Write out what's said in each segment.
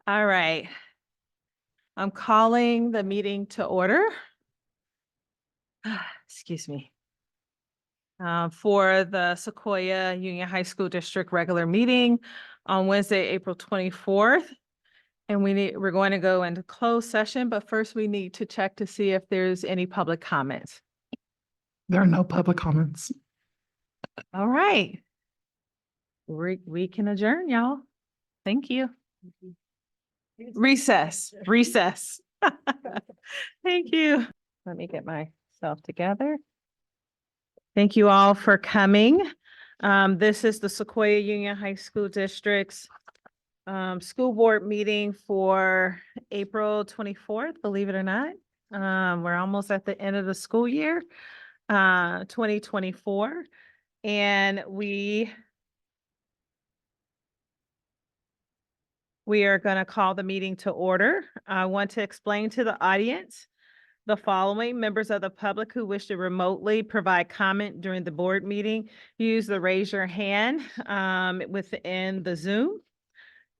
All right. I'm calling the meeting to order. Excuse me. For the Sequoia Union High School District regular meeting on Wednesday, April 24th. And we're going to go into closed session, but first we need to check to see if there's any public comments. There are no public comments. All right. We can adjourn, y'all. Thank you. Recess. Thank you. Let me get myself together. Thank you all for coming. This is the Sequoia Union High School District's school board meeting for April 24th, believe it or not. We're almost at the end of the school year, 2024. And we are going to call the meeting to order. I want to explain to the audience the following: members of the public who wish to remotely provide comment during the board meeting, use the raise your hand within the Zoom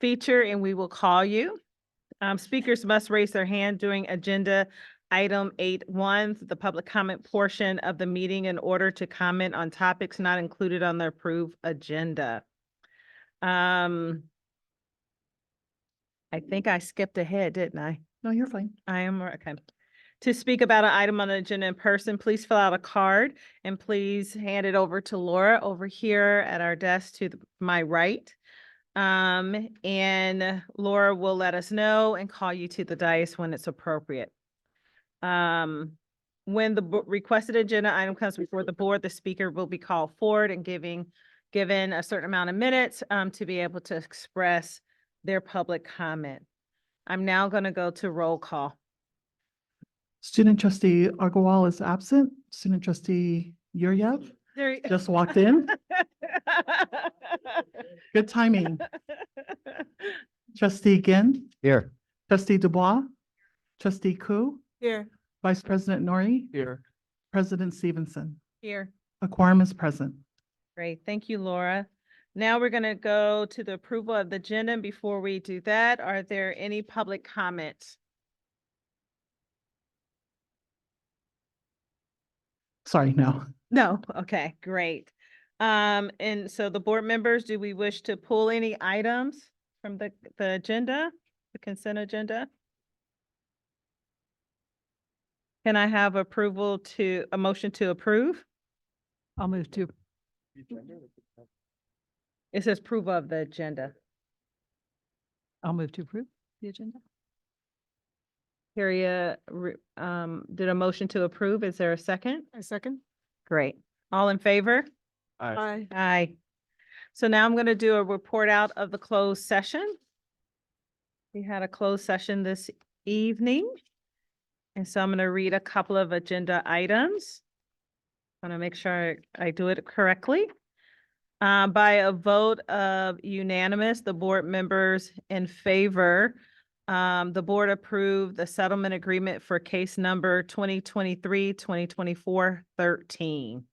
feature and we will call you. Speakers must raise their hand during agenda item 8.1, the public comment portion of the meeting, in order to comment on topics not included on the approved agenda. I think I skipped ahead, didn't I? No, you're fine. I am, okay. To speak about an item on the agenda in person, please fill out a card and please hand it over to Laura over here at our desk to my right. And Laura will let us know and call you to the dais when it's appropriate. When the requested agenda item comes before the board, the speaker will be called forward and given a certain amount of minutes to be able to express their public comment. I'm now going to go to roll call. Student trustee Agarwal is absent. Student trustee Yuryev just walked in. Good timing. Trustee Ginn, Here. trustee Dubois, trustee Koo, Here. Vice President Nori, Here. President Stevenson. Here. A quorum is present. Great. Thank you, Laura. Now we're going to go to the approval of the agenda. And before we do that, are there any public comments? Sorry, no. No. Okay, great. And so the board members, do we wish to pull any items from the agenda, the consent agenda? Can I have a motion to approve? I'll move to. It says approval of the agenda. I'll move to approve the agenda. Harriet, did a motion to approve. Is there a second? A second. Great. All in favor? Aye. Aye. So now I'm going to do a report out of the closed session. We had a closed session this evening. And so I'm going to read a couple of agenda items. I want to make sure I do it correctly. By a vote of unanimous, the board members in favor, the board approved the settlement agreement for case number 2023-2024-13.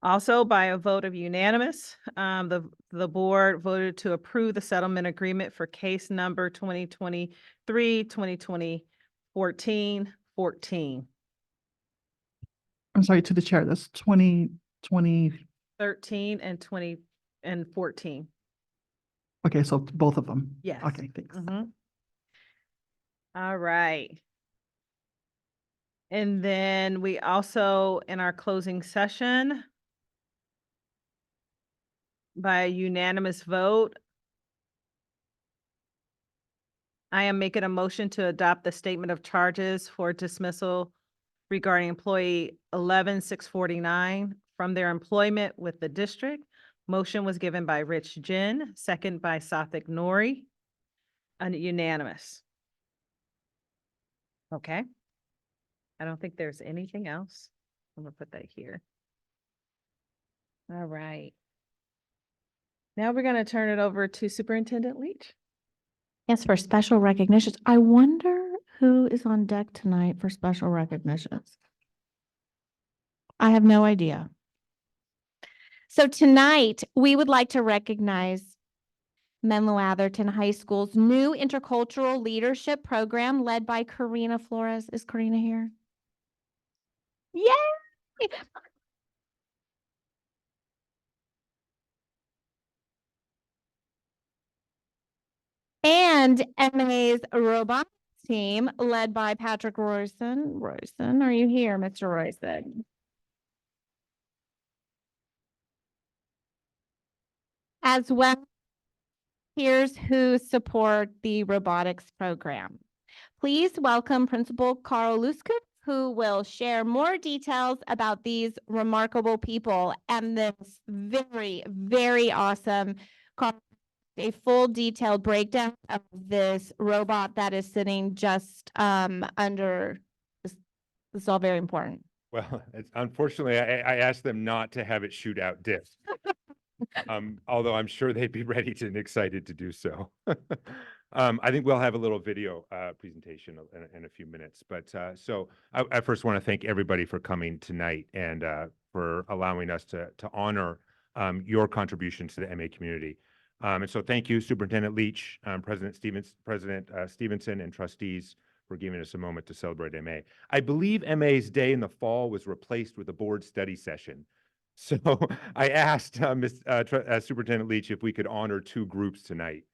Also, by a vote of unanimous, the board voted to approve the settlement agreement for case number 2023-2024-14. I'm sorry, to the chair, that's 2020. 13 and 20 and 14. Okay, so both of them. Yes. Okay, thanks. All right. And then we also, in our closing session, by a unanimous vote, I am making a motion to adopt the statement of charges for dismissal regarding employee 11649 from their employment with the district. Motion was given by Rich Jin, second by Sathik Nori, and unanimous. Okay. I don't think there's anything else. I'm gonna put that here. All right. Now we're gonna turn it over to Superintendent Leach. Yes, for special recognitions. I wonder who is on deck tonight for special recognitions. I have no idea. So tonight, we would like to recognize Menlo Atherton High School's new intercultural leadership program led by Karina Flores. Is Karina here? Yay! And MA's robotics team led by Patrick Royson. Royson, are you here, Mr. Royson? As well, here's who support the robotics program. Please welcome Principal Carl Luskut, who will share more details about these remarkable people and this very, very awesome, a full detailed breakdown of this robot that is sitting just under, this is all very important. Well, unfortunately, I asked them not to have it shoot out discs. Although I'm sure they'd be ready and excited to do so. I think we'll have a little video presentation in a few minutes. But so I first want to thank everybody for coming tonight and for allowing us to honor your contributions to the MA community. And so thank you, Superintendent Leach, President Stevenson, and trustees for giving us a moment to celebrate MA. I believe MA's day in the fall was replaced with a board study session. So I asked Superintendent Leach if we could honor 2 groups tonight.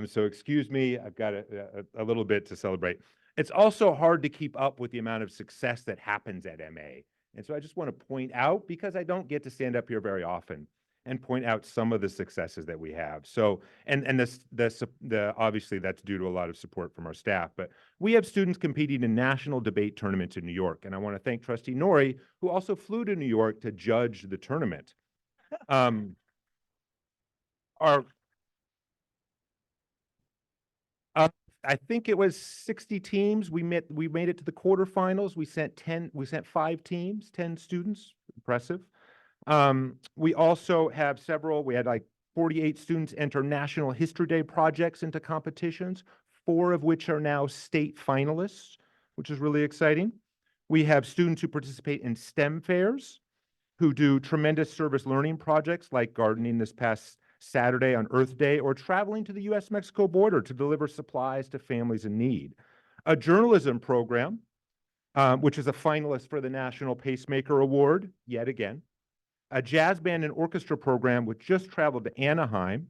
So excuse me, I've got a little bit to celebrate. It's also hard to keep up with the amount of success that happens at MA. And so I just want to point out, because I don't get to stand up here very often, and point out some of the successes that we have. So, and obviously that's due to a lot of support from our staff, but we have students competing in national debate tournaments in New York. And I want to thank Trustee Nori, who also flew to New York to judge the tournament. I think it was 60 teams. We made it to the quarterfinals. We sent 5 teams, 10 students, impressive. We also have we had like 48 students enter National History Day projects into competitions, 4 of which are now state finalists, which is really exciting. We have students who participate in STEM fairs, who do tremendous service learning projects like gardening this past Saturday on Earth Day, or traveling to the US-Mexico border to deliver supplies to families in need. A journalism program, which is a finalist for the National Pacemaker Award, yet again. A jazz band and orchestra program which just traveled to Anaheim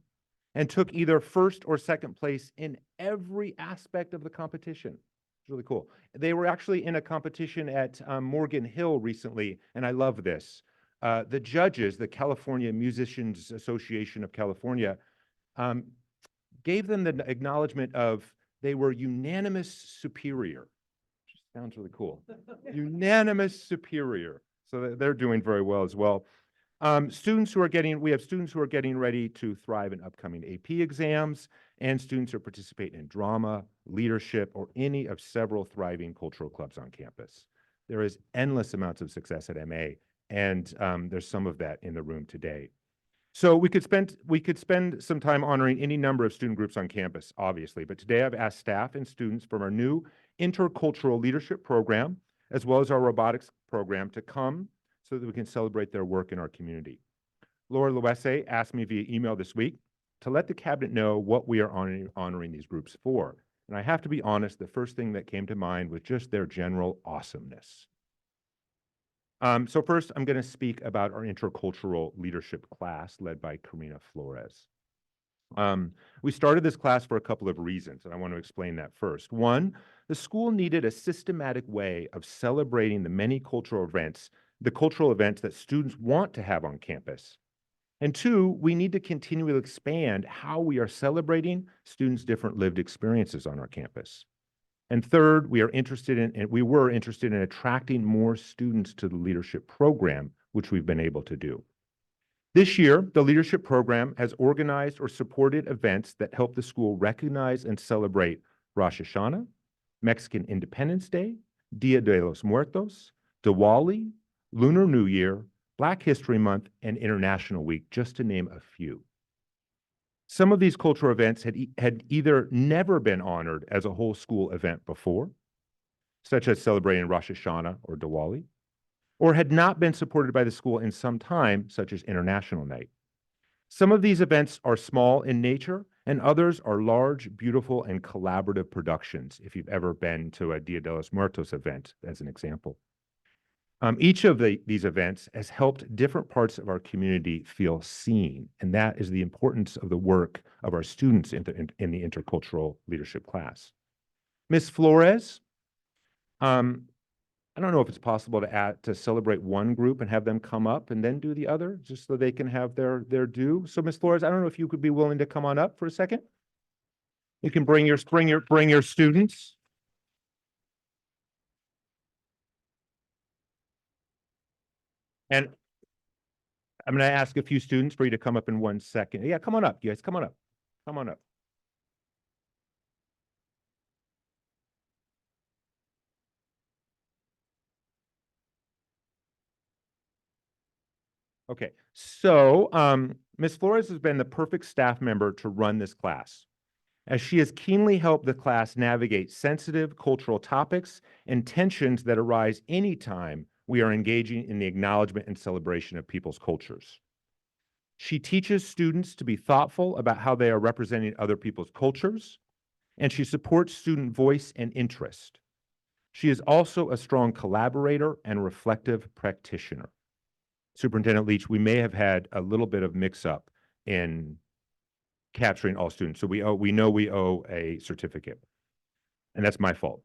and took either first or second place in every aspect of the competition. It's really cool. They were actually in a competition at Morgan Hill recently, and I love this. The judges, the California Musicians Association of California, gave them the acknowledgement of they were unanimous superior. Which sounds really cool. Unanimous superior. So they're doing very well as well. We have students who are getting ready to thrive in upcoming AP exams, and students who participate in drama, leadership, or any of several thriving cultural clubs on campus. There is endless amounts of success at MA, and there's some of that in the room today. So we could spend some time honoring any number of student groups on campus, obviously, but today I've asked staff and students from our new intercultural leadership program, as well as our robotics program, to come so that we can celebrate their work in our community. Laura Loese asked me via email this week to let the cabinet know what we are honoring these groups for. And I have to be honest, the first thing that came to mind was just their general awesomeness. So first, I'm going to speak about our intercultural leadership class led by Karina Flores. We started this class for a couple of reasons, and I want to explain that first. One, the school needed a systematic way of celebrating the many cultural events that students want to have on campus. And 2, we need to continue to expand how we are celebrating students' different lived experiences on our campus. And 3rd, we were interested in attracting more students to the leadership program, which we've been able to do. This year, the leadership program has organized or supported events that help the school recognize and celebrate Rosh Hashanah, Mexican Independence Day, Dia de los Muertos, Diwali, Lunar New Year, Black History Month, and International Week, just to name a few. Some of these cultural events had either never been honored as a whole school event before, such as celebrating Rosh Hashanah or Diwali, or had not been supported by the school in some time, such as International Night. Some of these events are small in nature and others are large, beautiful, and collaborative productions, if you've ever been to a Dia de los Muertos event, as an example. Each of these events has helped different parts of our community feel seen, and that is the importance of the work of our students in the intercultural leadership class. Ms. Flores, I don't know if it's possible to celebrate one group and have them come up and then do the other, just so they can have their due. So Ms. Flores, I don't know if you could be willing to come on up for a second. You can bring your students. And I'm going to ask a few students for you to come up in 1 second. Yeah, come on up, guys. Come on up. Come on up. Okay, so Ms. Flores has been the perfect staff member to run this class, as she has keenly helped the class navigate sensitive cultural topics and tensions that arise anytime we are engaging in the acknowledgement and celebration of people's cultures. She teaches students to be thoughtful about how they are representing other people's cultures, and she supports student voice and interest. She is also a strong collaborator and reflective practitioner. Superintendent Leach, we may have had a little bit of mix-up in capturing all students. So we know we owe a certificate, and that's my fault.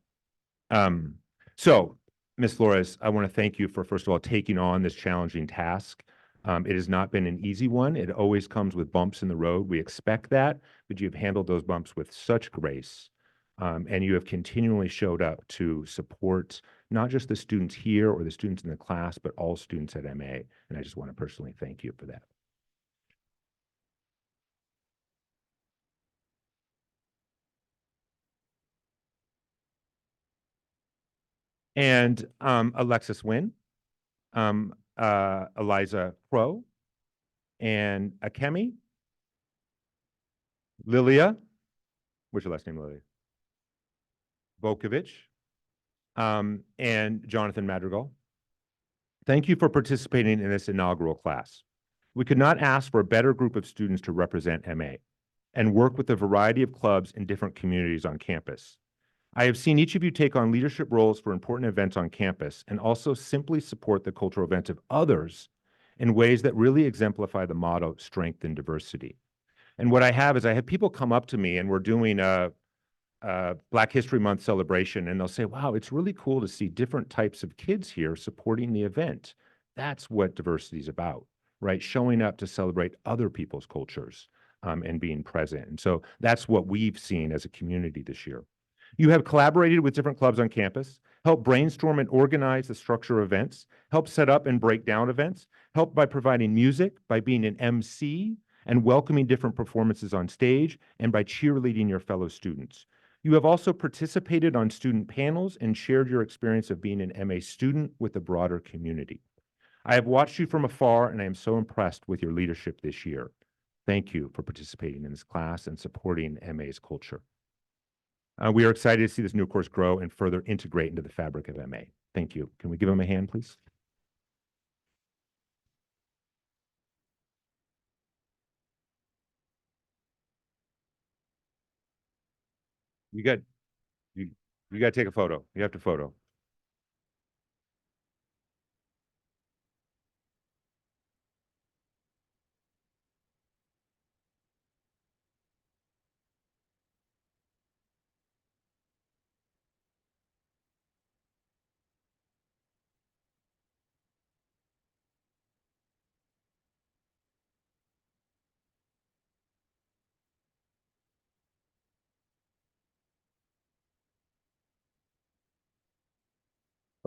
So Ms. Flores, I want to thank you for, first of all, taking on this challenging task. It has not been an easy one. It always comes with bumps in the road. We expect that, but you've handled those bumps with such grace. And you have continually showed up to support not just the students here or the students in the class, but all students at MA. And I just want to personally thank you for that. And Alexis Wynn, Eliza Crow, and Akemi, Lilia, what's your last name, Lilia? Vokovich, and Jonathan Madrigal. Thank you for participating in this inaugural class. We could not ask for a better group of students to represent MA and work with a variety of clubs in different communities on campus. I have seen each of you take on leadership roles for important events on campus and also simply support the cultural events of others in ways that really exemplify the motto, strength and diversity. And what I have people come up to me, and we're doing a Black History Month celebration, and they'll say, wow, it's really cool to see different types of kids here supporting the event. That's what diversity is about, right? Showing up to celebrate other people's cultures and being present. And so that's what we've seen as a community this year. You have collaborated with different clubs on campus, helped brainstorm and organize the structure of events, helped set up and break down events, helped by providing music, by being an MC, and welcoming different performances on stage, and by cheerleading your fellow students. You have also participated on student panels and shared your experience of being an MA student with the broader community. I have watched you from afar, and I am so impressed with your leadership this year. Thank you for participating in this class and supporting MA's culture. We are excited to see this new course grow and further integrate into the fabric of MA. Thank you. Can we give them a hand, please? You got to take a photo. You have to photo.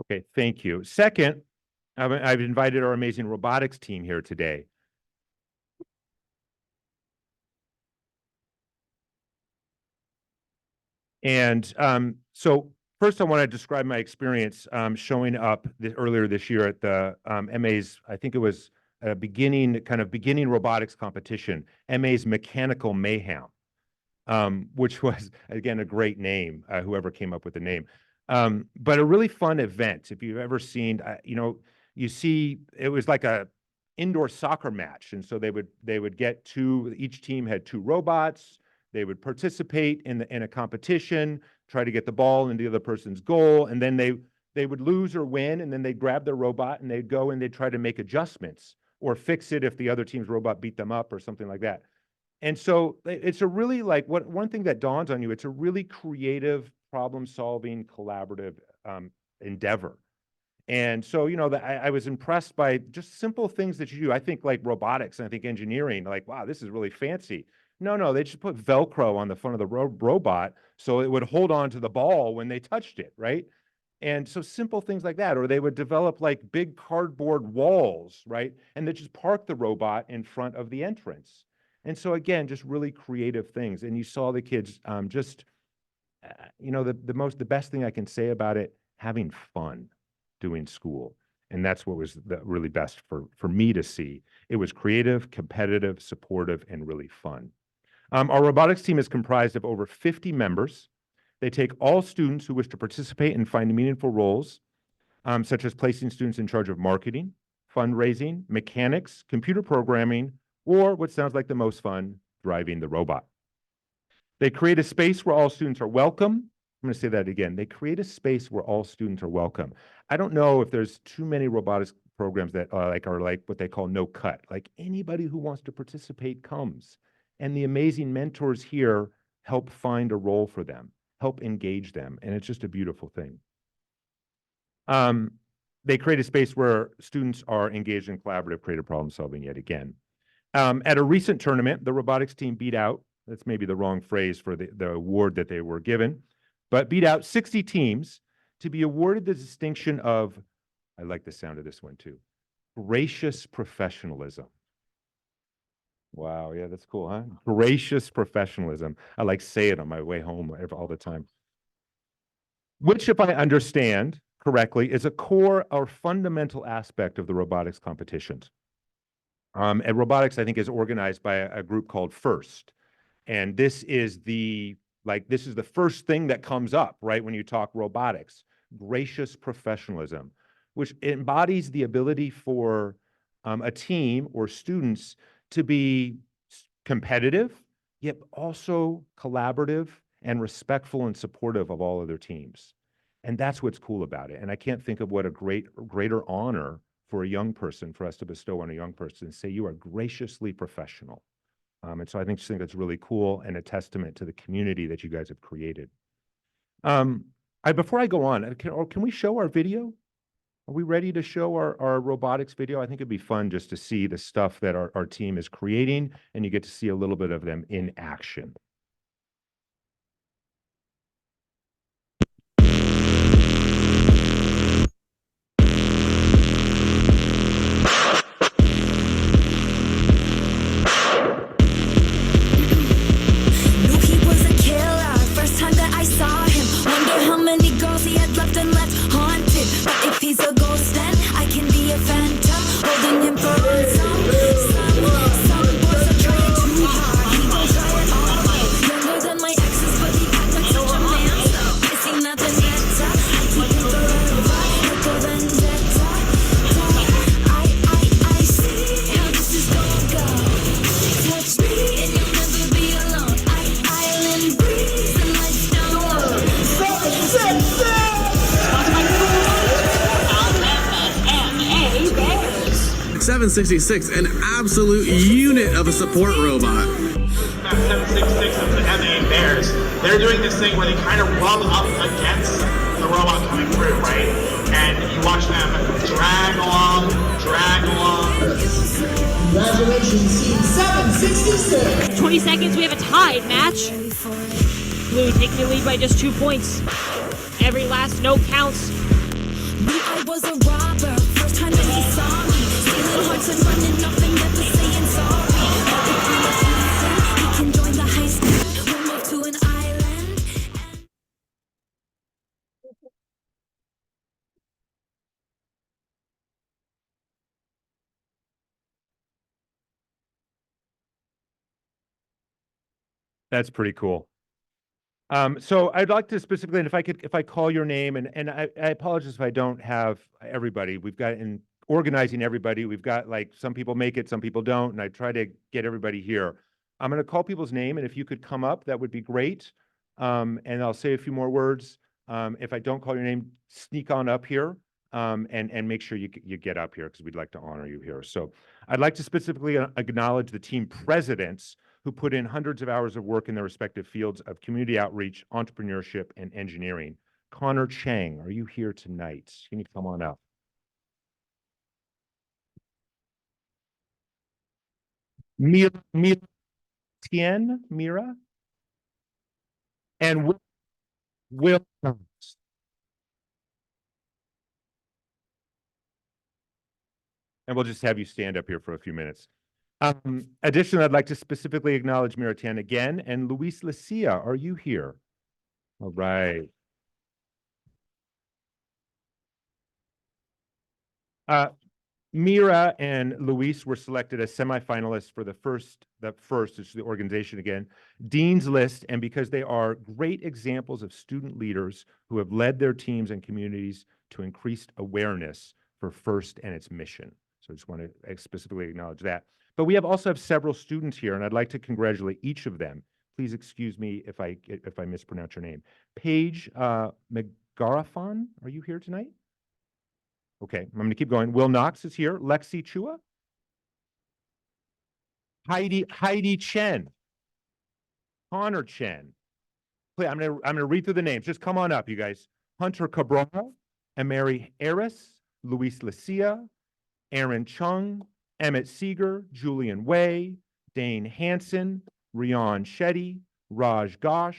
Okay, thank you. Second, I've invited our amazing robotics team here today. And so first I want to describe my experience showing up earlier this year at the MA's, I think it was a beginning robotics competition, MA's Mechanical Mayhem, which was, again, a great name, whoever came up with the name. But a really fun event. If you've ever seen, you see, it was like a indoor soccer match. And so they would get each team had 2 robots. They would participate in a competition, try to get the ball into the other person's goal, and then they would lose or win, and then they'd grab their robot and they'd go and they'd try to make adjustments or fix it if the other team's robot beat them up or something like that. And so it's a really one thing that dawns on you, it's a really creative, problem-solving, collaborative endeavor. And so, I was impressed by just simple things that you do. I think like robotics and I think engineering, like, wow, this is really fancy. No, they just put Velcro on the front of the robot so it would hold on to the ball when they touched it, right? And so simple things like that, or they would develop like big cardboard walls, right? And they just park the robot in front of the entrance. And so again, just really creative things. And you saw the kids the best thing I can say about it, having fun doing school. And that's what was really best for me to see. It was creative, competitive, supportive, and really fun. Our robotics team is comprised of over 50 members. They take all students who wish to participate and find meaningful roles, such as placing students in charge of marketing, fundraising, mechanics, computer programming, or what sounds like the most fun, driving the robot. They create a space where all students are welcome. I'm going to say that again. They create a space where all students are welcome. I don't know if there's too many robotics programs that are like what they call no cut. Like anybody who wants to participate comes. And the amazing mentors here help find a role for them, help engage them. And it's just a beautiful thing. They create a space where students are engaged in collaborative, creative problem solving yet again. At a recent tournament, the robotics team beat out, that's maybe the wrong phrase for the award that they were given, but beat out 60 teams to be awarded the distinction of, I like the sound of this one too, gracious professionalism. Wow, yeah, that's cool, huh? Gracious professionalism. I like say it on my way home all the time. Which, if I understand correctly, is a core or fundamental aspect of the robotics competitions. And robotics, I think, is organized by a group called FIRST. And this is the first thing that comes up, right, when you talk robotics, gracious professionalism, which embodies the ability for a team or students to be competitive, yet also collaborative and respectful and supportive of all other teams. And that's what's cool about it. And I can't think of what a greater honor for a young person, for us to bestow on a young person, and say you are graciously professional. And so I think that's really cool and a testament to the community that you guys have created. Before I go on, can we show our video? Are we ready to show our robotics video? I think it'd be fun just to see the stuff that our team is creating, and you get to see a little bit of them in action. .766, an absolute unit of a support robot. 766 of the MA Bears. They're doing this thing where they kind of rub up against the robot coming through, right? And you watch them drag along. Congratulations, team 766. 20 seconds, we have a tied match. Blue taking the lead by just 2 points. Every last note counts. I was a robber, first time that he saw me. Stealing hearts and running off and never saying sorry. He can join the high school, we'll move to an island. That's pretty cool. So I'd like to specifically, and if I call your name, and I apologize if I don't have everybody. We've got in organizing everybody. We've got like some people make it, some people don't, and I try to get everybody here. I'm going to call people's name, and if you could come up, that would be great. And I'll say a few more words. If I don't call your name, sneak on up here, and make sure you get up here because we'd like to honor you here. So I'd like to specifically acknowledge the team presidents who put in hundreds of hours of work in their respective fields of community outreach, entrepreneurship, and engineering. Connor Chang, are you here tonight? Can you come on up? Mira Tien, Mira, and Will. And we'll just have you stand up here for a few minutes. Additionally, I'd like to specifically acknowledge Mira Tien again, and Luis Lucia, are you here? All right. Mira and Luis were selected as semifinalists for the first is the organization again, Dean's List, and because they are great examples of student leaders who have led their teams and communities to increased awareness for FIRST and its mission. So I just want to specifically acknowledge that. But we also have several students here, and I'd like to congratulate each of them. Please excuse me if I mispronounce your name. Paige McGarafon, are you here tonight? Okay, I'm going to keep going. Will Knox is here. Lexi Chua. Heidi Chen. Connor Chen. Please, I'm gonna read through the names. Just come on up, you guys. Hunter Cabral, and Mary Harris, Luis Lucia, Aaron Chung, Emmett Seeger, Julian Way, Dane Hansen, Rian Shetty, Raj Ghosh,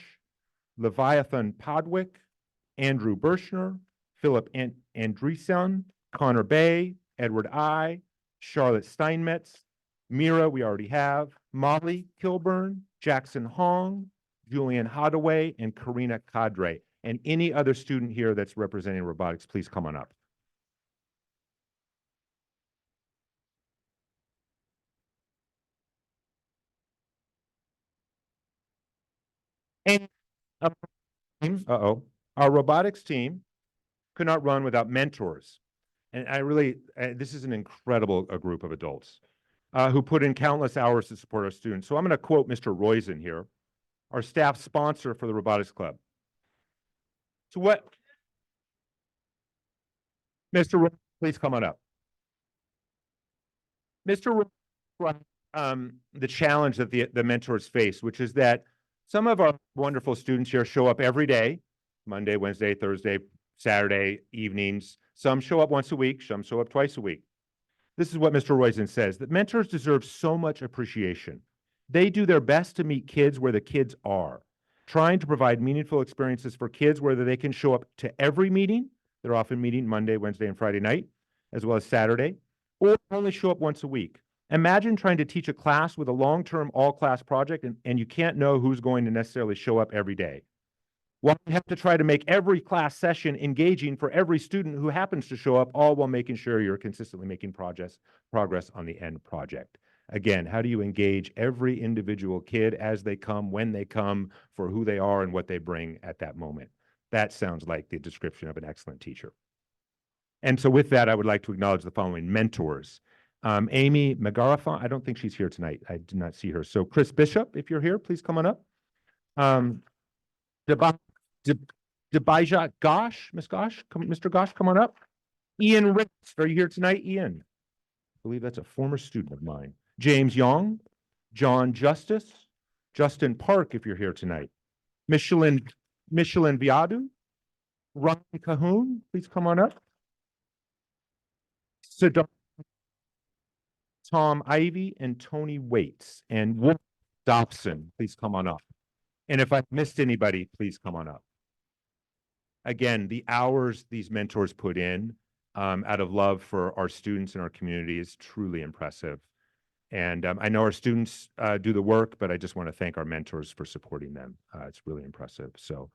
Leviathan Podwick, Andrew Birchner, Philip Andreessen, Connor Bay, Edward I, Charlotte Steinmetz, Mira, we already have, Molly Kilburn, Jackson Hong, Julian Hadaway, and Karina Cadre. And any other student here that's representing robotics, please come on up. And our robotics team could not run without mentors. And I really, this is an incredible group of adults who put in countless hours to support our students. So I'm going to quote Mr. Roizen here, our staff sponsor for the Robotics Club. So what, Mr. Roizen, please come on up. Mr. Roizen, the challenge that the mentors face, which is that some of our wonderful students here show up every day, Monday, Wednesday, Thursday, Saturday, evenings. Some show up once a week, some show up twice a week. This is what Mr. Roizen says, that mentors deserve so much appreciation. They do their best to meet kids where the kids are, trying to provide meaningful experiences for kids, whether they can show up to every meeting. They're often meeting Monday, Wednesday, and Friday night, as well as Saturday, or only show up once a week. Imagine trying to teach a class with a long-term all-class project and you can't know who's going to necessarily show up every day. Well, you have to try to make every class session engaging for every student who happens to show up, all while making sure you're consistently making progress on the end project. Again, how do you engage every individual kid as they come, when they come, for who they are and what they bring at that moment? That sounds like the description of an excellent teacher. And so with that, I would like to acknowledge the following mentors. Amy McGarafon, I don't think she's here tonight. I did not see her. So Chris Bishop, if you're here, please come on up. Debajat Gosh, Miss Gosh, Mr. Gosh, come on up. Ian Ritz, are you here tonight, Ian? I believe that's a former student of mine. James Young, John Justice, Justin Park, if you're here tonight. Michelin Viadu, Ryan Cahoon, please come on up. Siddharth, Tom Ivy, and Tony Waits, and Wolf Dobson, please come on up. And if I've missed anybody, please come on up. Again, the hours these mentors put in out of love for our students and our community is truly impressive. And I know our students do the work, but I just want to thank our mentors for supporting them. It's really impressive. So,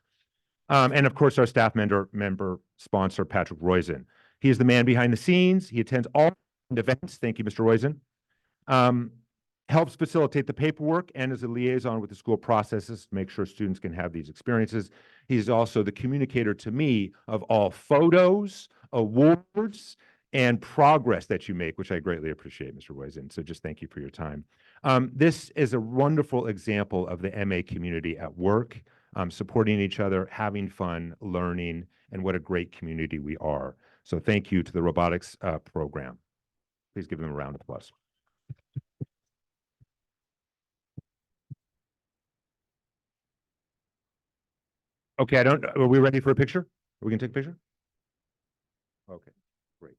and of course, our staff member sponsor, Patrick Roizen. He is the man behind the scenes. He attends all events. Thank you, Mr. Roizen. Helps facilitate the paperwork and is a liaison with the school processes to make sure students can have these experiences. He's also the communicator to me of all photos, awards, and progress that you make, which I greatly appreciate, Mr. Roizen. So just thank you for your time. This is a wonderful example of the MA community at work, supporting each other, having fun, learning, and what a great community we are. So thank you to the robotics program. Please give them a round of applause. Okay, are we ready for a picture? Are we gonna take a picture? Okay, great.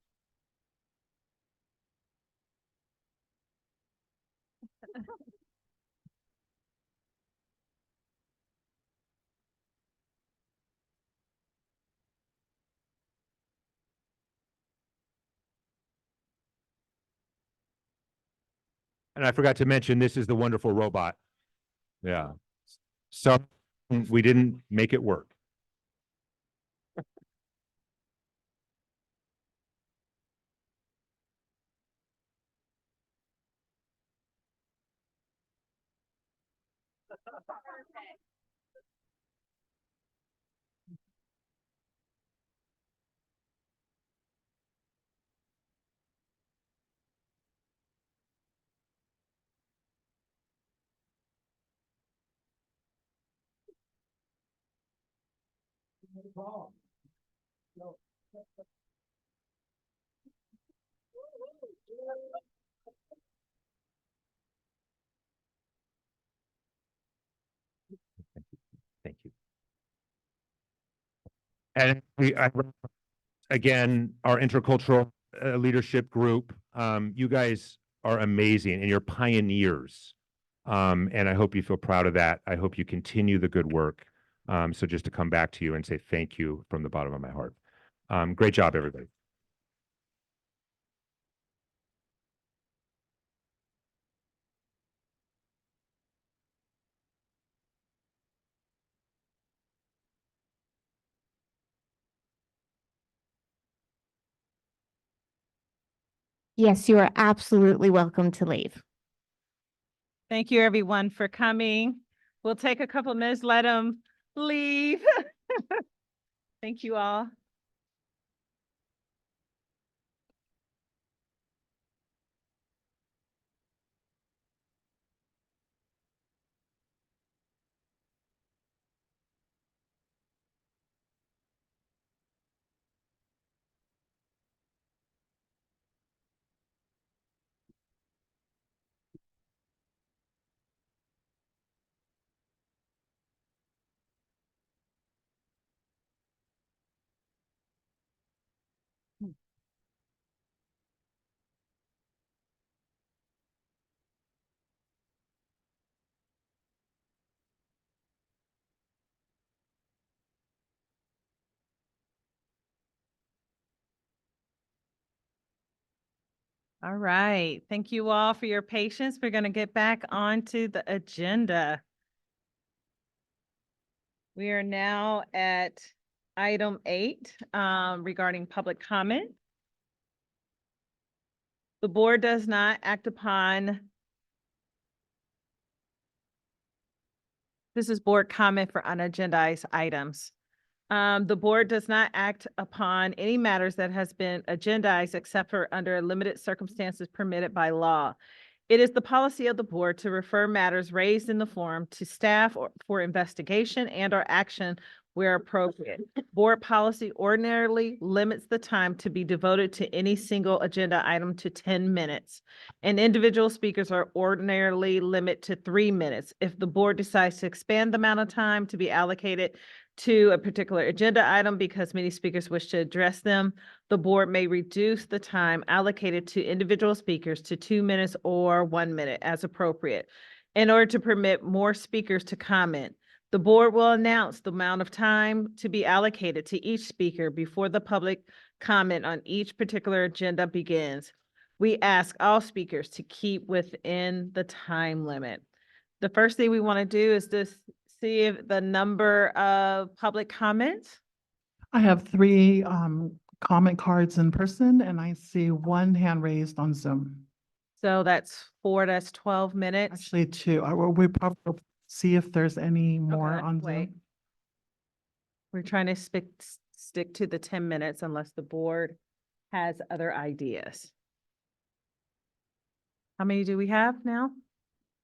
And I forgot to mention, this is the wonderful robot. Yeah. So we didn't make it work. Thank you. And again, our intercultural leadership group, you guys are amazing and you're pioneers. And I hope you feel proud of that. I hope you continue the good work. So just to come back to you and say thank you from the bottom of my heart. Great job, everybody. Yes, you are absolutely welcome to leave. Thank you, everyone, for coming. We'll take a couple minutes, let them leave. Thank you all. All right. Thank you all for your patience. We're going to get back onto the agenda. We are now at item 8, regarding public comment. The board does not act upon. This is board comment for unagendized items. The board does not act upon any matters that has been agendized except for under limited circumstances permitted by law. It is the policy of the board to refer matters raised in the forum to staff or for investigation and or action where appropriate. Board policy ordinarily limits the time to be devoted to any single agenda item to 10 minutes. And individual speakers are ordinarily limited to 3 minutes. If the board decides to expand the amount of time to be allocated to a particular agenda item because many speakers wish to address them, the board may reduce the time allocated to individual speakers to 2 minutes or 1 minute as appropriate. In order to permit more speakers to comment, the board will announce the amount of time to be allocated to each speaker before the public comment on each particular agenda begins. We ask all speakers to keep within the time limit. The first thing we want to do is just see if the number of public comments. I have 3 comment cards in person and I see 1 hand raised on Zoom. So that's 4, that's 12 minutes. Actually 2. We probably will see if there's any more Okay, on wait. Zoom. We're trying to stick to the 10 minutes unless the board has other ideas. How many do we have now?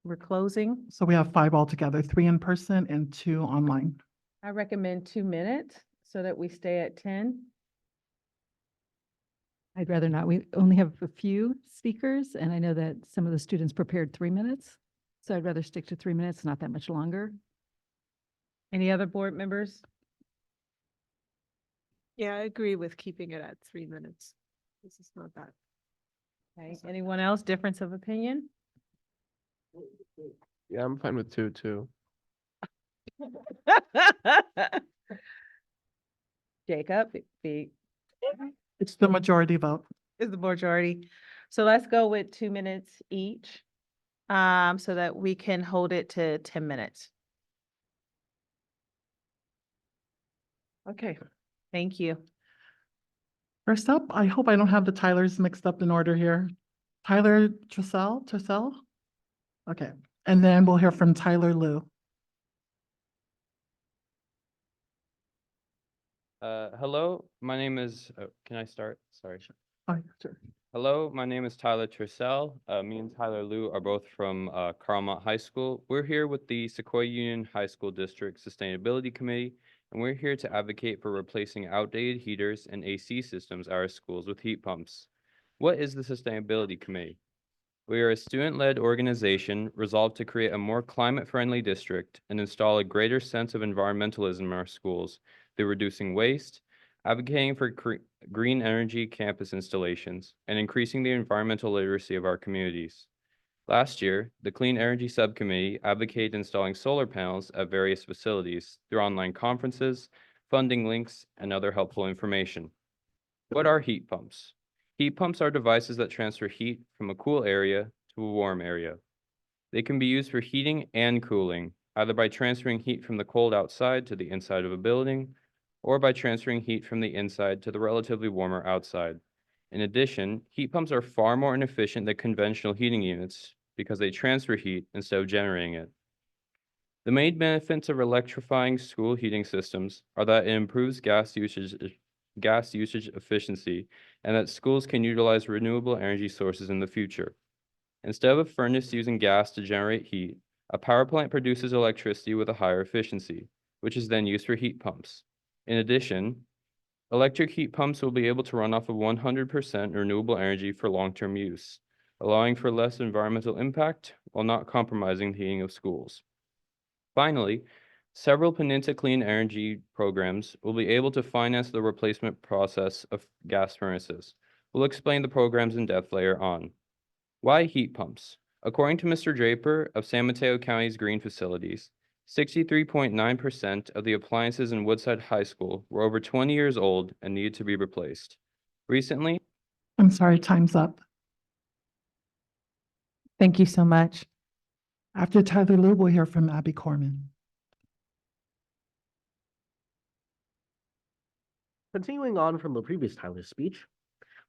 We're closing. So we have 5 altogether, 3 in person and 2 online. I recommend 2 minutes so that we stay at 10. I'd rather not. We only have a few speakers, and I know that some of the students prepared 3 minutes. So I'd rather stick to 3 minutes, not that much longer. Any other board members? Yeah, I agree with keeping it at 3 minutes. This is not that. Okay, anyone else? Difference of opinion? Yeah, I'm fine with 2 too. Jacob, It's the majority vote. is the majority. So let's go with 2 minutes each, so that we can hold it to 10 minutes. Okay. Thank you. First up, I hope I don't have the Tylers mixed up in order here. Tyler Tercel? Okay, and then we'll hear from Tyler Liu. Hello, my name is, can I start? Sorry. Oh, sure. Hello, my name is Tyler Tercel. Me and Tyler Liu are both from Carlmont High School. We're here with the Sequoia Union High School District Sustainability Committee, and we're here to advocate for replacing outdated heaters and AC systems at our schools with heat pumps. What is the Sustainability Committee? We are a student-led organization resolved to create a more climate-friendly district and install a greater sense of environmentalism in our schools through reducing waste, advocating for green energy campus installations, and increasing the environmental literacy of our communities. Last year, the Clean Energy Subcommittee advocated installing solar panels at various facilities through online conferences, funding links, and other helpful information. What are heat pumps? Heat pumps are devices that transfer heat from a cool area to a warm area. They can be used for heating and cooling, either by transferring heat from the cold outside to the inside of a building, or by transferring heat from the inside to the relatively warmer outside. In addition, heat pumps are far more inefficient than conventional heating units because they transfer heat instead of generating it. The main benefits of electrifying school heating systems are that it improves gas usage efficiency, and that schools can utilize renewable energy sources in the future. Instead of a furnace using gas to generate heat, a power plant produces electricity with a higher efficiency, which is then used for heat pumps. In addition, electric heat pumps will be able to run off of 100% renewable energy for long-term use, allowing for less environmental impact while not compromising the heating of schools. Finally, several Peninsula Clean Energy programs will be able to finance the replacement process of gas furnaces. We'll explain the programs in depth later on. Why heat pumps? According to Mr. Draper of San Mateo County's green facilities, 63.9% of the appliances in Woodside High School were over 20 years old and needed to be replaced. Recently, I'm sorry, time's up. Thank you so much. After Tyler Liu, we'll hear from Abby Corman. Continuing on from the previous Tyler's speech,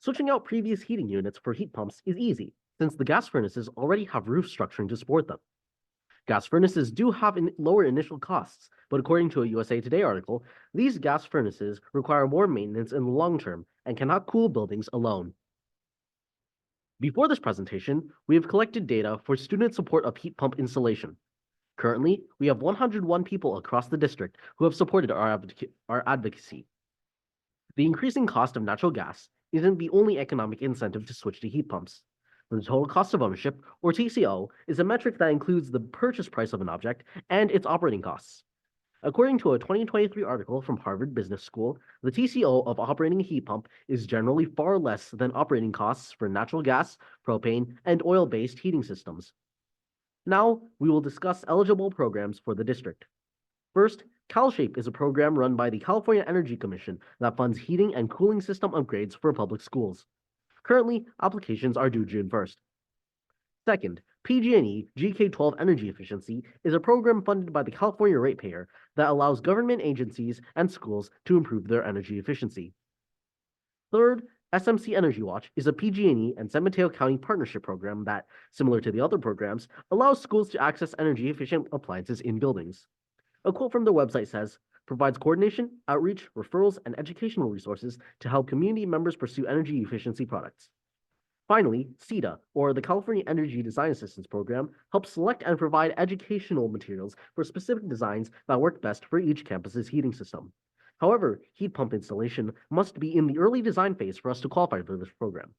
switching out previous heating units for heat pumps is easy, since the gas furnaces already have roof structuring to support them. Gas furnaces do have lower initial costs, but according to a USA Today article, these gas furnaces require more maintenance in the long term and cannot cool buildings alone. Before this presentation, we have collected data for student support of heat pump installation. Currently, we have 101 people across the district who have supported our advocacy. The increasing cost of natural gas isn't the only economic incentive to switch to heat pumps. The total cost of ownership, or TCO, is a metric that includes the purchase price of an object and its operating costs. According to a 2023 article from Harvard Business School, the TCO of operating a heat pump is generally far less than operating costs for natural gas, propane, and oil-based heating systems. Now, we will discuss eligible programs for the district. First, CalShape is a program run by the California Energy Commission that funds heating and cooling system upgrades for public schools. Currently, applications are due June 1st. Second, PG&E GK12 Energy Efficiency is a program funded by the California ratepayer that allows government agencies and schools to improve their energy efficiency. Third, SMC Energy Watch is a PG&E and San Mateo County partnership program that, similar to the other programs, allows schools to access energy-efficient appliances in buildings. A quote from their website says, provides coordination, outreach, referrals, and educational resources to help community members pursue energy efficiency products. Finally, CEDA, or the California Energy Design Assistance Program, helps select and provide educational materials for specific designs that work best for each campus's heating system. However, heat pump installation must be in the early design phase for us to qualify for this program.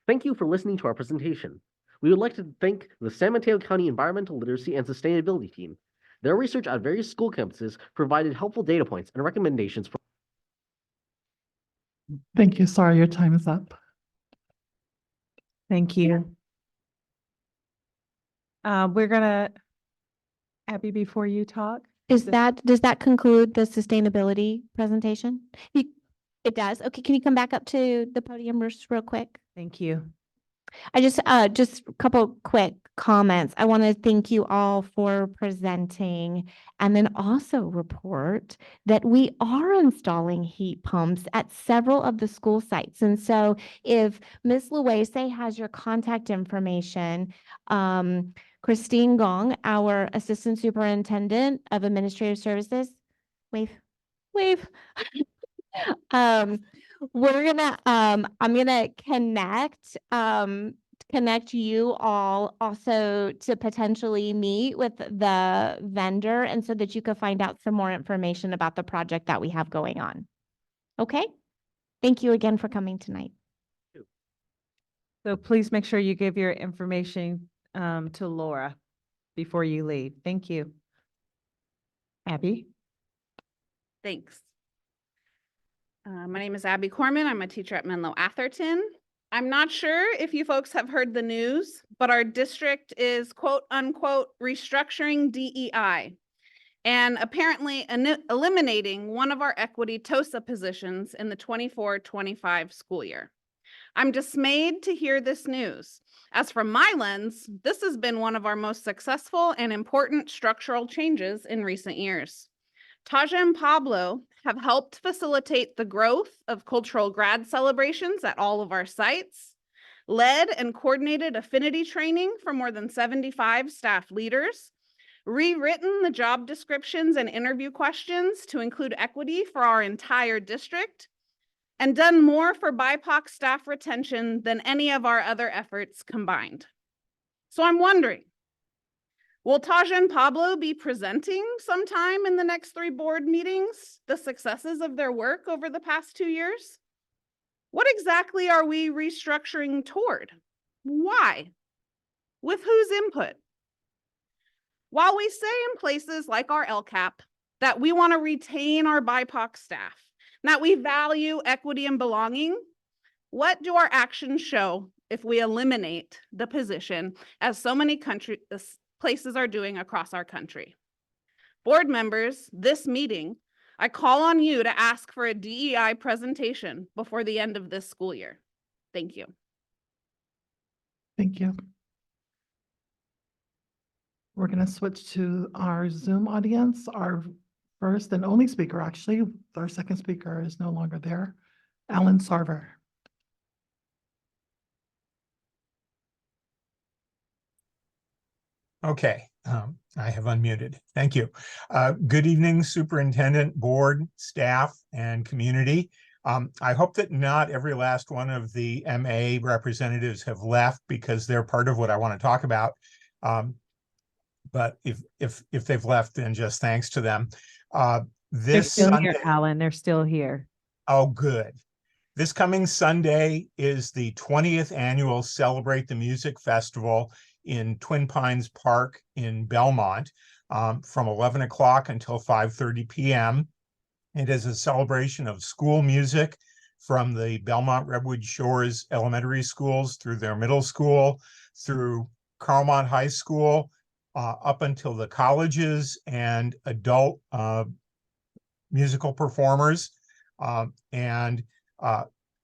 Thank you for listening to our presentation. We would like to thank the San Mateo County Environmental Literacy and Sustainability Team. Their research at various school campuses provided helpful data points and recommendations for. Thank you. Sorry, your time is up. Thank you. We're gonna, Abby, before you talk. Does that conclude the sustainability presentation? It does. Okay, can you come back up to the podium just real quick? Thank you. I just a couple quick comments. I want to thank you all for presenting and then also report that we are installing heat pumps at several of the school sites. And so if Ms. Luese has your contact information, Christine Gong, our Assistant Superintendent of Administrative Services, wave. I'm gonna connect you all also to potentially meet with the vendor and so that you can find out some more information about the project that we have going on. Okay? Thank you again for coming tonight. So please make sure you give your information to Laura before you leave. Thank you. Abby? Thanks. My name is Abby Corman. I'm a teacher at Menlo Atherton. I'm not sure if you folks have heard the news, but our district is quote unquote restructuring DEI and apparently eliminating one of our equity TOSA positions in the 24-25 school year. I'm dismayed to hear this news. As from my lens, this has been one of our most successful and important structural changes in recent years. Taja and Pablo have helped facilitate the growth of cultural grad celebrations at all of our sites, led and coordinated affinity training for more than 75 staff leaders, rewritten the job descriptions and interview questions to include equity for our entire district, and done more for BIPOC staff retention than any of our other efforts combined. So I'm wondering, will Taja and Pablo be presenting sometime in the next 3 board meetings the successes of their work over the past 2 years? What exactly are we restructuring toward? Why? With whose input? While we say in places like our LCAP that we want to retain our BIPOC staff, that we value equity and belonging, what do our actions show if we eliminate the position as so many places are doing across our country? Board members, this meeting, I call on you to ask for a DEI presentation before the end of this school year. Thank you. Thank you. We're going to switch to our Zoom audience. Our first and only speaker, actually, our second speaker is no longer there, Alan Sarver. Okay, I have unmuted. Thank you. Good evening, superintendent, board, staff, and community. I hope that not every last one of the MA representatives have left because they're part of what I want to talk about. But if they've left, then just thanks to them. They're still here, Alan. They're still here. Oh, good. This coming Sunday is the 20th annual Celebrate the Music Festival in Twin Pines Park in Belmont from 11 o'clock until 5:30 p.m. It is a celebration of school music from the Belmont Redwood Shores elementary schools through their middle school, through Carlmont High School, up until the colleges and adult musical performers.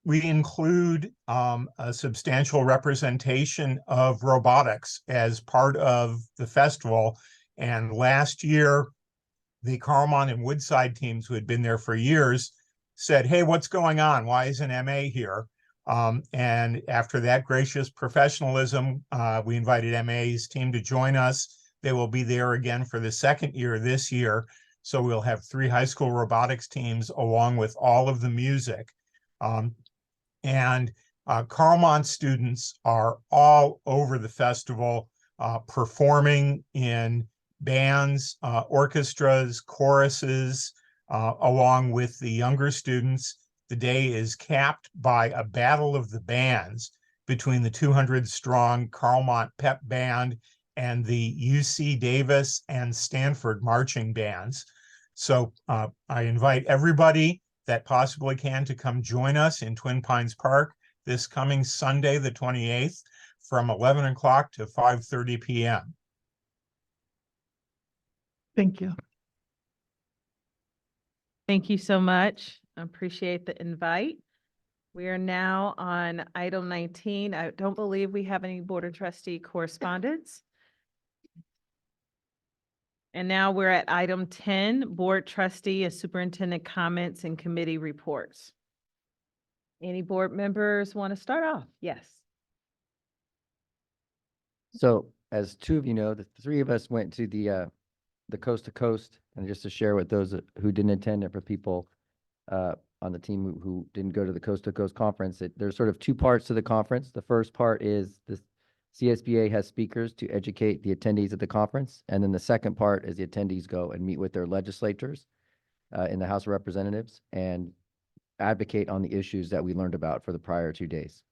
We include a substantial representation of robotics as part of the festival. And last year, the Carlmont and Woodside teams who had been there for years said, hey, what's going on? Why isn't MA here? And after that gracious professionalism, we invited MA's team to join us. They will be there again for the second year this year. So we'll have 3 high school robotics teams along with all of the music. Carlmont students are all over the festival, performing in bands, orchestras, choruses, along with the younger students. The day is capped by a battle of the bands between the 200-strong Carlmont Pep Band and the UC Davis and Stanford marching bands. So I invite everybody that possibly can to come join us in Twin Pines Park this coming Sunday, the 28th, from 11 o'clock to 5:30 p.m. Thank you. Thank you so much. I appreciate the invite. We are now on item 19. I don't believe we have any Board of Trustee correspondence. And now we're at item 10, Board Trustee and Superintendent comments and committee reports. Any board members want to start off? Yes. So as two of you know, the three of us went to the Coast to Coast, and just to share with those who didn't attend and for people on the team who didn't go to the Coast to Coast conference, there's sort of two parts to the conference. The first part is the CSBA has speakers to educate the attendees at the conference. And then the second part is the attendees go and meet with their legislators in the House of Representatives and advocate on the issues that we learned about for the prior 2 days.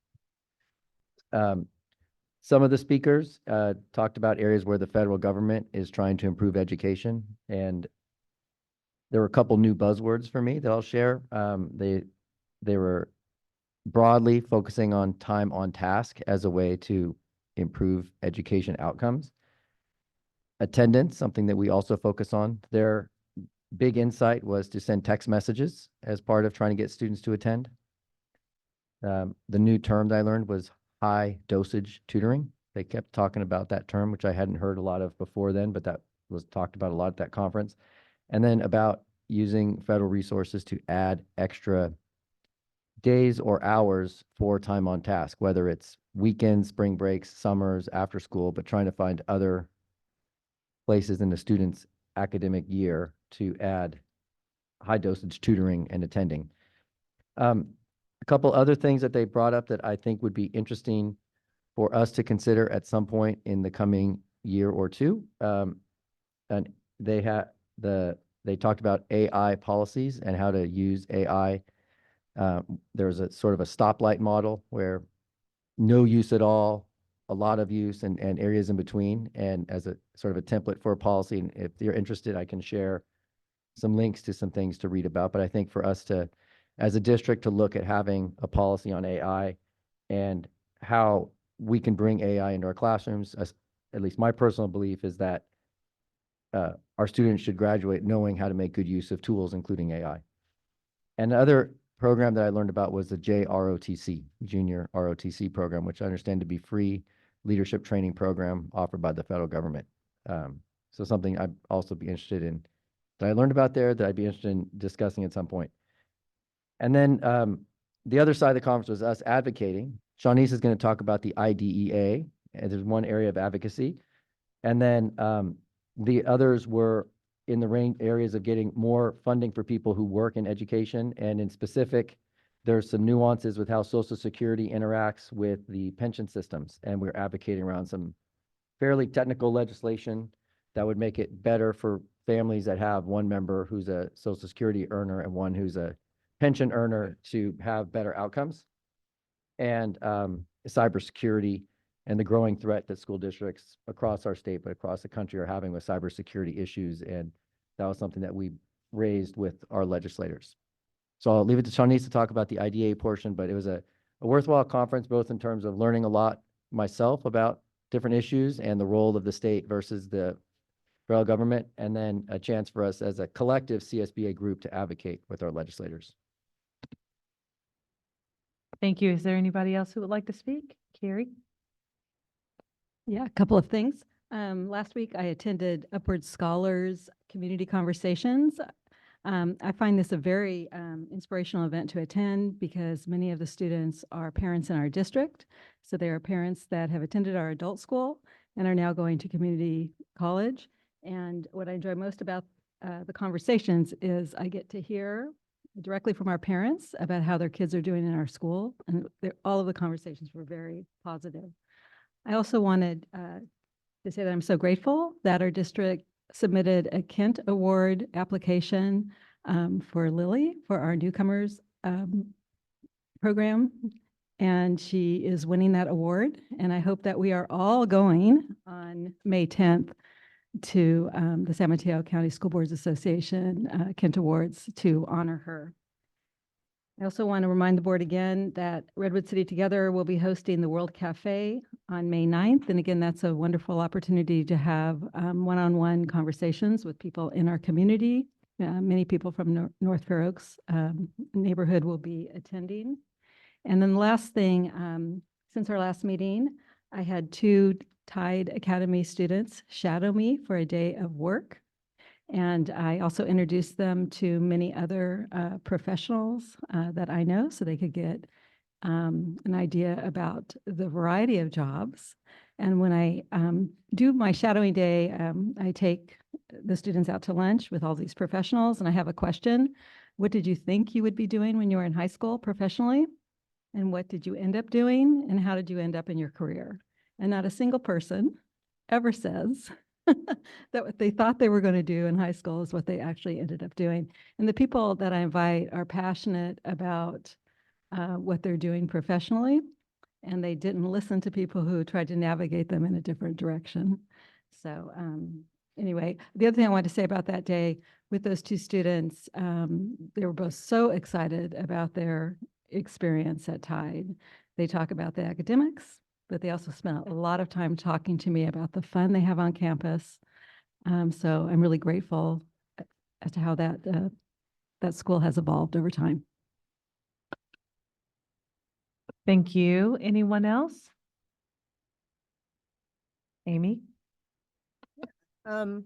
Some of the speakers talked about areas where the federal government is trying to improve education. And there were a couple new buzzwords for me that I'll share. They were broadly focusing on time on task as a way to improve education outcomes. Attendance, something that we also focus on. Their big insight was to send text messages as part of trying to get students to attend. The new term that I learned was high dosage tutoring. They kept talking about that term, which I hadn't heard a lot of before then, but that was talked about a lot at that conference. And then about using federal resources to add extra days or hours for time on task, whether it's weekends, spring breaks, summers, after school, but trying to find other places in the student's academic year to add high dosage tutoring and attending. A couple other things that they brought up that I think would be interesting for us to consider at some point in the coming year or two. And they talked about AI policies and how to use AI. There's a sort of a stoplight model where no use at all, a lot of use, and areas in between, and as a sort of a template for a policy. And if you're interested, I can share some links to some things to read about. But I think for us to, as a district, to look at having a policy on AI and how we can bring AI into our classrooms, at least my personal belief is that our students should graduate knowing how to make good use of tools, including AI. And the other program that I learned about was the JROTC, Junior ROTC program, which I understand to be free leadership training program offered by the federal government. So something I'd also be interested in that I learned about there that I'd be interested in discussing at some point. And then the other side of the conference was us advocating. Shawnice is going to talk about the IDEA, and there's one area of advocacy. And then the others were in the areas of getting more funding for people who work in education. And in specific, there's some nuances with how Social Security interacts with the pension systems. And we're advocating around some fairly technical legislation that would make it better for families that have one member who's a Social Security earner and one who's a pension earner to have better outcomes. And cybersecurity and the growing threat that school districts across our state, but across the country, are having with cybersecurity issues. And that was something that we raised with our legislators. So I'll leave it to Shawnice to talk about the IDEA portion, but it was a worthwhile conference, both in terms of learning a lot myself about different issues and the role of the state versus the federal government, and then a chance for us as a collective CSBA group to advocate with our legislators. Thank you. Is there anybody else who would like to speak? Carrie? Yeah, a couple of things. Last week I attended Upward Scholars Community Conversations. I find this a very inspirational event to attend because many of the students are parents in our district. So they are parents that have attended our adult school and are now going to community college. And what I enjoy most about the conversations is I get to hear directly from our parents about how their kids are doing in our school, and all of the conversations were very positive. I also wanted to say that I'm so grateful that our district submitted a Kent Award application for Lily for our newcomers program. And she is winning that award. And I hope that we are all going on May 10th to the San Mateo County School Boards Association Kent Awards to honor her. I also want to remind the board again that Redwood City Together will be hosting the World Cafe on May 9th. And again, that's a wonderful opportunity to have one-on-one conversations with people in our community. Many people from North Fair Oaks neighborhood will be attending. And then the last thing, since our last meeting, I had 2 Tide Academy students shadow me for a day of work. And I also introduced them to many other professionals that I know so they could get an idea about the variety of jobs. And when I do my shadowing day, I take the students out to lunch with all these professionals, and I have a question. What did you think you would be doing when you were in high school professionally? And what did you end up doing? And how did you end up in your career? And not a single person ever says that what they thought they were going to do in high school is what they actually ended up doing. And the people that I invite are passionate about what they're doing professionally, and they didn't listen to people who tried to navigate them in a different direction. So anyway, the other thing I wanted to say about that day with those 2 students, they were both so excited about their experience at Tide. They talk about the academics, but they also spent a lot of time talking to me about the fun they have on campus. So I'm really grateful as to how that school has evolved over time. Thank you. Anyone else? Amy? So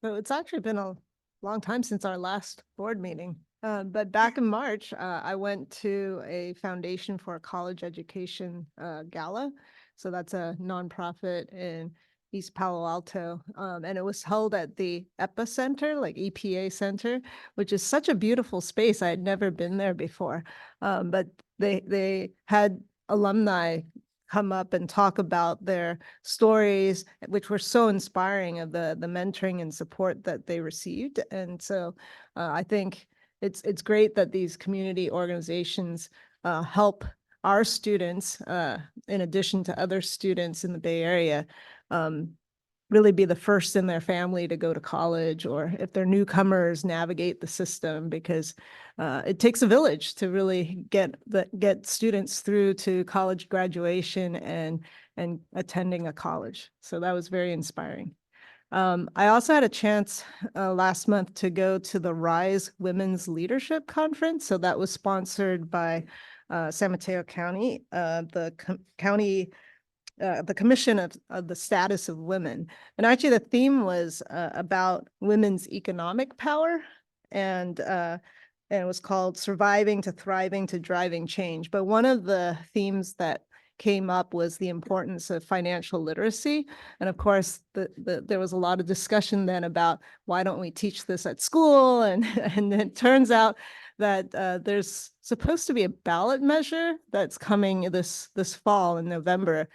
it's actually been a long time since our last board meeting. But back in March, I went to a Foundation for College Education gala. So that's a nonprofit in East Palo Alto. And it was held at the EPA Center, like EPA Center, which is such a beautiful space. I had never been there before. But they had alumni come up and talk about their stories, which were so inspiring of the mentoring and support that they received. And so I think it's great that these community organizations help our students, in addition to other students in the Bay Area, really be the first in their family to go to college, or if they're newcomers, navigate the system, because it takes a village to really get students through to college graduation and attending a college. So that was very inspiring. I also had a chance last month to go to the Rise Women's Leadership Conference. So that was sponsored by San Mateo County, the Commission of the Status of Women. And actually the theme was about women's economic power, and it was called Surviving to Thriving to Driving Change. But one of the themes that came up was the importance of financial literacy. And of course, there was a lot of discussion then about why don't we teach this at school? And it turns out that there's supposed to be a ballot measure that's coming this fall in November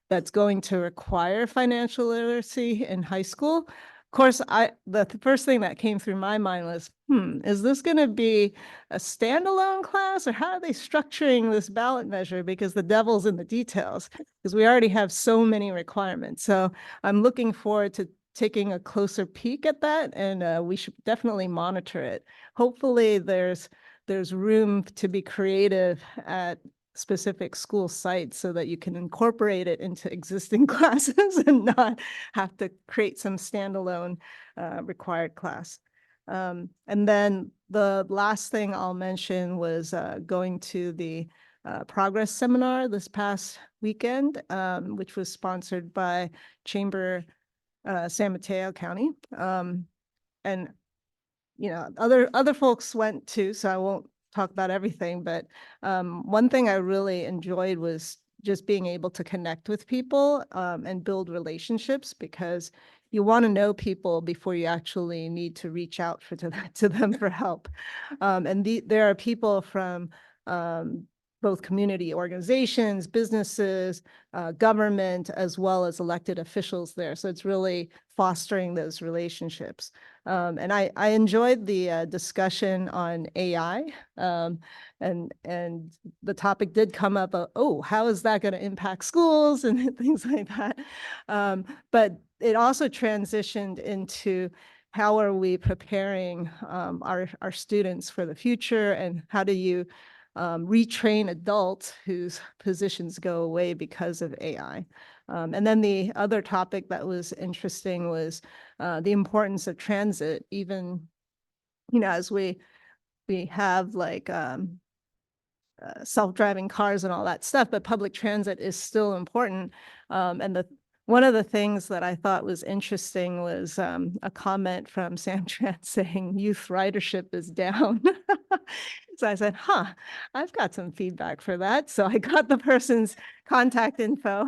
that's going to require financial literacy in high school. Of course, the first thing that came through my mind was, is this going to be a standalone class, or how are they structuring this ballot measure? Because the devil's in the details, because we already have so many requirements. So I'm looking forward to taking a closer peek at that, and we should definitely monitor it. Hopefully there's room to be creative at specific school sites so that you can incorporate it into existing classes and not have to create some standalone required class. And then the last thing I'll mention was going to the Progress Seminar this past weekend, which was sponsored by Chamber San Mateo County. And you know, other folks went too, so I won't talk about everything, but one thing I really enjoyed was just being able to connect with people and build relationships, because you want to know people before you actually need to reach out to them for help. And there are people from both community organizations, businesses, government, as well as elected officials there. So it's really fostering those relationships. And I enjoyed the discussion on AI. And the topic did come up of, oh, how is that going to impact schools and things like that. But it also transitioned into how are we preparing our students for the future, and how do you retrain adults whose positions go away because of AI. And then the other topic that was interesting was the importance of transit, even, as we have like self-driving cars and all that stuff, but public transit is still important. And one of the things that I thought was interesting was a comment from Samtrans saying youth ridership is down. So I said, I've got some feedback for that. So I got the person's contact info.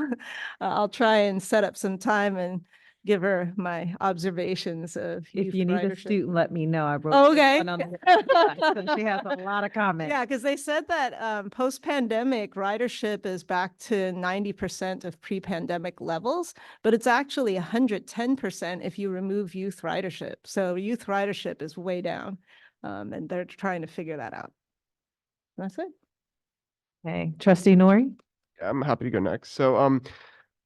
I'll try and set up some time and give her my observations of If youth you need a ridership. student, let me know. I wrote. Okay. one on the website, so she has a lot of comments. Yeah, because they said that post-pandemic ridership is back to 90% of pre-pandemic levels, but it's actually 110% if you remove youth ridership. So youth ridership is way down, and they're trying to figure that out. That's it. Okay, Trustee Nori? I'm happy to go next. So,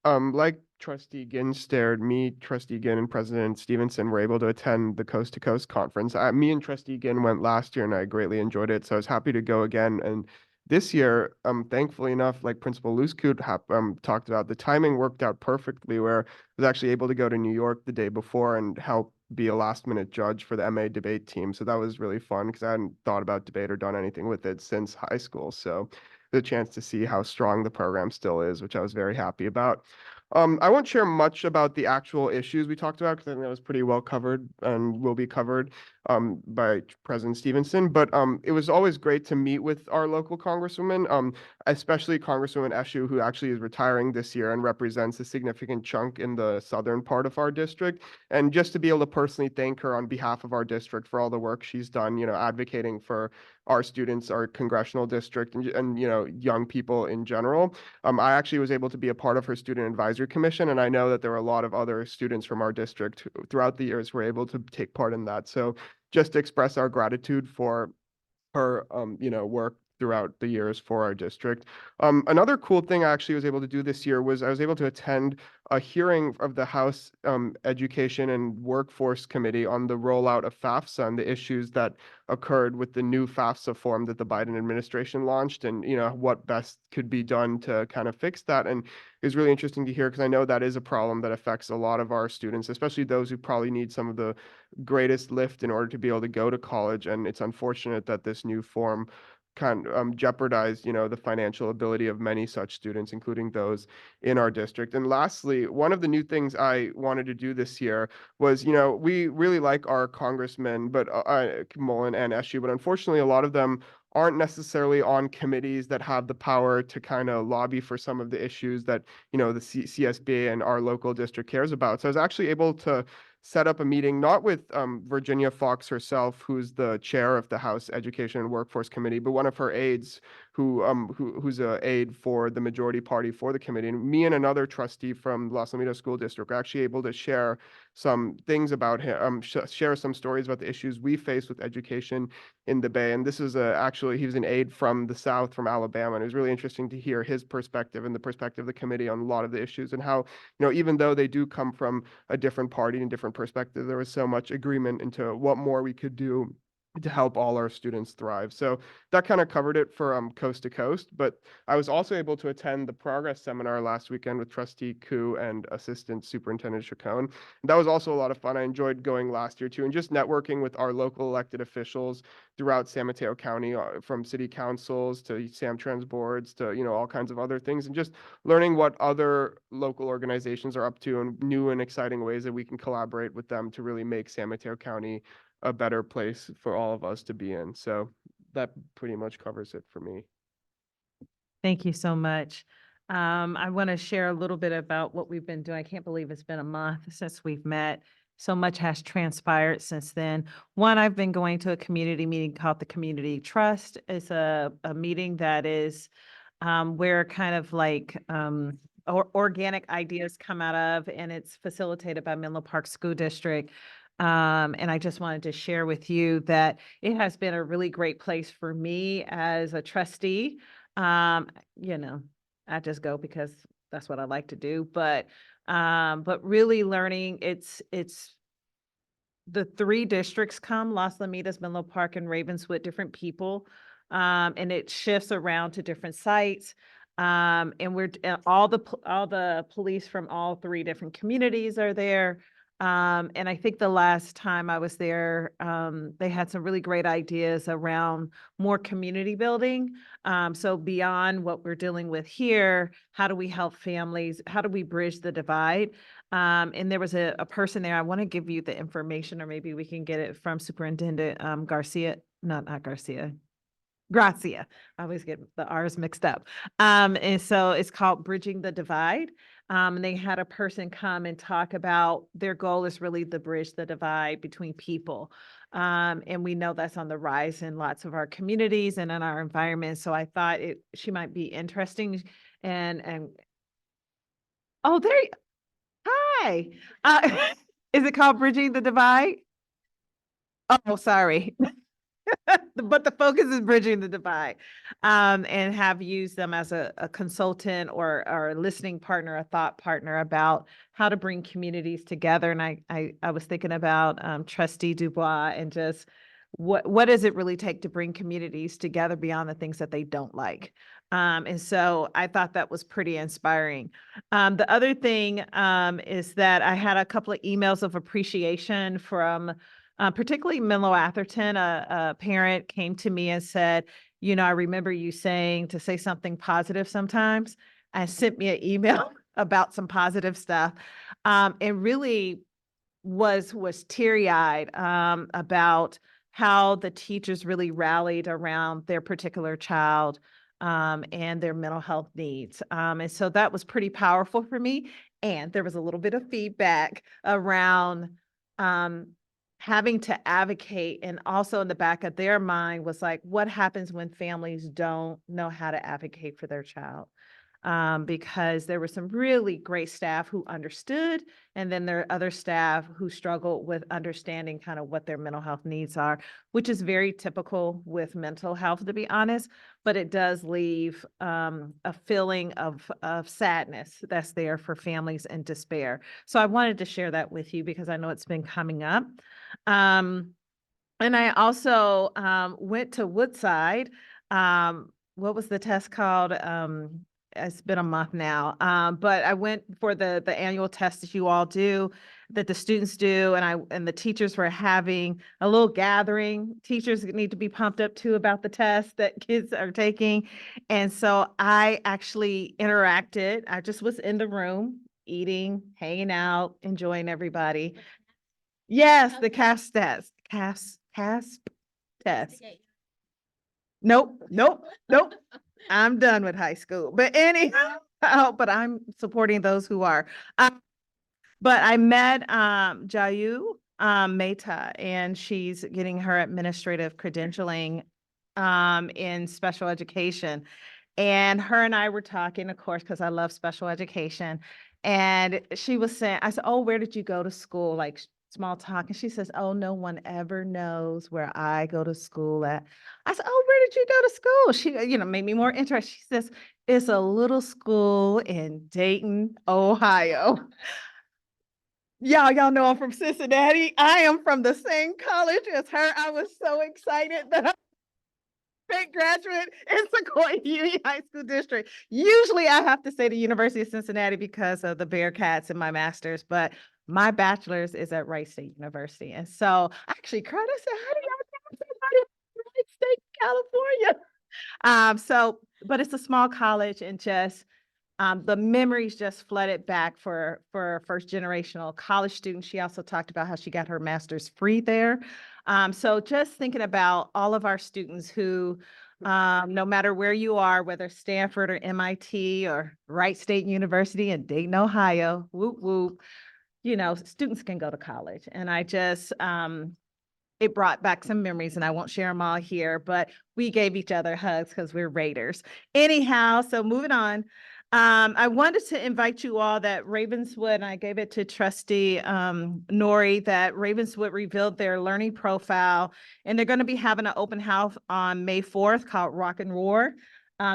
like Trustee Ginn stared, me, Trustee Ginn, and President Stevenson were able to attend the Coast to Coast conference. Me and Trustee Ginn went last year, and I greatly enjoyed it. So I was happy to go again. And this year, thankfully enough, like Principal Luskut talked about, the timing worked out perfectly, where I was actually able to go to New York the day before and help be a last-minute judge for the MA debate team. So that was really fun because I hadn't thought about debate or done anything with it since high school. So the chance to see how strong the program still is, which I was very happy about. I won't share much about the actual issues we talked about because I think that was pretty well covered and will be covered by President Stevenson. But it was always great to meet with our local congresswomen, especially Congresswoman Eshoo, who actually is retiring this year and represents a significant chunk in the southern part of our district. And just to be able to personally thank her on behalf of our district for all the work she's done, advocating for our students, our congressional district, and young people in general. I actually was able to be a part of her student advisory commission, and I know that there were a lot of other students from our district who, throughout the years, were able to take part in that. So just to express our gratitude for her, work throughout the years for our district. Another cool thing I actually was able to do this year was I was able to attend a hearing of the House Education and Workforce Committee on the rollout of FAFSA and the issues that occurred with the new FAFSA form that the Biden administration launched, and what best could be done to kind of fix that. And it was really interesting to hear because I know that is a problem that affects a lot of our students, especially those who probably need some of the greatest lift in order to be able to go to college. And it's unfortunate that this new form kind of jeopardized, the financial ability of many such students, including those in our district. And lastly, one of the new things I wanted to do this year was, we really like our congressmen, but Mullen and Eshoo, but unfortunately, a lot of them aren't necessarily on committees that have the power to kind of lobby for some of the issues that, the CSBA and our local district cares about. So I was actually able to set up a meeting, not with Virginia Fox herself, who's the chair of the House Education and Workforce Committee, but one of her aides who's an aide for the majority party for the committee. And me and another trustee from Los Alamitos School District were actually able to share some things about him, share some stories about the issues we face with education in the Bay. And this is actually, he was an aide from the South, from Alabama. And it was really interesting to hear his perspective and the perspective of the committee on a lot of the issues, and how, even though they do come from a different party and different perspective, there was so much agreement into what more we could do to help all our students thrive. So that kind of covered it for Coast to Coast. But I was also able to attend the Progress Seminar last weekend with Trustee Koo and Assistant Superintendent Chacon. And that was also a lot of fun. I enjoyed going last year too, and just networking with our local elected officials throughout San Mateo County, from city councils to Samtrans boards to, all kinds of other things, and just learning what other local organizations are up to and new and exciting ways that we can collaborate with them to really make San Mateo County a better place for all of us to be in. So that pretty much covers it for me. Thank you so much. I want to share a little bit about what we've been doing. I can't believe it's been a month since we've met. So much has transpired since then. One, I've been going to a community meeting called the Community Trust. It's a meeting that is where kind of like organic ideas come out of, and it's facilitated by Menlo Park School District. And I just wanted to share with you that it has been a really great place for me as a trustee. You know, I just go because that's what I like to do, but really learning, it's the 3 districts come, Las Lomitas, Menlo Park, and Ravenswood, different people. And it shifts around to different sites. And all the police from all 3 different communities are there. And I think the last time I was there, they had some really great ideas around more community building. So beyond what we're dealing with here, how do we help families? How do we bridge the divide? And there was a person there. I want to give you the information, or maybe we can get it from Superintendent Garcia, not Garcia. Gracia. I always get the R's mixed up. And so it's called Bridging the Divide. And they had a person come and talk about their goal is really to bridge the divide between people. And we know that's on the rise in lots of our communities and in our environment. So I thought she might be interesting. And oh, hi. Is it called Bridging the Divide? Oh, sorry. But the focus is bridging the divide, and have used them as a consultant or a listening partner, a thought partner about how to bring communities together. And I was thinking about Trustee Dubois and just what does it really take to bring communities together beyond the things that they don't like. And so I thought that was pretty inspiring. The other thing is that I had a couple of emails of appreciation from particularly Menlo Atherton. A parent came to me and said, you know, I remember you saying to say something positive sometimes, and sent me an email about some positive stuff. And really was teary-eyed about how the teachers really rallied around their particular child and their mental health needs. And so that was pretty powerful for me. And there was a little bit of feedback around having to advocate, and also in the back of their mind was like, what happens when families don't know how to advocate for their child? Because there were some really great staff who understood, and then there are other staff who struggled with understanding kind of what their mental health needs are, which is very typical with mental health, to be honest, but it does leave a feeling of sadness that's there for families and despair. So I wanted to share that with you because I know it's been coming up. And I also went to Woodside. What was the test called? It's been a month now, but I went for the annual test that you all do, that the students do, and the teachers were having a little gathering. Teachers need to be pumped up too about the test that kids are taking. And so I actually interacted. I just was in the room, eating, hanging out, enjoying everybody. Yes, the CASP test. CASP test. Nope. I'm done with high school, but anyhow, but I'm supporting those who are. But I met Jayu Mehta, and she's getting her administrative credentialing in special education. And her and I were talking, of course, because I love special education. And she was saying, I said, oh, where did you go to school? Like small talk. And she says, oh, no one ever knows where I go to school at. I said, oh, where did you go to school? She, made me more interested. She says, it's a little school in Dayton, Ohio. Y'all know I'm from Cincinnati. I am from the same college as her. I was so excited that I'm a graduate in Sequoia Union High School District. Usually I have to say the University of Cincinnati because of the Bearcats in my master's, but my bachelor's is at Wright State University. And so I actually cried. I said, how do y'all get somebody at Wright State, California? But it's a small college, and just the memories just flooded back for first generational college students. She also talked about how she got her master's free there. So just thinking about all of our students who No matter where you are, whether Stanford or MIT or Wright State University in Dayton, Ohio, whoop, whoop, you know, students can go to college. And I just, it brought back some memories, and I won't share them all here, but we gave each other hugs because we're Raiders. Anyhow, so moving on. I wanted to invite you all that Ravenswood, and I gave it to Trustee Nori, that Ravenswood revealed their learning profile, and they're going to be having an open house on May 4th called Rock and Roar.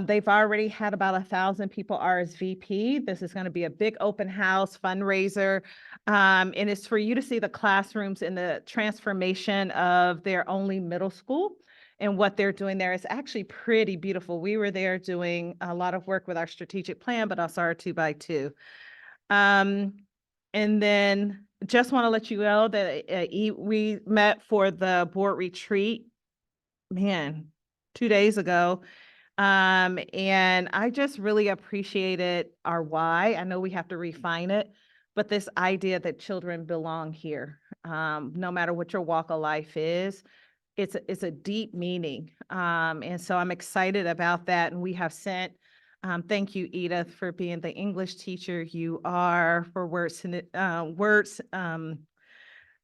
They've already had about 1,000 people RSVP. This is going to be a big open house fundraiser. And it's for you to see the classrooms and the transformation of their only middle school and what they're doing there. It's actually pretty beautiful. We were there doing a lot of work with our strategic plan, but also our 2x2. And then just want to let you know that we met for the board retreat, man, 2 days ago. And I just really appreciated our why. I know we have to refine it, but this idea that children belong here, no matter what your walk of life is, it's a deep meaning. And so I'm excited about that. And we have sent, thank you, Edith, for being the English teacher you are, for words,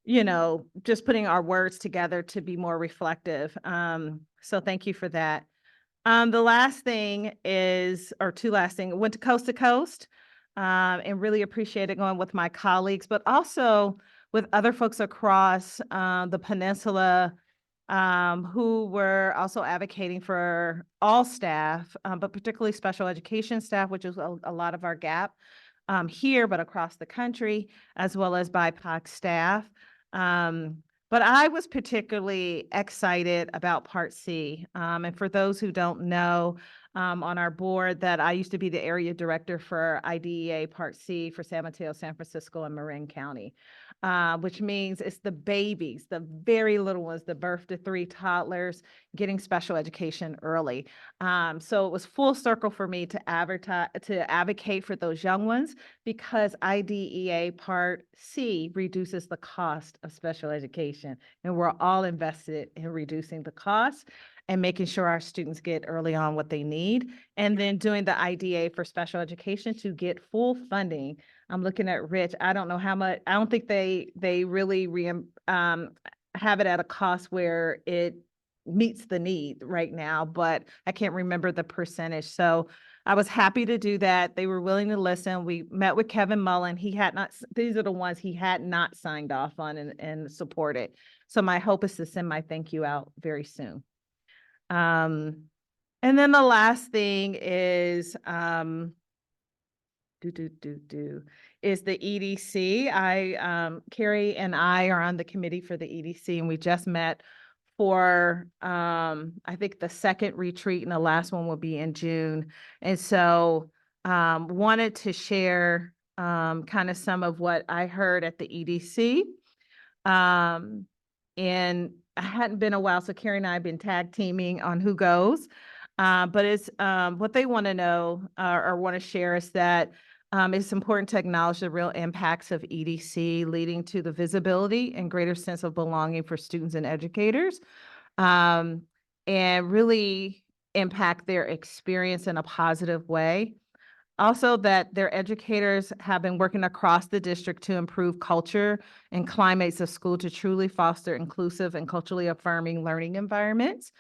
you know, just putting our words together to be more reflective. So thank you for that. The last thing is, or two last things, went to Coast, and really appreciated going with my colleagues, but also with other folks across the peninsula who were also advocating for all staff, but particularly special education staff, which is a lot of our gap here, but across the country, as well as BIPOC staff. But I was particularly excited about Part C. And for those who don't know, on our board, that I used to be the area director for IDEA Part C for San Mateo, San Francisco, and Marin County, which means it's the babies, the very little ones, the birth to 3 toddlers, getting special education early. So it was full circle for me to advocate for those young ones, because IDEA Part C reduces the cost of special education, and we're all invested in reducing the cost and making sure our students get early on what they need, and then doing the IDA for special education to get full funding. I'm looking at Rich. I don't know how much, I don't think they really have it at a cost where it meets the need right now, but I can't remember the percentage. So I was happy to do that. They were willing to listen. We met with Kevin Mullen. He had not, these are the ones he had not signed off on and supported. So my hope is to send my thank you out very soon. And then the last thing is, is the EDC. Carrie and I are on the committee for the EDC, and we just met for, I think the second retreat, and the last one will be in June. And so, wanted to share, kind of some of what I heard at the EDC. And I hadn't been a while, so Carrie and I have been tag teaming on who goes. But it's what they want to know or want to share is that it's important to acknowledge the real impacts of EDC, leading to the visibility and greater sense of belonging for students and educators, and really impact their experience in a positive way. Also, that their educators have been working across the district to improve culture and climates of school to truly foster inclusive and culturally affirming learning environments.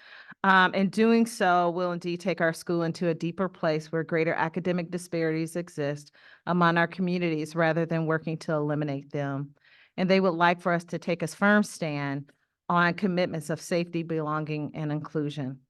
And doing so will indeed take our school into a deeper place where greater academic disparities exist among our communities, rather than working to eliminate them. And they would like for us to take a firm stand on commitments of safety, belonging, and inclusion.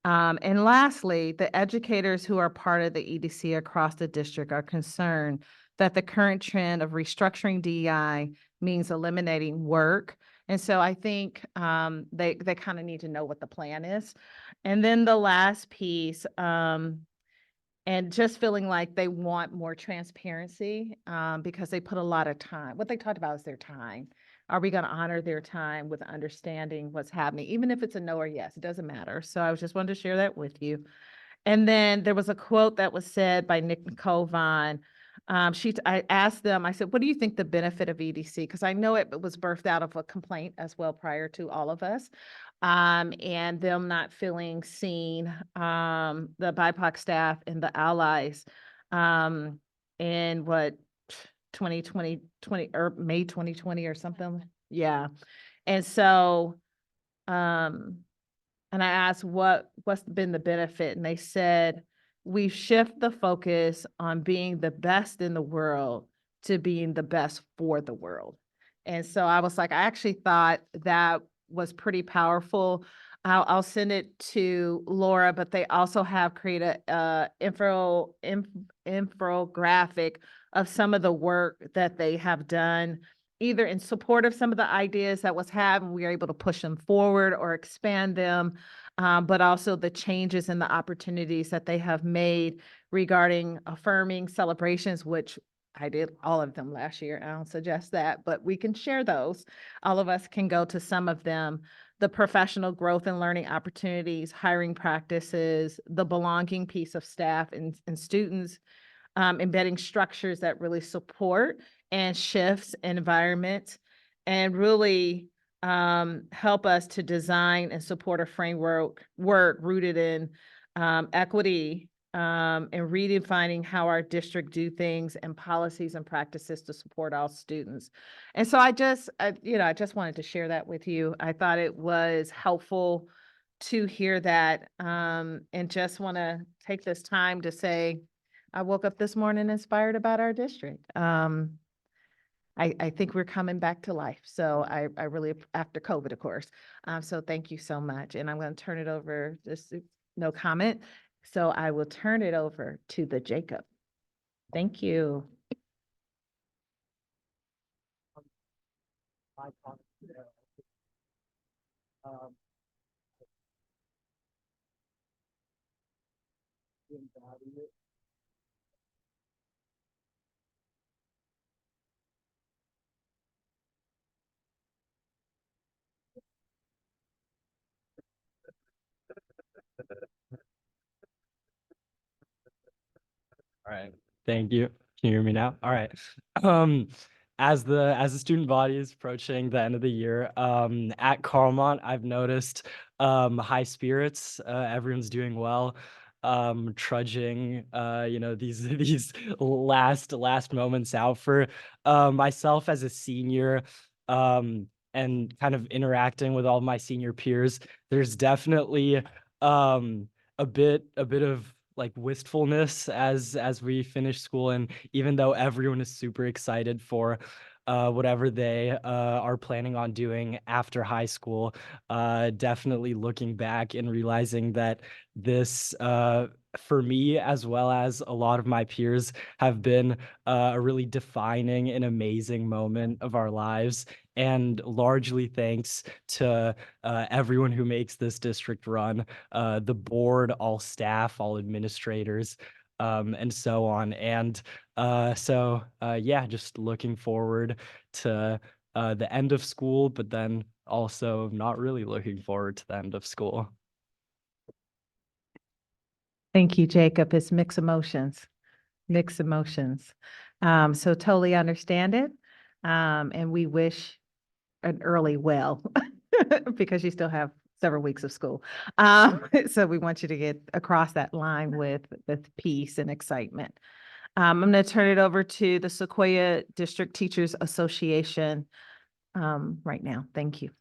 And lastly, the educators who are part of the EDC across the district are concerned that the current trend of restructuring DEI means eliminating work. And so I think they kind of need to know what the plan is. And then the last piece, and just feeling like they want more transparency because they put a lot of time. What they talked about is their time. Are we going to honor their time with understanding what's happening? Even if it's a no or yes, it doesn't matter. So I just wanted to share that with you. And then there was a quote that was said by Nick Nicole Vaughn, I asked them, I said, what do you think the benefit of EDC? Because I know it was birthed out of a complaint as well prior to all of us. And them not feeling seen, the BIPOC staff and the allies, in what, 2020, or May 2020 or something. Yeah. And so, and I asked what's been the benefit, and they said, we shift the focus on being the best in the world to being the best for the world. And so I was like, I actually thought that was pretty powerful. I'll send it to Laura, but they also have created a infographic of some of the work that they have done, either in support of some of the ideas that was had, and we are able to push them forward or expand them, but also the changes and the opportunities that they have made regarding affirming celebrations, which I did all of them last year. I don't suggest that, but we can share those. All of us can go to some of them. The professional growth and learning opportunities, hiring practices, the belonging piece of staff and students, embedding structures that really support and shifts environment, and really help us to design and support a framework rooted in equity, and redefining how our district do things and policies and practices to support all students. And so I just wanted to share that with you. I thought it was helpful to hear that, and just want to take this time to say, I woke up this morning inspired about our district. I think we're coming back to life. So I really, after COVID, of course. So thank you so much. And I'm going to turn it over, just no comment. So I will turn it over to the Jacob. Thank you. All right, thank you. Can you hear me now? All right. As the student body is approaching the end of the year, at Carlmont, I've noticed high spirits. Everyone's doing well. Trudging, these last moments out for myself as a senior, and kind of interacting with all of my senior peers. There's definitely a bit of like wistfulness as we finish school, and even though everyone is super excited for whatever they are planning on doing after high school, definitely looking back and realizing that this for me, as well as a lot of my peers, have been a really defining and amazing moment of our lives. And largely thanks to everyone who makes this district run, the board, all staff, all administrators, and so on. And just looking forward to the end of school, but then also not really looking forward to the end of school. Thank you, Jacob. It's mixed emotions. So totally understand it. And we wish an early well, because you still have several weeks of school. So we want you to get across that line with peace and excitement. I'm going to turn it over to the Sequoia District Teachers Association right now. Thank you.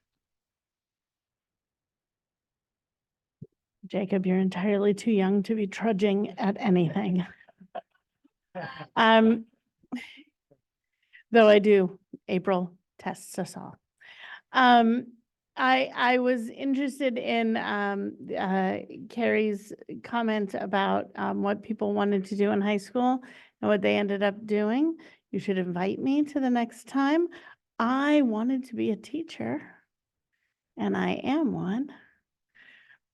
Jacob, you're entirely too young to be trudging at anything. Though I do, April tests us all. I was interested in Carrie's comment about what people wanted to do in high school and what they ended up doing. You should invite me to the next time. I wanted to be a teacher, and I am one.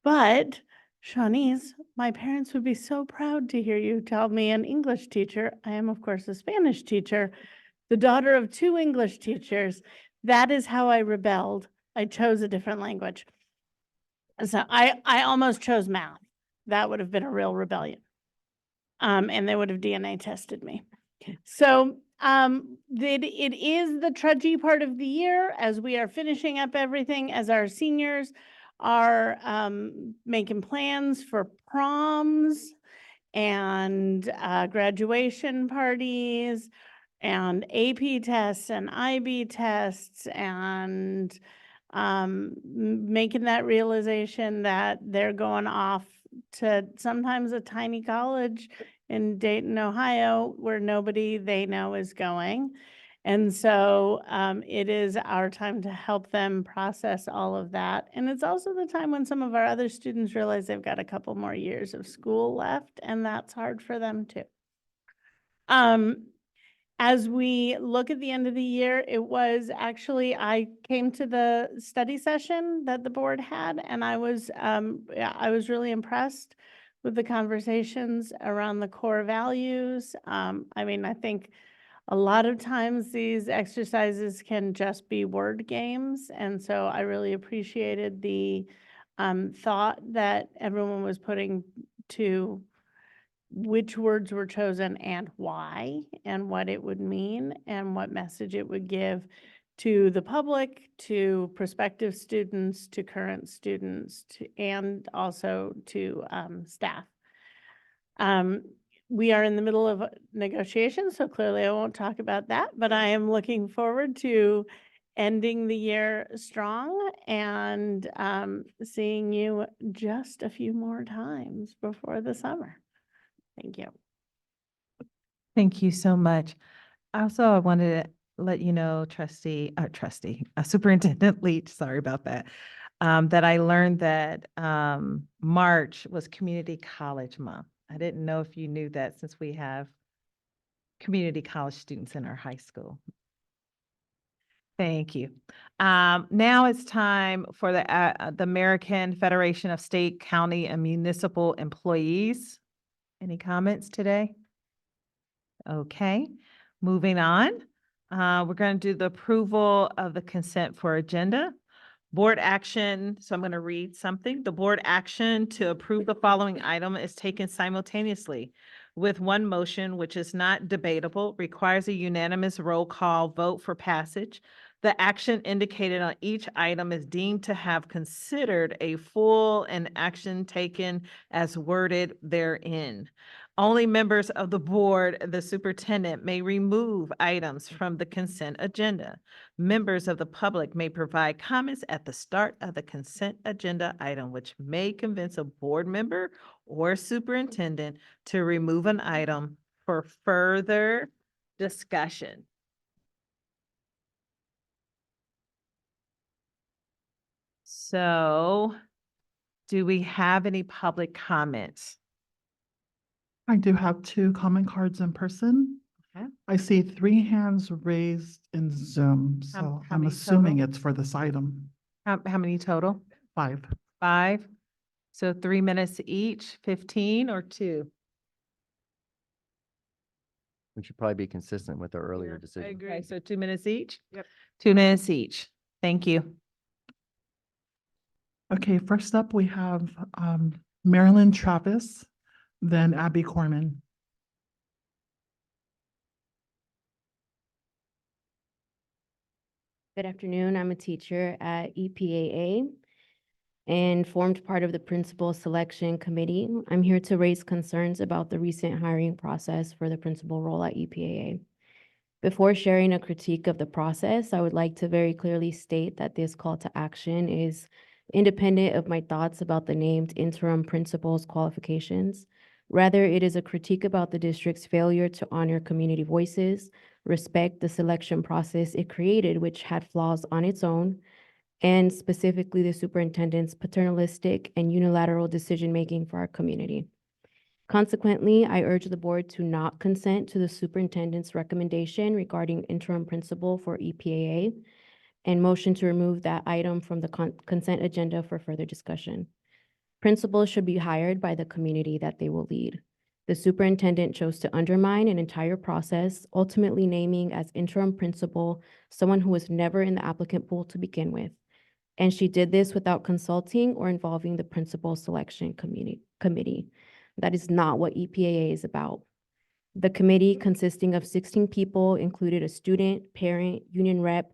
But Shawnee's, my parents would be so proud to hear you tell me an English teacher. I am, of course, a Spanish teacher, the daughter of 2 English teachers. That is how I rebelled. I chose a different language. So I almost chose math. That would have been a real rebellion. And they would have DNA tested me. So it is the trudgy part of the year as we are finishing up everything, as our seniors are making plans for proms and graduation parties and AP tests and IB tests and making that realization that they're going off to sometimes a tiny college in Dayton, Ohio, where nobody they know is going. And so it is our time to help them process all of that. And it's also the time when some of our other students realize they've got a couple more years of school left, and that's hard for them too. As we look at the end of the year, it was actually, I came to the study session that the board had, and I was really impressed with the conversations around the core values. I mean, I think a lot of times these exercises can just be word games. And so I really appreciated the thought that everyone was putting to which words were chosen and why, and what it would mean, and what message it would give to the public, to prospective students, to current students, and also to staff. We are in the middle of negotiations, so clearly I won't talk about that, but I am looking forward to ending the year strong and seeing you just a few more times before the summer. Thank you. Thank you so much. Also, I wanted to let you know, Superintendent Leach, sorry about that, that I learned that March was Community College Month. I didn't know if you knew that, since we have community college students in our high school. Thank you. Now it's time for the American Federation of State, County, and Municipal Employees. Any comments today? Okay, moving on. We're going to do the approval of the consent for agenda. Board action, so I'm going to read something. The board action to approve the following item is taken simultaneously with one motion, which is not debatable, requires a unanimous roll call vote for passage. The action indicated on each item is deemed to have considered a full and action taken as worded therein. Only members of the board, the superintendent, may remove items from the consent agenda. Members of the public may provide comments at the start of the consent agenda item, which may convince a board member or superintendent to remove an item for further discussion. So, do we have any public comments? I do have 2 comment cards in person. Okay. I see 3 hands raised in Zoom, so how I'm many assuming total? it's for this item. How many total? 5. 5? So 3 minutes each, 15 or 2? We should probably be consistent with our earlier decision. Okay, so 2 minutes each? Yep. 2 minutes each. Thank you. Okay, first up, we have Marilyn Travis, then Abby Corman. Good afternoon. I'm a teacher at EPAA and formed part of the principal selection committee. I'm here to raise concerns about the recent hiring process for the principal role at EPAA. Before sharing a critique of the process, I would like to very clearly state that this call to action is independent of my thoughts about the named interim principal's qualifications. Rather, it is a critique about the district's failure to honor community voices, respect the selection process it created, which had flaws on its own, and specifically the superintendent's paternalistic and unilateral decision-making for our community. Consequently, I urge the board to not consent to the superintendent's recommendation regarding interim principal for EPAA and motion to remove that item from the consent agenda for further discussion. Principals should be hired by the community that they will lead. The superintendent chose to undermine an entire process, ultimately naming as interim principal someone who was never in the applicant pool to begin with. And she did this without consulting or involving the principal selection committee. That is not what EPAA is about. The committee, consisting of 16 people, included a student, parent, union rep,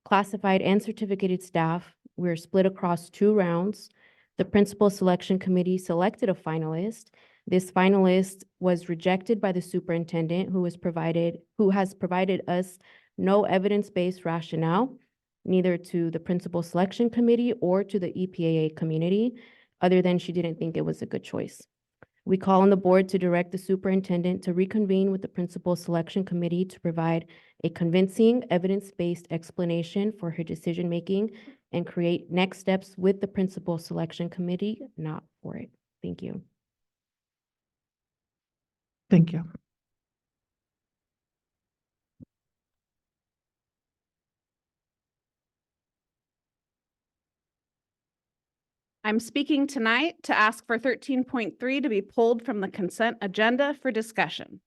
classified and certificated staff. We were split across 2 rounds. The principal selection committee selected a finalist. This finalist was rejected by the superintendent, who has provided us no evidence-based rationale, neither to the principal selection committee or to the EPAA community, other than she didn't think it was a good choice. We call on the board to direct the superintendent to reconvene with the principal selection committee to provide a convincing, evidence-based explanation for her decision-making and create next steps with the principal selection committee, not for it. Thank you. Thank you. I'm speaking tonight to ask for 13.3 to be pulled from the consent agenda for discussion.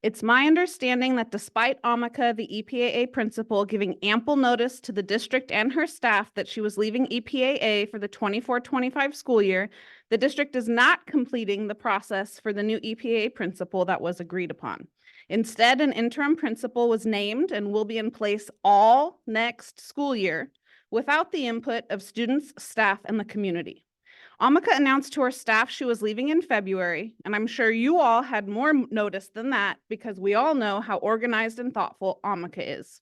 It's my understanding that despite Amika, the EPAA principal, giving ample notice to the district and her staff that she was leaving EPAA for the 24-25 school year, the district is not completing the process for the new EPAA principal that was agreed upon. Instead, an interim principal was named and will be in place all next school year without the input of students, staff, and the community. Amika announced to her staff she was leaving in February, and I'm sure you all had more notice than that because we all know how organized and thoughtful Amika is.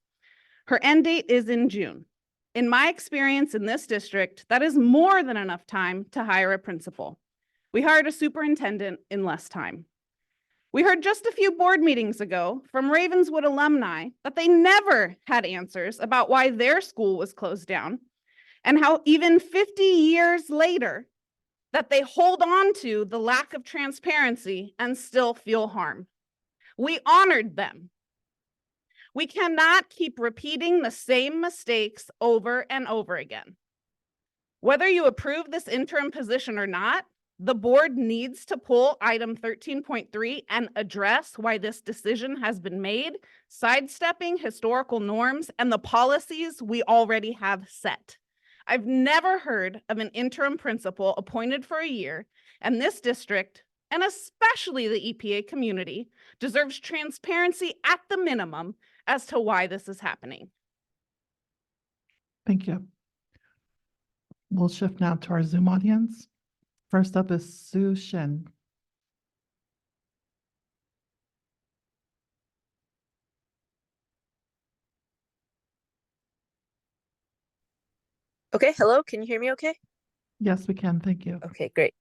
Her end date is in June. In my experience in this district, that is more than enough time to hire a principal. We hired a superintendent in less time. We heard just a few board meetings ago from Ravenswood alumni that they never had answers about why their school was closed down, and how even 50 years later, that they hold on to the lack of transparency and still feel harm. We honored them. We cannot keep repeating the same mistakes over and over again. Whether you approve this interim position or not, the board needs to pull item 13.3 and address why this decision has been made, sidestepping historical norms and the policies we already have set. I've never heard of an interim principal appointed for a year, and this district, and especially the EPA community, deserves transparency at the minimum as to why this is happening. Thank you. We'll shift now to our Zoom audience. First up is Sue Shin. Okay, hello, can you hear me okay? Yes, we can. Thank you. Okay, great.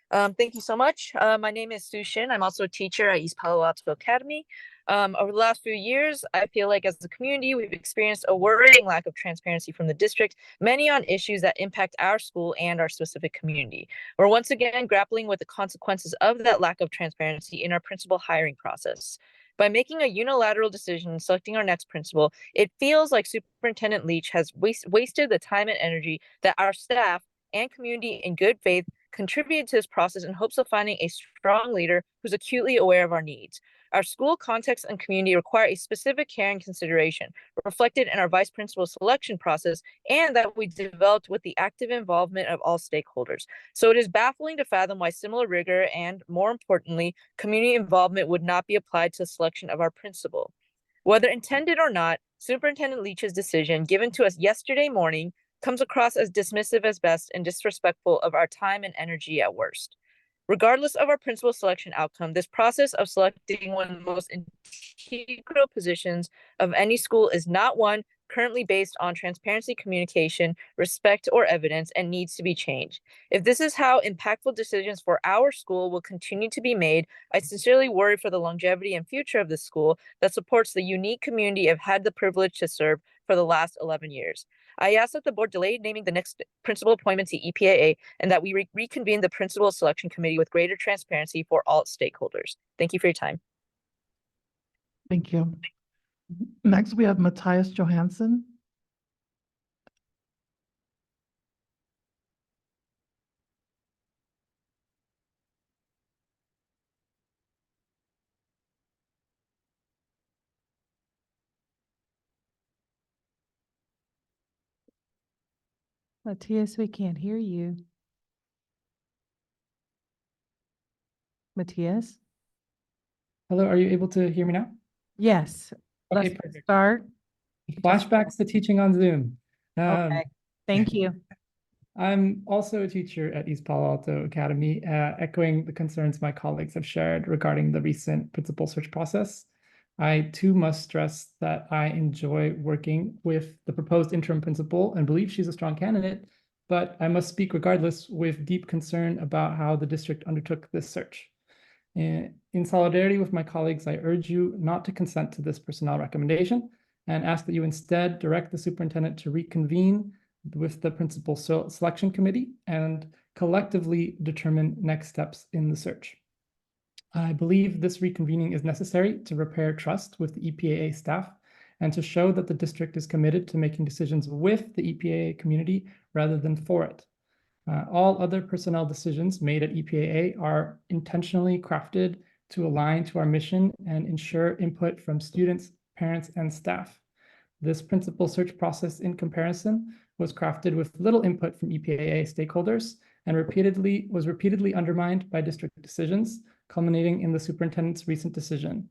Thank you so much. My name is Sue Shin. I'm also a teacher at East Palo Alto Academy. Over the last few years, I feel like as a community, we've experienced a worrying lack of transparency from the district, many on issues that impact our school and our specific community. We're once again grappling with the consequences of that lack of transparency in our principal hiring process. By making a unilateral decision and selecting our next principal, it feels like Superintendent Leach has wasted the time and energy that our staff and community in good faith contributed to this process in hopes of finding a strong leader who's acutely aware of our needs. Our school context and community require a specific care and consideration reflected in our vice principal selection process, and that we developed with the active involvement of all stakeholders. So it is baffling to fathom why similar rigor and, more importantly, community involvement would not be applied to the selection of our principal. Whether intended or not, Superintendent Leach's decision given to us yesterday morning comes across as dismissive as best and disrespectful of our time and energy at worst. Regardless of our principal selection outcome, this process of selecting one of the most integral positions of any school is not one currently based on transparency, communication, respect, or evidence, and needs to be changed. If this is how impactful decisions for our school will continue to be made, I sincerely worry for the longevity and future of the school that supports the unique community I've had the privilege to serve for the last 11 years. I ask that the board delay naming the next principal appointment to EPAA and that we reconvene the principal selection committee with greater transparency for all stakeholders. Thank you for your time. Thank you. Next, we have Matthias Johansson. Matthias, we can't hear you. Matthias? Hello, are you able to hear me now? Yes, Okay, let's perfect. start. Flashbacks to teaching on Zoom. Okay, thank you. I'm also a teacher at East Palo Alto Academy, echoing the concerns my colleagues have shared regarding the recent principal search process. I too must stress that I enjoy working with the proposed interim principal and believe she's a strong candidate, but I must speak regardless with deep concern about how the district undertook this search. In solidarity with my colleagues, I urge you not to consent to this personnel recommendation and ask that you instead direct the superintendent to reconvene with the principal selection committee and collectively determine next steps in the search. I believe this reconvening is necessary to repair trust with the EPAA staff and to show that the district is committed to making decisions with the EPAA community rather than for it. All other personnel decisions made at EPAA are intentionally crafted to align to our mission and ensure input from students, parents, and staff. This principal search process, in comparison, was crafted with little input from EPAA stakeholders and was repeatedly undermined by district decisions, culminating in the superintendent's recent decision.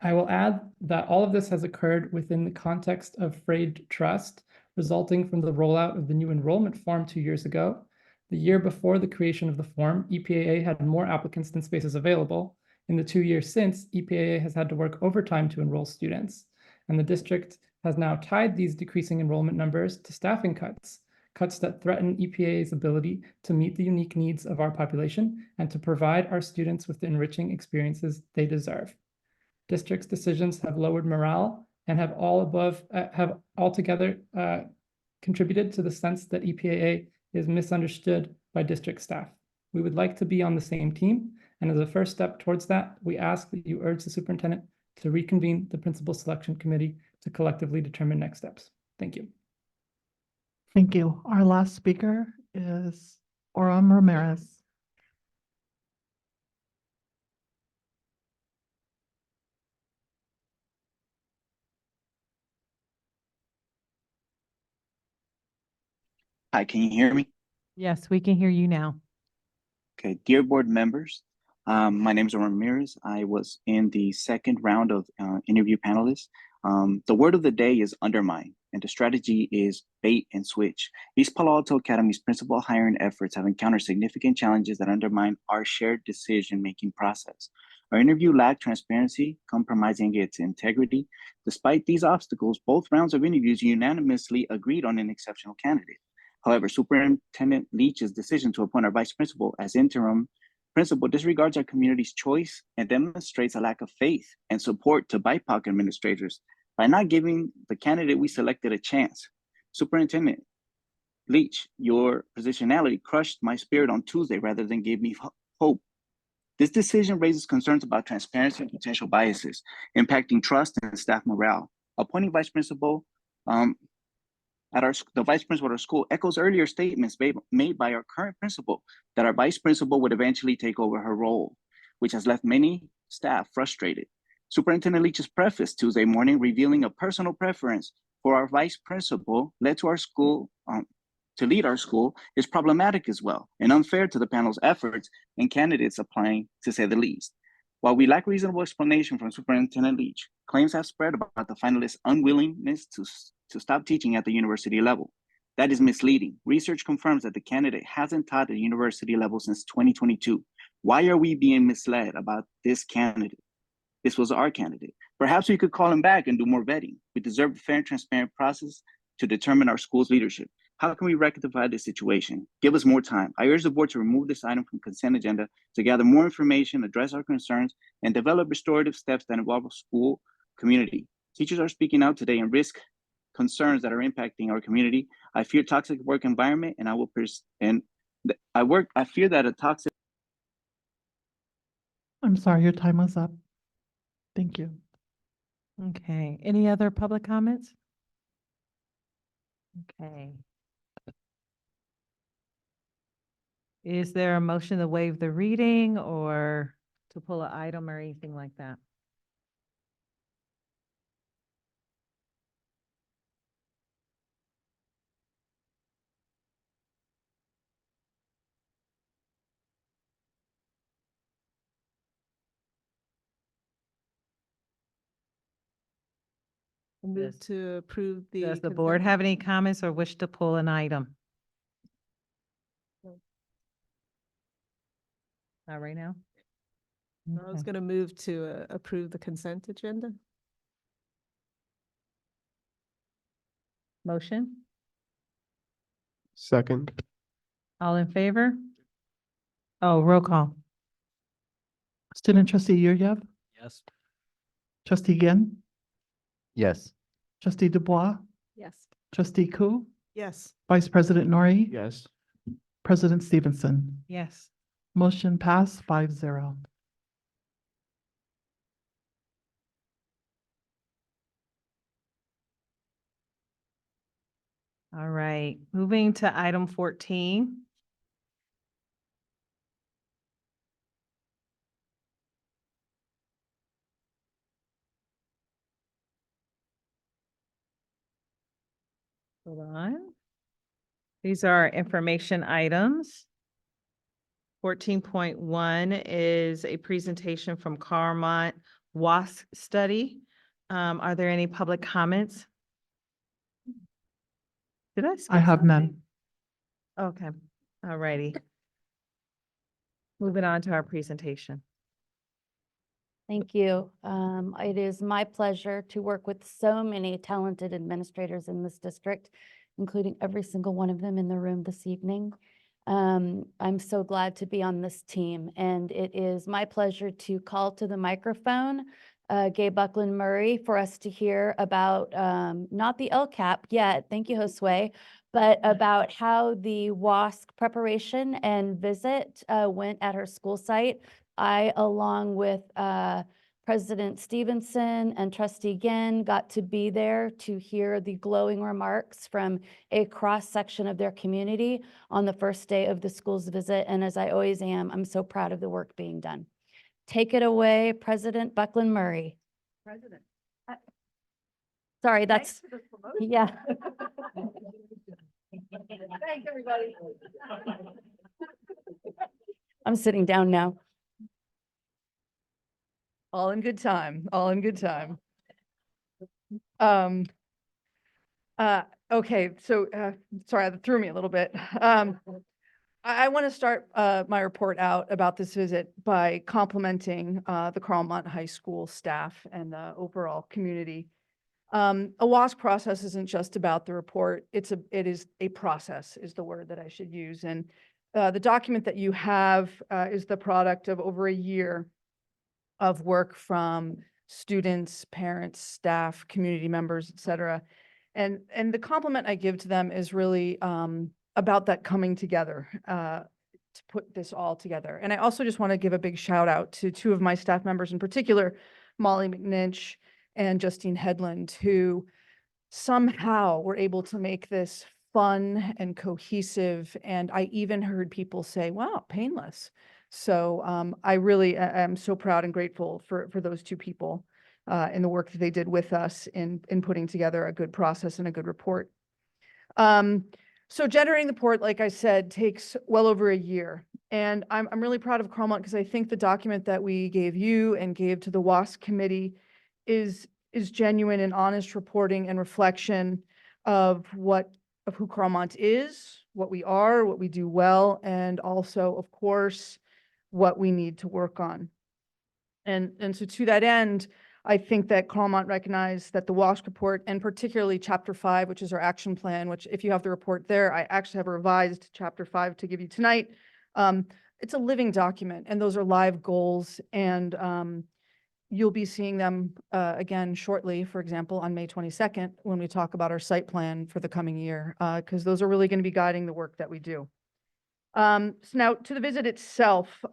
I will add that all of this has occurred within the context of frayed trust, resulting from the rollout of the new enrollment form 2 years ago. The year before the creation of the form, EPAA had more applicants than spaces available. In the 2 years since, EPAA has had to work overtime to enroll students, and the district has now tied these decreasing enrollment numbers to staffing cuts that threaten EPAA's ability to meet the unique needs of our population and to provide our students with the enriching experiences they deserve. District's decisions have lowered morale and have altogether contributed to the sense that EPAA is misunderstood by district staff. We would like to be on the same team, and as a first step towards that, we ask that you urge the superintendent to reconvene the principal selection committee to collectively determine next steps. Thank you. Thank you. Our last speaker is Oram Ramirez. Hi, can you hear me? Yes, we can hear you now. Okay, dear board members, my name is Oram Ramirez. I was in the second round of interview panelists. The word of the day is undermine, and the strategy is bait and switch. East Palo Alto Academy's principal hiring efforts have encountered significant challenges that undermine our shared decision-making process. Our interview lacked transparency, compromising its integrity. Despite these obstacles, both rounds of interviews unanimously agreed on an exceptional candidate. However, Superintendent Leach's decision to appoint our vice principal as interim principal disregards our community's choice and demonstrates a lack of faith and support to BIPOC administrators by not giving the candidate we selected a chance. Superintendent Leach, your positionality crushed my spirit on Tuesday rather than give me hope. This decision raises concerns about transparency and potential biases, impacting trust and staff morale. Appointing vice principal the vice principal at our school echoes earlier statements made by our current principal that our vice principal would eventually take over her role, which has left many staff frustrated. Superintendent Leach's preface Tuesday morning revealing a personal preference for our vice principal led to our school to lead our school is problematic as well and unfair to the panel's efforts and candidates applying, to say the least. While we lack reasonable explanation from Superintendent Leach, claims have spread about the finalists' unwillingness to stop teaching at the university level. That is misleading. Research confirms that the candidate hasn't taught at the university level since 2022. Why are we being misled about this candidate? This was our candidate. Perhaps we could call him back and do more vetting. We deserve a fair and transparent process to determine our school's leadership. How can we rectify this situation? Give us more time. I urge the board to remove this item from consent agenda to gather more information, address our concerns, and develop restorative steps that involve our school community. Teachers are speaking out today and risk concerns that are impacting our community. I fear toxic work environment, and I fear that a toxic. I'm sorry, your time was up. Thank you. Okay, any other public comments? Okay. Is there a motion to waive the reading or to pull an item or anything like that? Move Does- to approve the. Does the board consent- have any comments or wish to pull an item? Not right now? I was Okay. gonna move to approve the consent agenda. Motion? Second. All in favor? Oh, roll call. Student trustee Yuryev, Yes. trustee Ginn, Yes. trustee Dubois, Yes. trustee Ku, Yes. vice president Nori, Yes. president Stevenson. Yes. Motion passed 5-0. All right, moving to item 14. Hold on. These are information items. 14.1 is a presentation from Carmont WASC study. Are there any public comments? Did I? I skip have none. something? Okay, all righty. Moving on to our presentation. Thank you. It is my pleasure to work with so many talented administrators in this district, including every single one of them in the room this evening. I'm so glad to be on this team, and it is my pleasure to call to the microphone Gay Buckland Murray for us to hear about not the LCAP yet, thank you, Josue, but about how the WASC preparation and visit went at her school site. I, along with President Stevenson and Trustee Ginn, got to be there to hear the glowing remarks from a cross-section of their community on the first day of the school's visit. And as I always am, I'm so proud of the work being done. Take it away, President Buckland Murray. President. Sorry, that's, yeah. Thanks, everybody. I'm sitting down now. All in good time, all in good time. Okay, so, sorry, that threw me a little bit. I want to start my report out about this visit by complimenting the Carlmont High School staff and the overall community. A WASC process isn't just about the report. It is a process is the word that I should use. And the document that you have is the product of over a year of work from students, parents, staff, community members, et cetera. And the compliment I give to them is really about that coming together to put this all together. And I also just want to give a big shout out to two of my staff members in particular, Molly McNinch and Justine Headland, who somehow were able to make this fun and cohesive. And I even heard people say, wow, painless. So I really am so proud and grateful for those two people in the work that they did with us in putting together a good process and a good report. So generating the report, like I said, takes well over a year. And I'm really proud of Carlmont because I think the document that we gave you and gave to the WASC committee is genuine and honest reporting and reflection of who Carlmont is, what we are, what we do well, and also, of course, what we need to work on. And so to that end, I think that Carlmont recognized that the WASC report, and particularly Chapter 5, which is our action plan, which if you have the report there, I actually have a revised Chapter 5 to give you tonight. It's a living document, and those are live goals, and you'll be seeing them again shortly, for example, on May 22nd, when we talk about our site plan for the coming year, because those are really going to be guiding the work that we do. So now to the visit itself,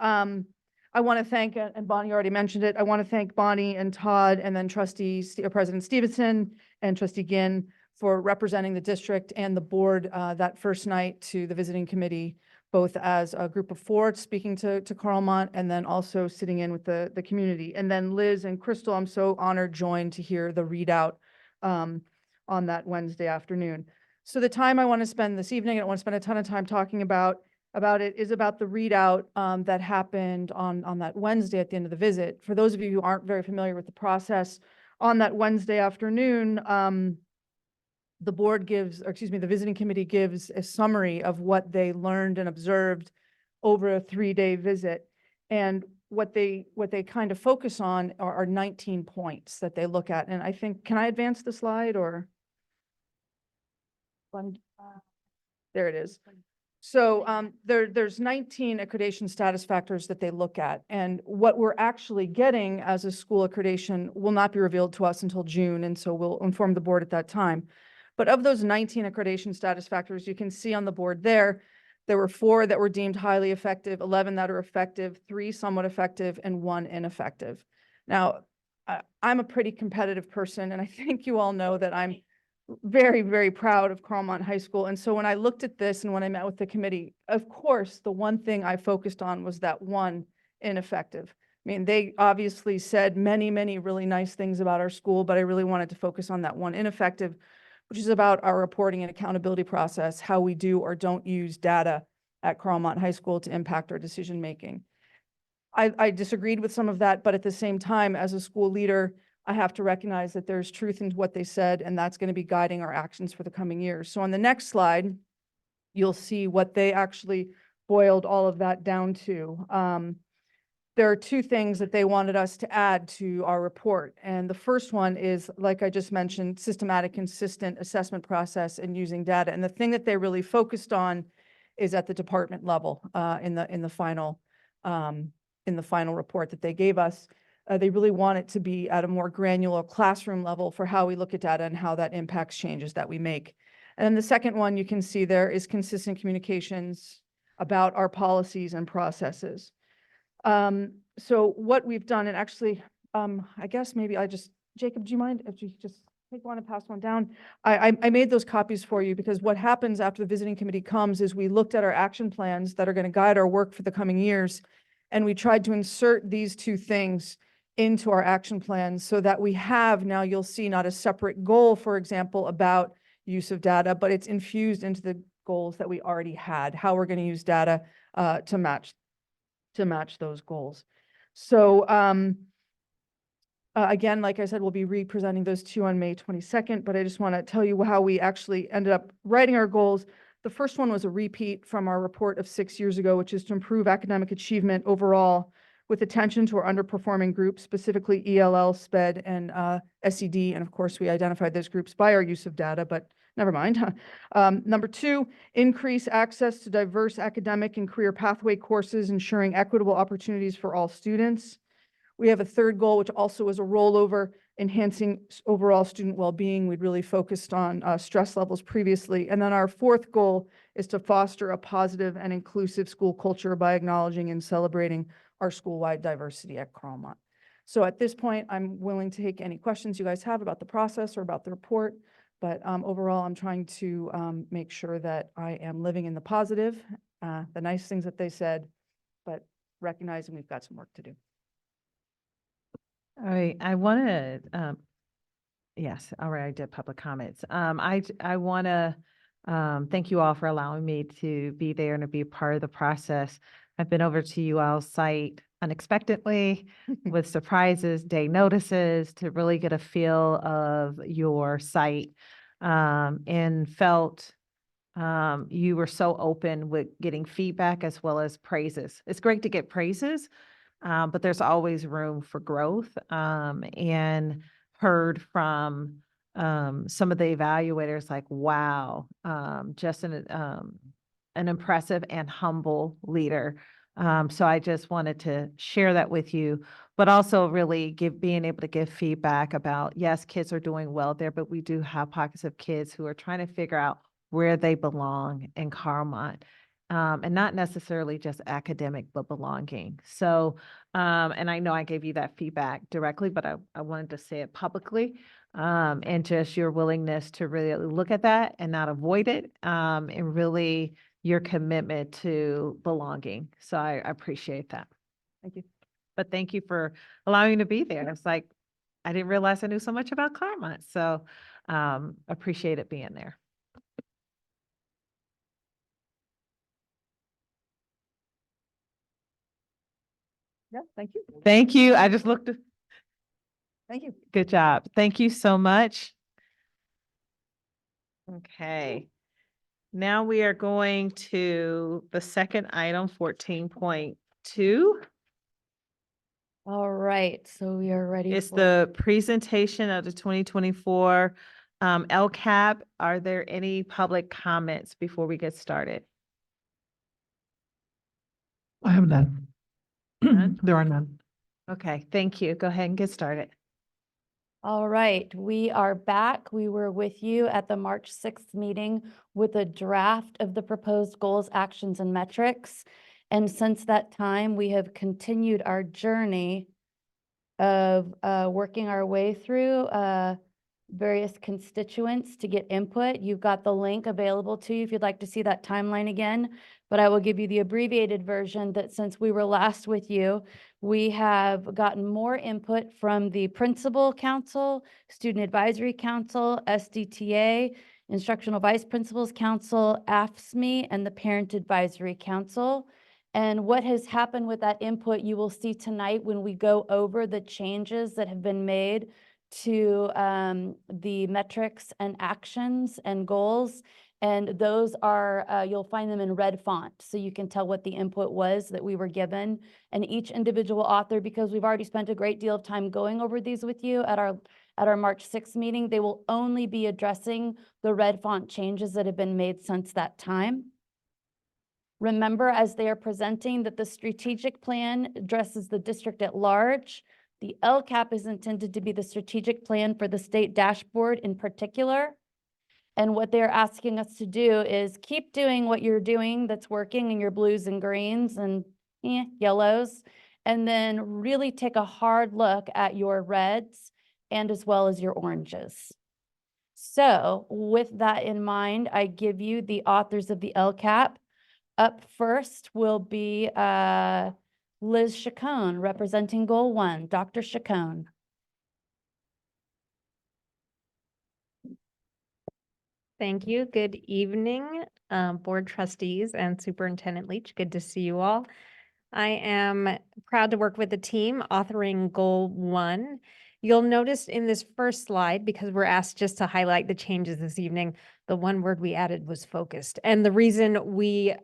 I want to thank, and Bonnie already mentioned it, I want to thank Bonnie and Todd and then President Stevenson and Trustee Ginn for representing the district and the board that first night to the visiting committee, both as a group of four speaking to Carlmont and then also sitting in with the community. And then Liz and Crystal, I'm so honored, joined to hear the readout on that Wednesday afternoon. So the time I want to spend this evening, I don't want to spend a ton of time talking about it, is about the readout that happened on that Wednesday at the end of the visit. For those of you who aren't very familiar with the process, on that Wednesday afternoon, the board gives, or excuse me, the visiting committee gives a summary of what they learned and observed over a 3-day visit. And what they kind of focus on are 19 points that they look at. And I think, can I advance the slide or? There it is. So there's 19 accreditation status factors that they look at. And what we're actually getting as a school accreditation will not be revealed to us until June. And so we'll inform the board at that time. But of those 19 accreditation status factors, you can see on the board there were 4 that were deemed highly effective, 11 that are effective, 3 somewhat effective, and 1 ineffective. Now, I'm a pretty competitive person, and I think you all know that I'm very, very proud of Carlmont High School. And so when I looked at this and when I met with the committee, of course, the one thing I focused on was that 1 ineffective. I mean, they obviously said many, many really nice things about our school, but I really wanted to focus on that 1 ineffective, which is about our reporting and accountability process, how we do or don't use data at Carlmont High School to impact our decision-making. I disagreed with some of that, but at the same time, as a school leader, I have to recognize that there's truth in what they said, and that's going to be guiding our actions for the coming years. So on the next slide, you'll see what they actually boiled all of that down to. There are 2 things that they wanted us to add to our report. And the first one is, like I just mentioned, systematic, consistent assessment process and using data. And the thing that they really focused on is at the department level in the final report that they gave us. They really want it to be at a more granular classroom level for how we look at data and how that impacts changes that we make. And then the second one you can see there is consistent communications about our policies and processes. So what we've done, and actually, I guess maybe Jacob, do you mind if you just take one and pass one down? I made those copies for you because what happens after the visiting committee comes is we looked at our action plans that are going to guide our work for the coming years, and we tried to insert these 2 things into our action plans so that we have, now you'll see, not a separate goal, for example, about use of data, but it's infused into the goals that we already had, how we're going to use data to match those goals. So again, like I said, we'll be re-presenting those 2 on May 22nd, but I just want to tell you how we actually ended up writing our goals. The first one was a repeat from our report of 6 years ago, which is to improve academic achievement overall with attention to our underperforming groups, specifically ELL, SPED, and SED. And of course, we identified those groups by our use of data, but never mind. Number 2, increase access to diverse academic and career pathway courses, ensuring equitable opportunities for all students. We have a third goal, which also is a rollover, enhancing overall student well-being. We'd really focused on stress levels previously. And then our 4th goal is to foster a positive and inclusive school culture by acknowledging and celebrating our school-wide diversity at Carlmont. So at this point, I'm willing to take any questions you guys have about the process or about the report. But overall, I'm trying to make sure that I am living in the positive, the nice things that they said, but recognizing we've got some work to do. All right, I want to, yes, all right, I did public comments. I want to thank you all for allowing me to be there and to be a part of the process. I've been over to you all's site unexpectedly with surprises, day notices, to really get a feel of your site, and felt you were so open with getting feedback as well as praises. It's great to get praises, but there's always room for growth, and heard from some of the evaluators like, wow, just an impressive and humble leader. So I just wanted to share that with you, but also really being able to give feedback about, yes, kids are doing well there, but we do have pockets of kids who are trying to figure out where they belong in Carlmont. And not necessarily just academic, but belonging. So, and I know I gave you that feedback directly, but I wanted to say it publicly, and just your willingness to really look at that and not avoid it, and really your commitment to belonging. So I appreciate that. Thank you. But thank you for allowing me to be there. It's like, I didn't realize I knew so much about Carlmont. So appreciate it being there. Yeah, thank you. Thank you. I just looked. Thank you. Good job. Thank you so much. Okay. Now we are going to the second item, 14.2. All right, so we are ready It's for. the presentation of the 2024 LCAP. Are there any public comments before we get started? I have none. None? There are none. Okay, thank you. Go ahead and get started. All right, we are back. We were with you at the March 6th meeting with a draft of the proposed goals, actions, and metrics. And since that time, we have continued our journey of working our way through various constituents to get input. You've got the link available to you if you'd like to see that timeline again, but I will give you the abbreviated version that since we were last with you, we have gotten more input from the Principal Council, Student Advisory Council, SDTA, Instructional Vice Principals Council, AFSCME, and the Parent Advisory Council. And what has happened with that input, you will see tonight when we go over the changes that have been made to the metrics and actions and goals. And those are, you'll find them in red font, so you can tell what the input was that we were given. And each individual author, because we've already spent a great deal of time going over these with you at our March 6th meeting, they will only be addressing the red font changes that have been made since that time. Remember, as they are presenting, that the strategic plan addresses the district at large. The LCAP is intended to be the strategic plan for the state dashboard in particular. And what they're asking us to do is keep doing what you're doing that's working in your blues and greens and yellows, and then really take a hard look at your reds and as well as your oranges. So with that in mind, I give you the authors of the LCAP. Up first will be Liz Chacon, representing Goal 1. Dr. Chacon. Thank you. Good evening, Board Trustees and Superintendent Leach. Good to see you all. I am proud to work with the team authoring Goal 1. You'll notice in this first slide, because we're asked just to highlight the changes this evening, the one word we added was focused. And the reason we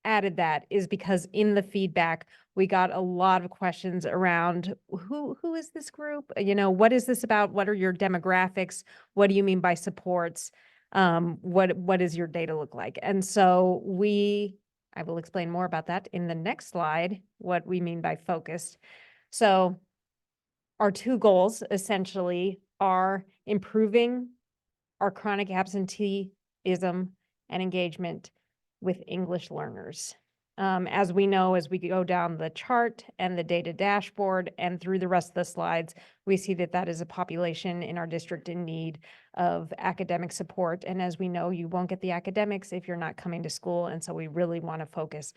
added that is because in the feedback, we got a lot of questions around who is this group? You know, what is this about? What are your demographics? What do you mean by supports? What does your data look like? And so I will explain more about that in the next slide, what we mean by focused. So our two goals essentially are improving our chronic absenteeism and engagement with English learners. As we know, as we go down the chart and the data dashboard and through the rest of the slides, we see that that is a population in our district in need of academic support. And as we know, you won't get the academics if you're not coming to school. And so we really want to focus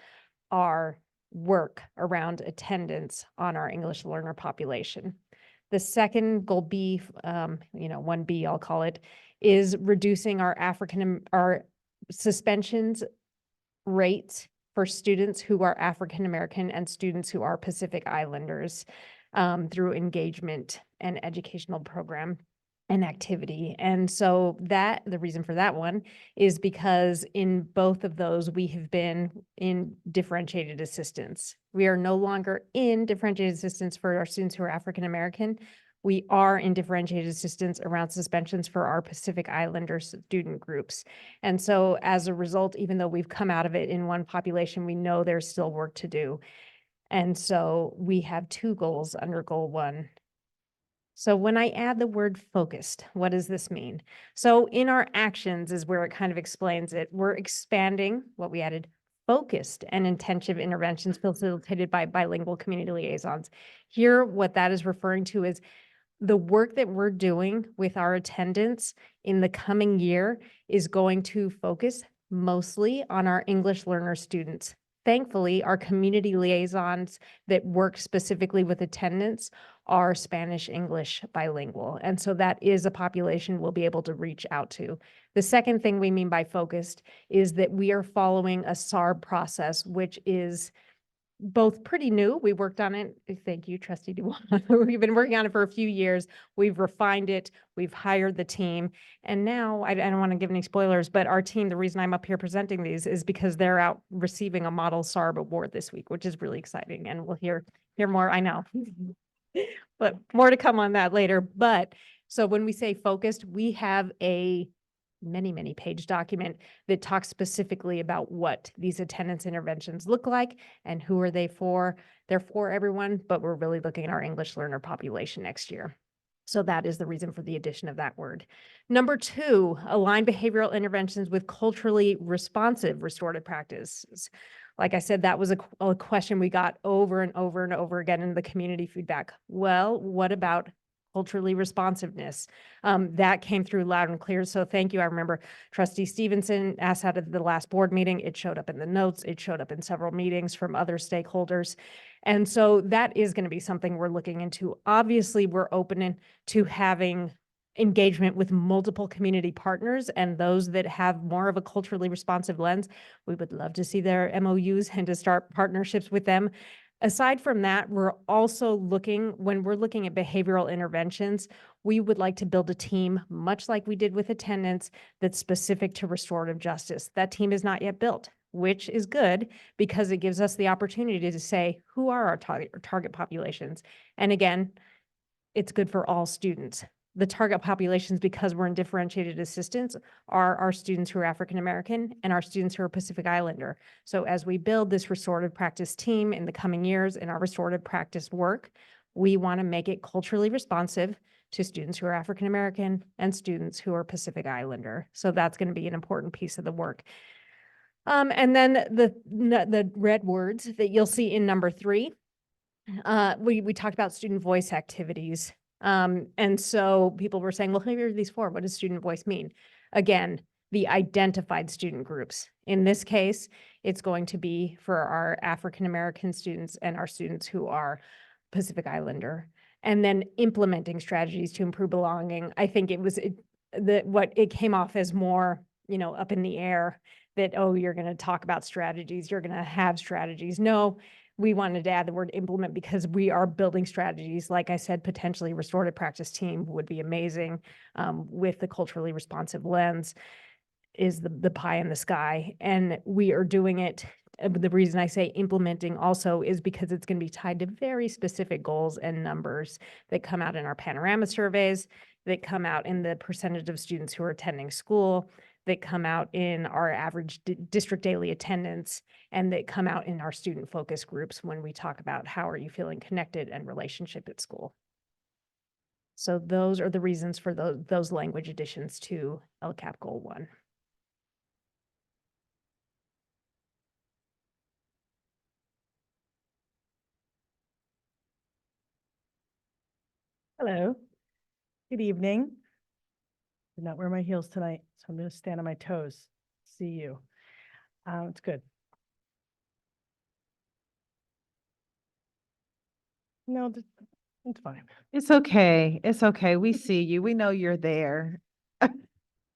our work around attendance on our English learner population. The second goal B, 1B, I'll call it, is reducing our suspensions rates for students who are African American and students who are Pacific Islanders through engagement and educational program and activity. And so the reason for that one is because in both of those, we have been in differentiated assistance. We are no longer in differentiated assistance for our students who are African American. We are in differentiated assistance around suspensions for our Pacific Islander student groups. And so as a result, even though we've come out of it in one population, we know there's still work to do. And so we have two goals under Goal 1. So when I add the word focused, what does this mean? So in our actions is where it kind of explains it. We're expanding what we added, focused and intensive interventions facilitated by bilingual community liaisons. Here, what that is referring to is the work that we're doing with our attendance in the coming year is going to focus mostly on our English learner students. Thankfully, our community liaisons that work specifically with attendance are Spanish-English bilingual. And so that is a population we'll be able to reach out to. The second thing we mean by focused is that we are following a SARB process, which is both pretty new. We worked on it. Thank you, Trustee Duwan. We've been working on it for a few years. We've refined it. We've hired the team. And now, I don't want to give any spoilers, but our team, the reason I'm up here presenting these is because they're out receiving a Model SARB award this week, which is really exciting. And we'll hear more, I know. But more to come on that later. But so when we say focused, we have a many page document that talks specifically about what these attendance interventions look like and who are they for. They're for everyone, but we're really looking at our English learner population next year. So that is the reason for the addition of that word. Number 2, align behavioral interventions with culturally responsive restorative practices. Like I said, that was a question we got over and over and over again in the community feedback. Well, what about culturally responsiveness? That came through loud and clear. So thank you. I remember Trustee Stevenson asked out of the last board meeting. It showed up in the notes. It showed up in several meetings from other stakeholders. And so that is going to be something we're looking into. Obviously, we're open to having engagement with multiple community partners and those that have more of a culturally responsive lens. We would love to see their MOUs and to start partnerships with them. Aside from that, we're also when we're looking at behavioral interventions, we would like to build a team, much like we did with attendance, that's specific to restorative justice. That team is not yet built, which is good because it gives us the opportunity to say, who are our target populations? And again, it's good for all students. The target populations, because we're in differentiated assistance, are our students who are African American and our students who are Pacific Islander. So as we build this restorative practice team in the coming years in our restorative practice work, we want to make it culturally responsive to students who are African American and students who are Pacific Islander. So that's going to be an important piece of the work. And then the red words that you'll see in number 3, we talked about student voice activities. And so people were saying, well, who are these for? What does student voice mean? Again, the identified student groups. In this case, it's going to be for our African-American students and our students who are Pacific Islander. And then implementing strategies to improve belonging. I think what it came off as more, up in the air that, oh, you're going to talk about strategies, you're going to have strategies. No, we wanted to add the word implement because we are building strategies. Like I said, potentially restorative practice team would be amazing with the culturally responsive lens is the pie in the sky. And we are doing it. The reason I say implementing also is because it's going to be tied to very specific goals and numbers that come out in our panorama surveys, that come out in the percentage of students who are attending school, that come out in our average district daily attendance, and that come out in our student focus groups when we talk about how are you feeling connected and relationship at school. So those are the reasons for those language additions to LCAP Goal 1. Hello, good evening. Did not wear my heels tonight, so I'm going to stand on my toes. See you. It's good. No, it's fine. It's okay. It's okay. We see you. We know you're there.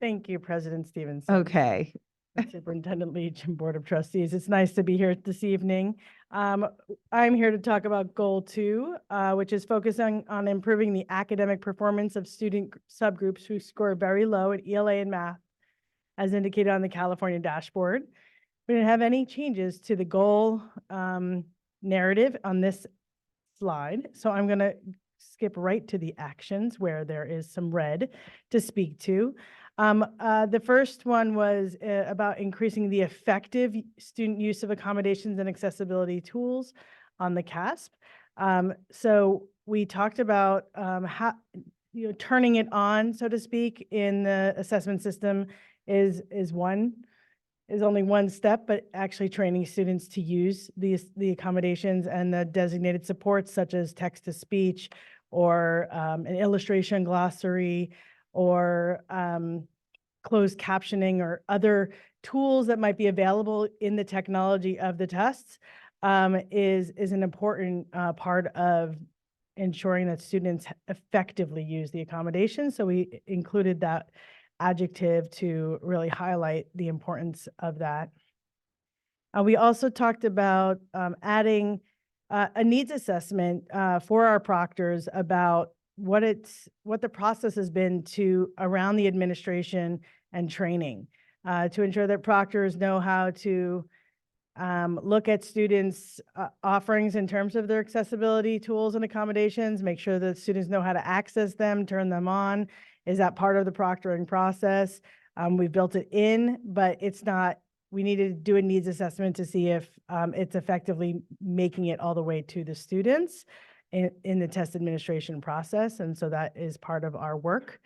Thank you, President Stevenson. Okay. Superintendent Leach and Board of Trustees. It's nice to be here this evening. I'm here to talk about Goal 2, which is focusing on improving the academic performance of student subgroups who score very low at ELA and math, as indicated on the California dashboard. We didn't have any changes to the goal narrative on this slide, so I'm going to skip right to the actions where there is some red to speak to. The first one was about increasing the effective student use of accommodations and accessibility tools on the CASP. So we talked about how turning it on, so to speak, in the assessment system is only one step, but actually training students to use the accommodations and the designated supports such as text-to-speech or an illustration glossary or closed captioning or other tools that might be available in the technology of the tests is an important part of ensuring that students effectively use the accommodations. So we included that adjective to really highlight the importance of that. We also talked about adding a needs assessment for our proctors about what the process has been around the administration and training to ensure that proctors know how to look at students' offerings in terms of their accessibility tools and accommodations, make sure that students know how to access them, turn them on. Is that part of the proctoring process? We built it in, but it's not, we need to do a needs assessment to see if it's effectively making it all the way to the students in the test administration process. And so that is part of our work.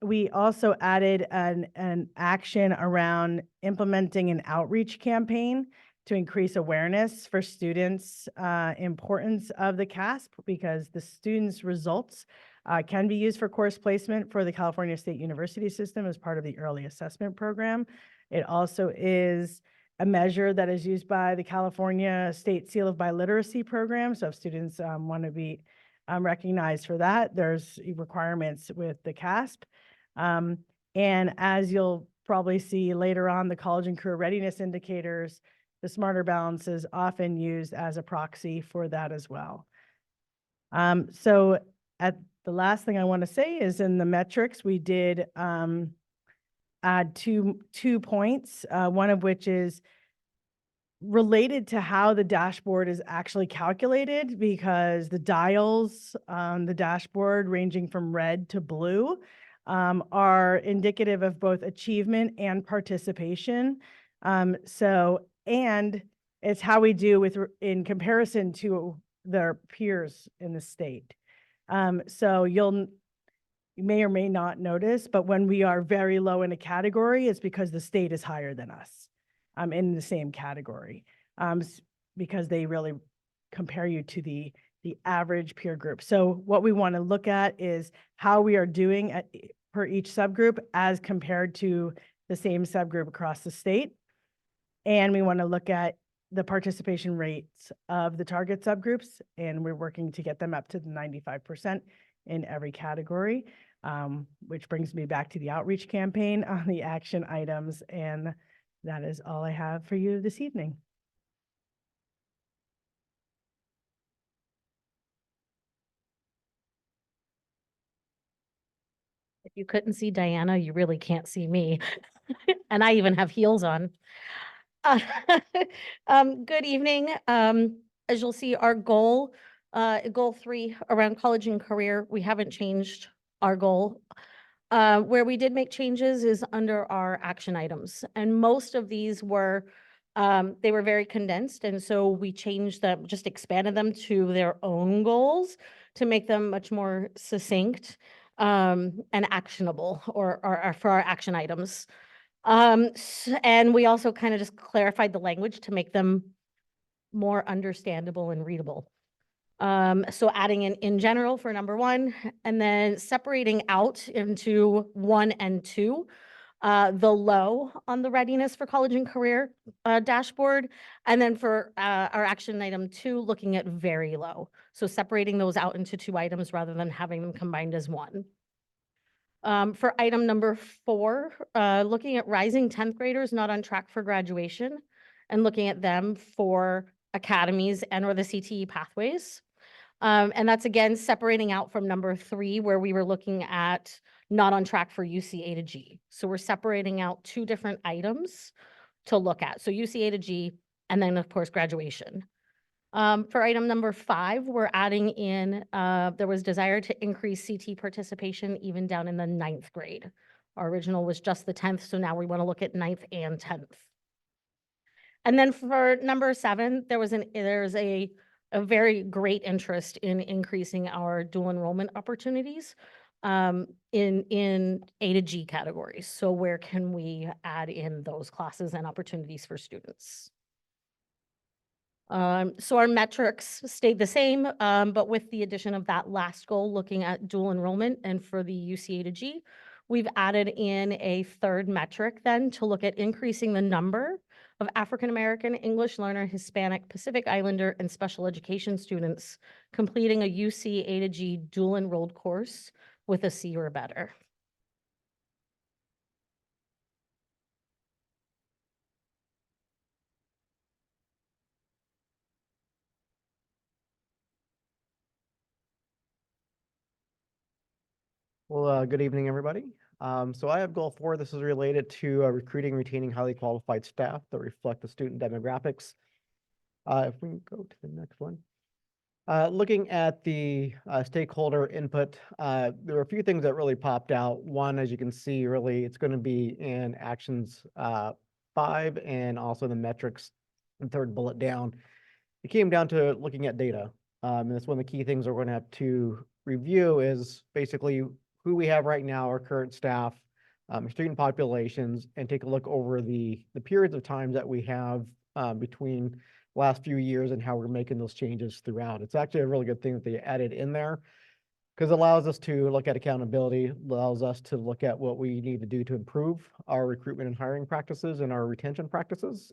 We also added an action around implementing an outreach campaign to increase awareness for students, importance of the CASP, because the students' results can be used for course placement for the California State University system as part of the early assessment program. It also is a measure that is used by the California State Seal of Biliteracy program. So if students want to be recognized for that, there's requirements with the CASP. And as you'll probably see later on, the college and career readiness indicators, the Smarter Balance is often used as a proxy for that as well. So at the last thing I want to say is in the metrics, we did add two points, one of which is related to how the dashboard is actually calculated, because the dials on the dashboard ranging from red to blue are indicative of both achievement and participation. And it's how we do in comparison to their peers in the state. So you may or may not notice, but when we are very low in a category, it's because the state is higher than us in the same category, because they really compare you to the average peer group. So what we want to look at is how we are doing per each subgroup as compared to the same subgroup across the state. And we want to look at the participation rates of the target subgroups, and we're working to get them up to the 95% in every category, which brings me back to the outreach campaign on the action items. And that is all I have for you this evening. If you couldn't see Diana, you really can't see me. And I even have heels on. Good evening. As you'll see, our goal 3 around college and career, we haven't changed our goal. Where we did make changes is under our action items. And most of these were, they were very condensed. And so we changed them, just expanded them to their own goals to make them much more succinct and actionable or for our action items. And we also kind of just clarified the language to make them more understandable and readable. So adding in general for number 1, and then separating out into 1 and 2, the low on the readiness for college and career dashboard. And then for our action item 2, looking at very low. So separating those out into 2 items rather than having them combined as 1. For item number 4, looking at rising 10th graders not on track for graduation and looking at them for academies and or the CTE pathways. And that's again separating out from number 3 where we were looking at not on track for UC A to G. So we're separating out 2 different items to look at. So UC A to G and then of course graduation. For item number 5, we're adding in, there was desire to increase CT participation even down in the 9th grade. Our original was just the 10th, so now we want to look at 9th and 10th. And then for number 7, there's a very great interest in increasing our dual enrollment opportunities in A to G categories. So where can we add in those classes and opportunities for students? So our metrics stayed the same, but with the addition of that last goal, looking at dual enrollment and for the UC A to G, we've added in a 3rd metric then to look at increasing the number of African-American, English learner, Hispanic, Pacific Islander, and special education students completing a UC A to G dual enrolled course with a C or better. Well, good evening, everybody. So I have goal 4. This is related to recruiting, retaining highly qualified staff that reflect the student demographics. If we can go to the next one. Looking at the stakeholder input, there were a few things that really popped out. One, as you can see, really, it's going to be in actions 5 and also the metrics, the third bullet down. It came down to looking at data. And that's one of the key things we're going to have to review is basically who we have right now, our current staff, student populations, and take a look over the periods of time that we have between last few years and how we're making those changes throughout. It's actually a really good thing that they added in there because it allows us to look at accountability, allows us to look at what we need to do to improve our recruitment and hiring practices and our retention practices.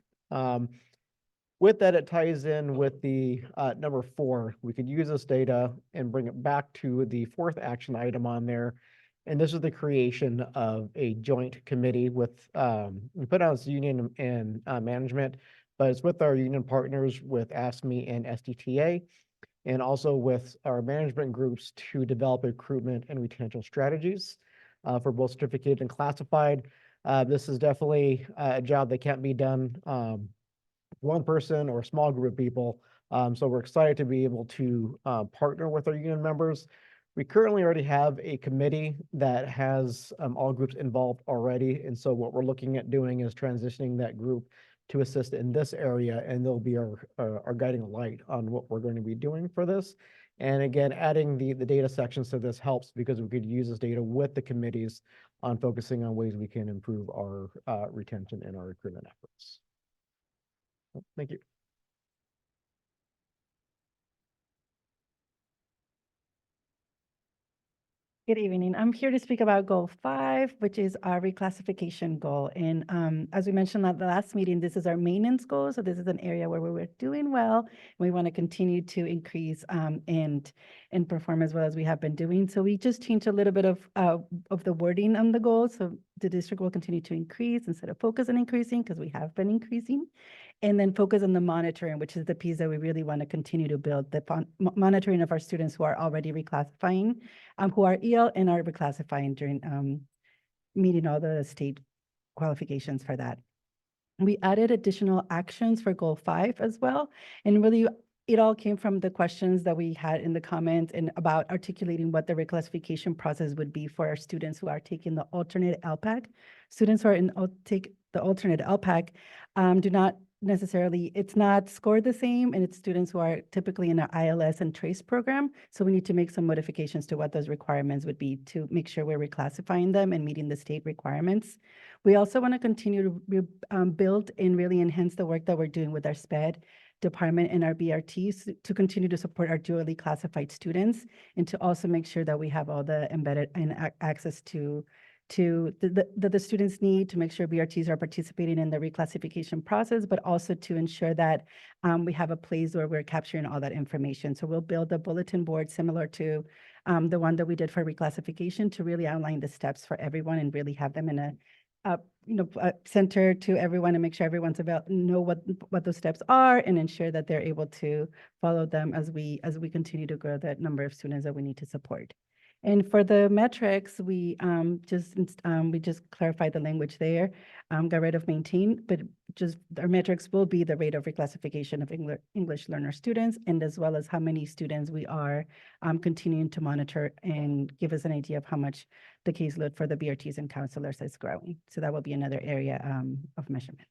With that, it ties in with the number 4. We could use this data and bring it back to the 4th action item on there. And this is the creation of a joint committee with, we put out as union and management, but it's with our union partners with ASME and SDTA, and also with our management groups to develop recruitment and retention strategies for both certificated and classified. This is definitely a job that can't be done one person or a small group of people. So we're excited to be able to partner with our union members. We currently already have a committee that has all groups involved already. And so what we're looking at doing is transitioning that group to assist in this area, and they'll be our guiding light on what we're going to be doing for this. And again, adding the data sections to this helps because we could use this data with the committees on focusing on ways we can improve our retention and our recruitment efforts. Thank you. Good evening. I'm here to speak about goal 5, which is our reclassification goal. And as we mentioned at the last meeting, this is our maintenance goal. So this is an area where we're doing well. And we want to continue to increase and perform as well as we have been doing. So we just changed a little bit of the wording on the goal. So the district will continue to increase instead of focus on increasing, because we have been increasing. And then focus on the monitoring, which is the piece that we really want to continue to build, the monitoring of our students who are already reclassifying, who are EL and are reclassifying during meeting all the state qualifications for that. We added additional actions for goal 5 as well. And really, it all came from the questions that we had in the comments and about articulating what the reclassification process would be for our students who are taking the alternate LPAC. Students who are take the alternate LPAC do not necessarily, it's not scored the same, and it's students who are typically in our ILS and TRACE program. So we need to make some modifications to what those requirements would be to make sure we're reclassifying them and meeting the state requirements. We also want to continue to build and really enhance the work that we're doing with our SPED department and our BRTs to continue to support our dually classified students, and to also make sure that we have all the embedded and access to the students need to make sure BRTs are participating in the reclassification process, but also to ensure that we have a place where we're capturing all that information. So we'll build a bulletin board similar to the one that we did for reclassification to really outline the steps for everyone and really have them in a center to everyone and make sure everyone's know what those steps are and ensure that they're able to follow them as we continue to grow the number of students that we need to support. And for the metrics, we just clarified the language there, got rid of maintain, but just our metrics will be the rate of reclassification of English learner students, and as well as how many students we are continuing to monitor and give us an idea of how much the caseload for the BRTs and counselors is growing. So that will be another area of measurement.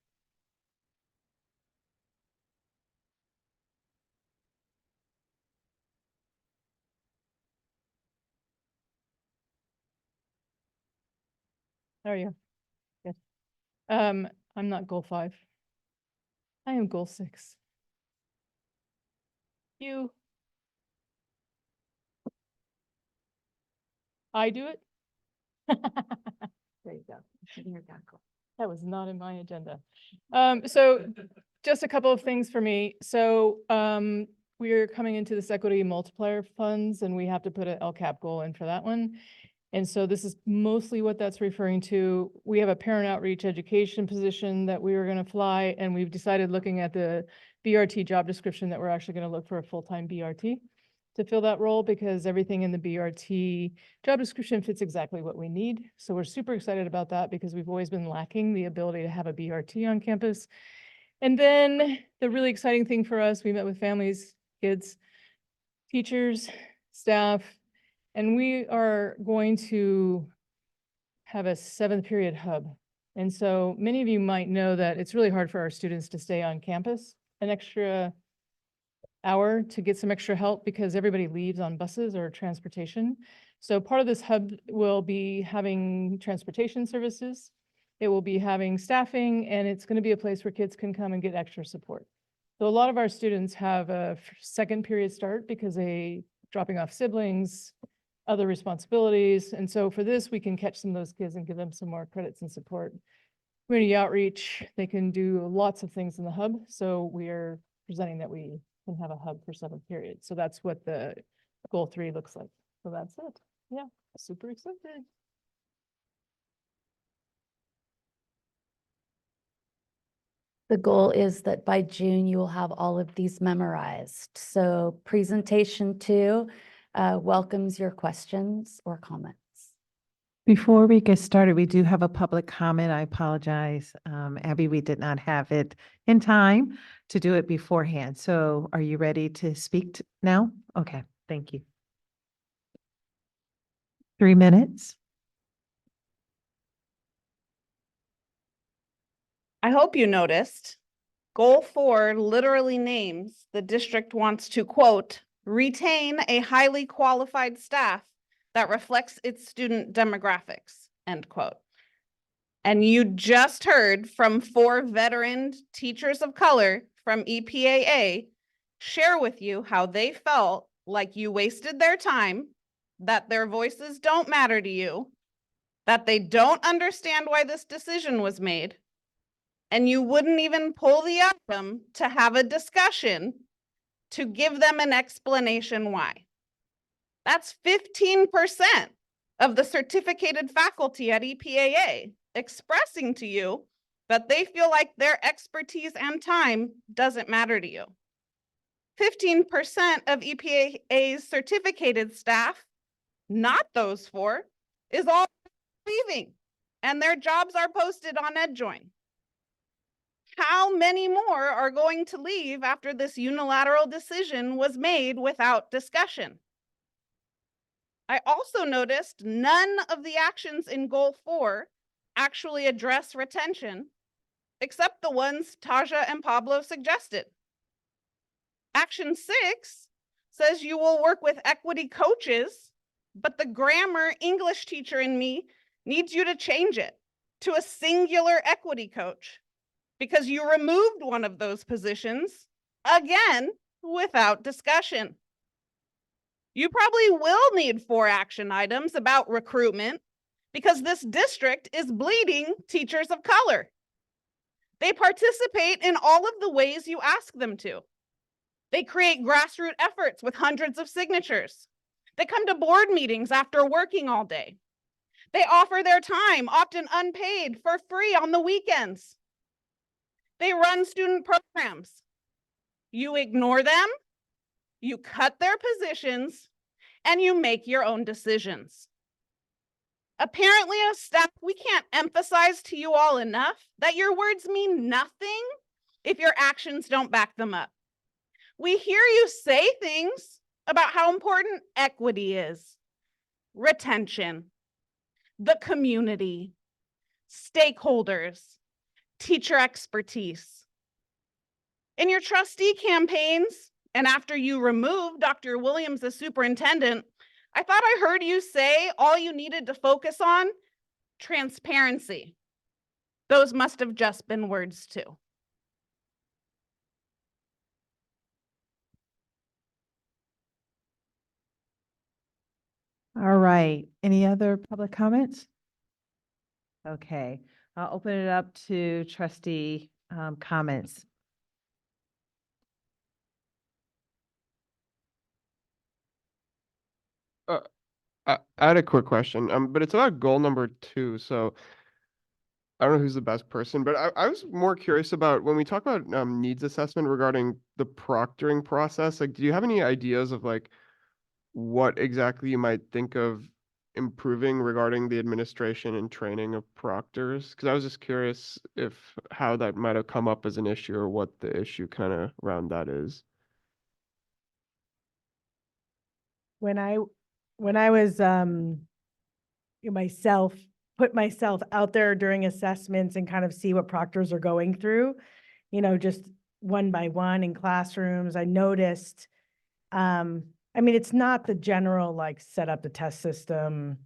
There you go. Good. I'm not goal 5. I am goal 6. I do it? There you go. That was not in my agenda. So just a couple of things for me. So we're coming into this equity multiplier funds, and we have to put an LCAP goal in for that one. And so this is mostly what that's referring to. We have a parent outreach education position that we were going to fly, and we've decided, looking at the BRT job description, that we're actually going to look for a full-time BRT. to fill that role because everything in the BRT job description fits exactly what we need. So we're super excited about that because we've always been lacking the ability to have a BRT on campus. And then the really exciting thing for us, we met with families, kids, teachers, staff, and we are going to have a 7th period hub. And so many of you might know that it's really hard for our students to stay on campus an extra hour to get some extra help because everybody leaves on buses or transportation. So part of this hub will be having transportation services. It will be having staffing, and it's going to be a place where kids can come and get extra support. So a lot of our students have a 2nd period start because they dropping off siblings, other responsibilities. And so for this, we can catch some of those kids and give them some more credits and support. Community outreach, they can do lots of things in the hub. So we are presenting that we can have a hub for 7th period. So that's what the goal 3 looks like. So that's it. Yeah, super excited. The goal is that by June, you will have all of these memorized. So presentation 2 welcomes your questions or comments. Before we get started, we do have a public comment. I apologize. Abby, we did not have it in time to do it beforehand. So are you ready to speak now? Okay, thank you. 3 minutes. I hope you noticed, Goal 4 literally names the district wants to, quote, retain a highly qualified staff that reflects its student demographics, end quote. And you just heard from 4 veteran teachers of color from EPAA share with you how they felt like you wasted their time, that their voices don't matter to you, that they don't understand why this decision was made, and you wouldn't even pull the item to have a discussion to give them an explanation why. That's 15% of the certificated faculty at EPAA expressing to you that they feel like their expertise and time doesn't matter to you. 15% of EPAA's certificated staff, not those 4, is all leaving, and their jobs are posted on EdJoin. How many more are going to leave after this unilateral decision was made without discussion? I also noticed none of the actions in Goal 4 actually address retention, except the ones Taja and Pablo suggested. Action 6 says you will work with equity coaches, but the grammar English teacher in me needs you to change it to a singular equity coach because you removed one of those positions, again, without discussion. You probably will need 4 action items about recruitment because this district is bleeding teachers of color. They participate in all of the ways you ask them to. They create grassroots efforts with hundreds of signatures. They come to board meetings after working all day. They offer their time, often unpaid, for free on the weekends. They run student programs. You ignore them, you cut their positions, and you make your own decisions. Apparently, as staff, we can't emphasize to you all enough that your words mean nothing if your actions don't back them up. We hear you say things about how important equity is, retention, the community, stakeholders, teacher expertise. In your trustee campaigns, and after you removed Dr. Williams as superintendent, I thought I heard you say all you needed to focus on, transparency. Those must have just been words too. All right. Any other public comments? Okay, I'll open it up to trustee comments. I had a quick question, but it's about goal number 2. So I don't know who's the best person, but I was more curious about when we talk about needs assessment regarding the proctoring process. Like, do you have any ideas of like what exactly you might think of improving regarding the administration and training of proctors? Because I was just curious if how that might have come up as an issue or what the issue kind of around that is. When I was myself, put myself out there during assessments and kind of see what proctors are going through, just one by one in classrooms, I noticed, I mean, it's not the general, like, set up the test system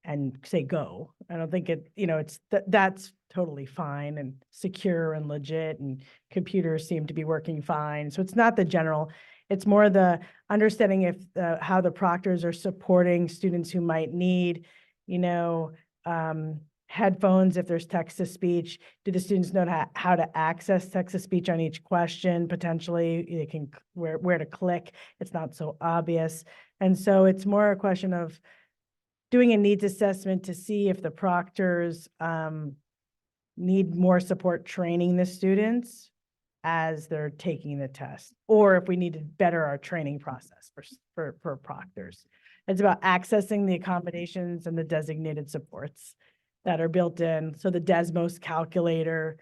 and say go. I don't think it's that's totally fine and secure and legit, and computers seem to be working fine. So it's not the general, it's more the understanding if how the proctors are supporting students who might need, headphones if there's text-to-speech. Do the students know how to access text-to-speech on each question? Potentially, they can where to click. It's not so obvious. And so it's more a question of doing a needs assessment to see if the proctors need more support training the students as they're taking the test, or if we need to better our training process for proctors. It's about accessing the accommodations and the designated supports that are built in. So the Desmos calculator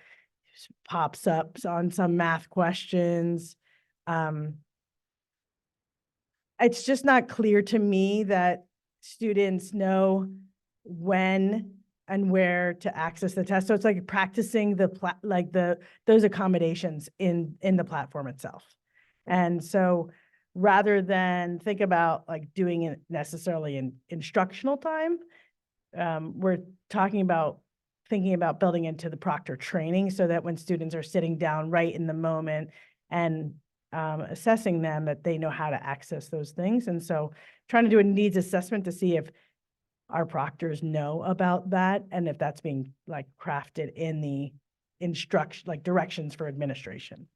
pops up on some math questions. It's just not clear to me that students know when and where to access the test. So it's like practicing those accommodations in the platform itself. And so rather than think about like doing it necessarily in instructional time, we're talking about thinking about building into the proctor training so that when students are sitting down right in the moment and assessing them, that they know how to access those things. And so trying to do a needs assessment to see if our proctors know about that and if that's being like crafted in the instruction, like directions for administration.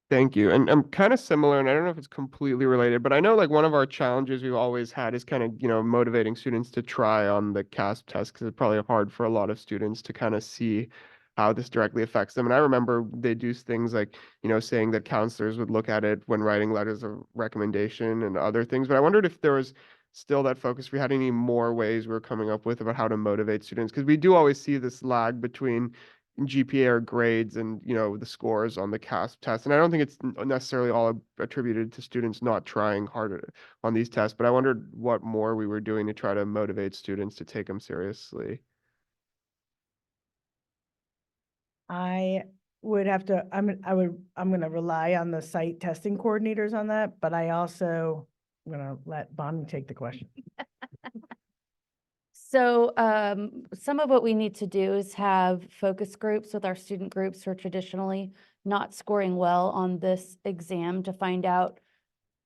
Thank you. And I'm kind of similar, and I don't know if it's completely related, but I know like one of our challenges we've always had is kind of, motivating students to try on the CASP test because it's probably hard for a lot of students to kind of see how this directly affects them. And I remember they do things like, saying that counselors would look at it when writing letters of recommendation and other things. But I wondered if there was still that focus, if we had any more ways we were coming up with about how to motivate students, because we do always see this lag between GPA or grades and the scores on the CASP test. And I don't think it's necessarily all attributed to students not trying harder on these tests, but I wondered what more we were doing to try to motivate students to take them seriously. I would have to, I'm going to rely on the site testing coordinators on that, but I'm going to let Bonnie take the question. So some of what we need to do is have focus groups with our student groups who are traditionally not scoring well on this exam to find out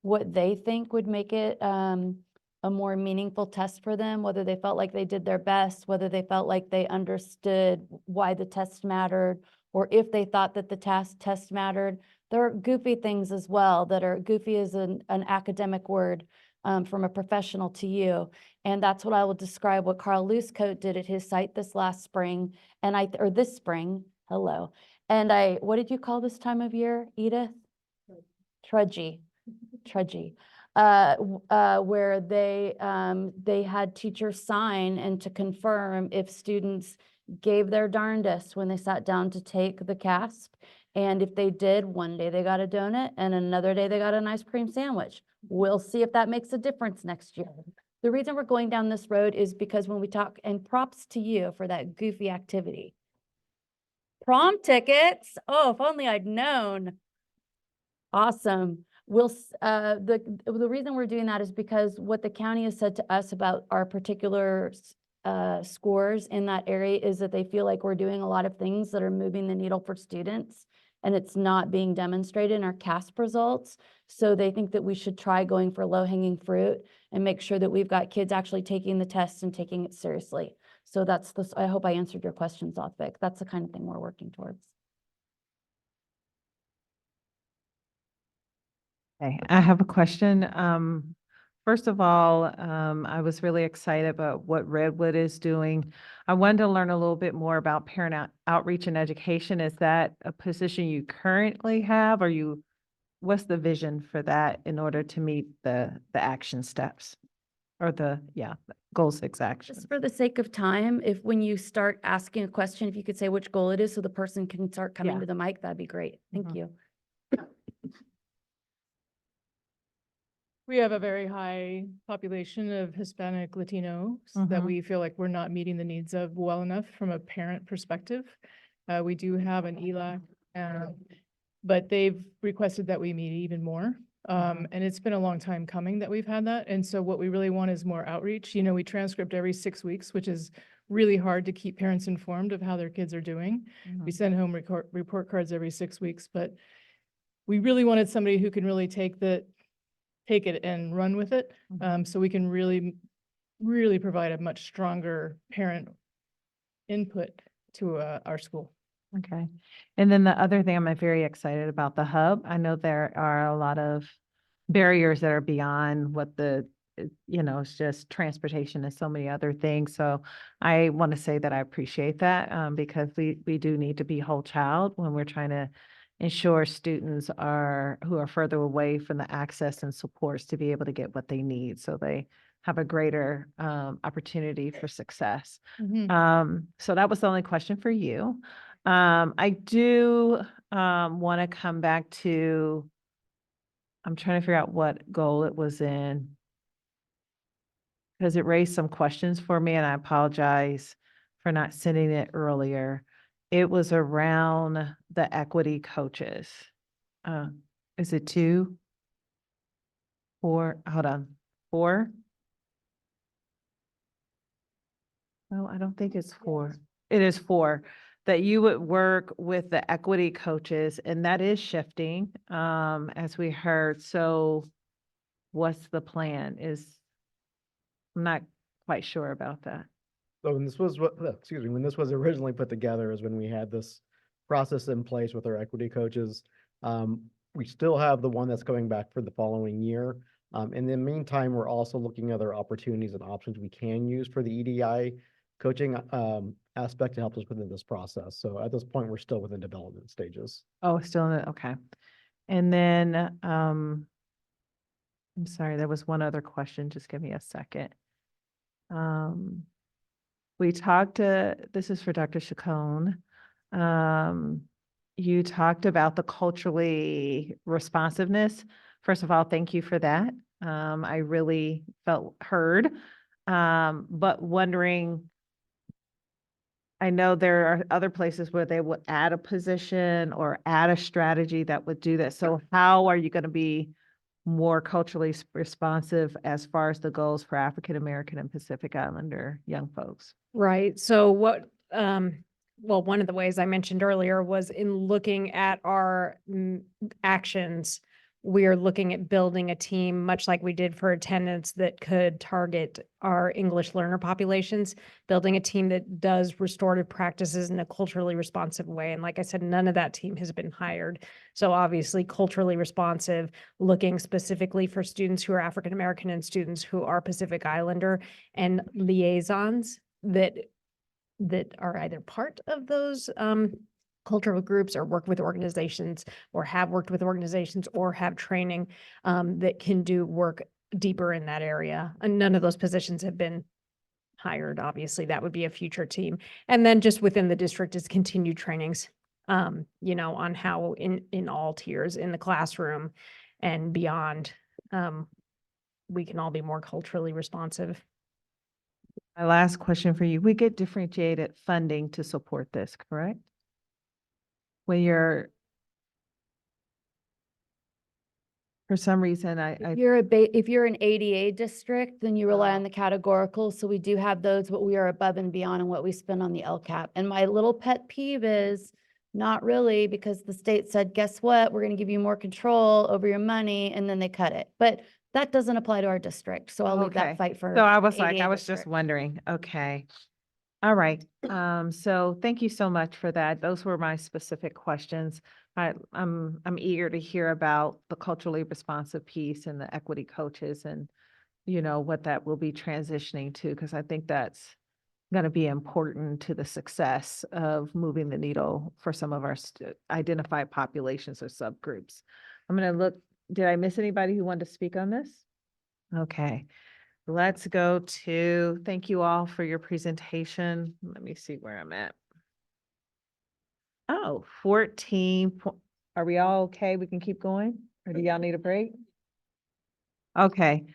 what they think would make it a more meaningful test for them, whether they felt like they did their best, whether they felt like they understood why the test mattered, or if they thought that the test mattered. There are goofy things as well that are goofy as an academic word from a professional to you. And that's what I will describe what Carl Loosecoat did at his site this last spring, or this spring, hello. And what did you call this time of year, Edith? Trudgy. Where they had teachers sign and to confirm if students gave their darndest when they sat down to take the CASP. And if they did, one day they got a donut and another day they got an ice cream sandwich. We'll see if that makes a difference next year. The reason we're going down this road is because when we talk, and props to you for that goofy activity. Prom tickets. Oh, if only I'd known. Awesome. The reason we're doing that is because what the county has said to us about our particular scores in that area is that they feel like we're doing a lot of things that are moving the needle for students, and it's not being demonstrated in our CASP results. So they think that we should try going for low-hanging fruit and make sure that we've got kids actually taking the test and taking it seriously. So I hope I answered your question, Zothvik. That's the kind of thing we're working towards. Okay, I have a question. First of all, I was really excited about what Redwood is doing. I wanted to learn a little bit more about parent outreach and education. Is that a position you currently have? Are you what's the vision for that in order to meet the action steps? Or goal 6 action? Just for the sake of time, if when you start asking a question, if you could say which goal it is so the person can start coming Yeah. to the mic, that'd be great. Thank you. We have a very high population of Hispanic Latinos that Mhm. we feel like we're not meeting the needs of well enough from a parent perspective. We do have an ELAC, but they've requested that we meet even more. And it's been a long time coming that we've had that. And so what we really want is more outreach. You know, we transcript every 6 weeks, which is really hard to keep parents informed of how their kids are doing. We send home report cards every 6 weeks, but we really wanted somebody who can really take it and run with it. So we can really provide a much stronger parent input to our school. Okay. And then the other thing I'm very excited about the hub. I know there are a lot of barriers that are beyond what it's just transportation and so many other things. So I want to say that I appreciate that because we do need to be whole child when we're trying to ensure students who are further away from the access and supports to be able to get what they need. So they have a greater opportunity for success. So that was the only question for you. I do want to come back to, I'm trying to figure out what goal it was in, because it raised some questions for me, and I apologize for not sending it earlier. It was around the equity coaches. Is it 2? 4? Hold on. 4? No, I don't think it's 4. It is 4. That you would work with the equity coaches, and that is shifting, as we heard. So what's the plan? I'm not quite sure about that. So when this was when this was originally put together is when we had this process in place with our equity coaches. We still have the one that's going back for the following year. In the meantime, we're also looking at other opportunities and options we can use for the EDI coaching aspect to help us within this process. So at this point, we're still within development stages. Oh, still in it, okay. And then, I'm sorry, there was one other question. Just give me a second. We talked this is for Dr. Chacon. You talked about the culturally responsiveness. First of all, thank you for that. I really felt heard. But wondering, I know there are other places where they would add a position or add a strategy that would do that. So how are you going to be more culturally responsive as far as the goals for African American and Pacific Islander young folks? Right. So one of the ways I mentioned earlier was in looking at our actions, we are looking at building a team, much like we did for attendance, that could target our English learner populations, building a team that does restorative practices in a culturally responsive way. And like I said, none of that team has been hired. So obviously culturally responsive, looking specifically for students who are African American and students who are Pacific Islander, and liaisons that are either part of those cultural groups or work with organizations or have worked with organizations or have training that can do work deeper in that area. And none of those positions have been hired. Obviously, that would be a future team. And then just within the district is continued trainings, on how in all tiers in the classroom and beyond, we can all be more culturally responsive. My last question for you, we get differentiated funding to support this, correct? When for some reason, If you're an ADA district, then you rely on the categorical. So we do have those, but we are above and beyond on what we spend on the LCAP. And my little pet peeve is not really, because the state said, guess what? We're going to give you more control over your money, and then they cut it. But that doesn't apply to our district. So I'll leave that fight for. So I was like, ADA I was just district. wondering, okay. All right, so thank you so much for that. Those were my specific questions. I'm eager to hear about the culturally responsive piece and the equity coaches and, what that will be transitioning to, because I think that's going to be important to the success of moving the needle for some of our identified populations or subgroups I'm gonna look, did I miss anybody who wanted to speak on this? Okay, let's go to, thank you all for your presentation. Let me see where I'm at. Oh, 14, are we all okay? We can keep going? Or do y'all need a break? Okay,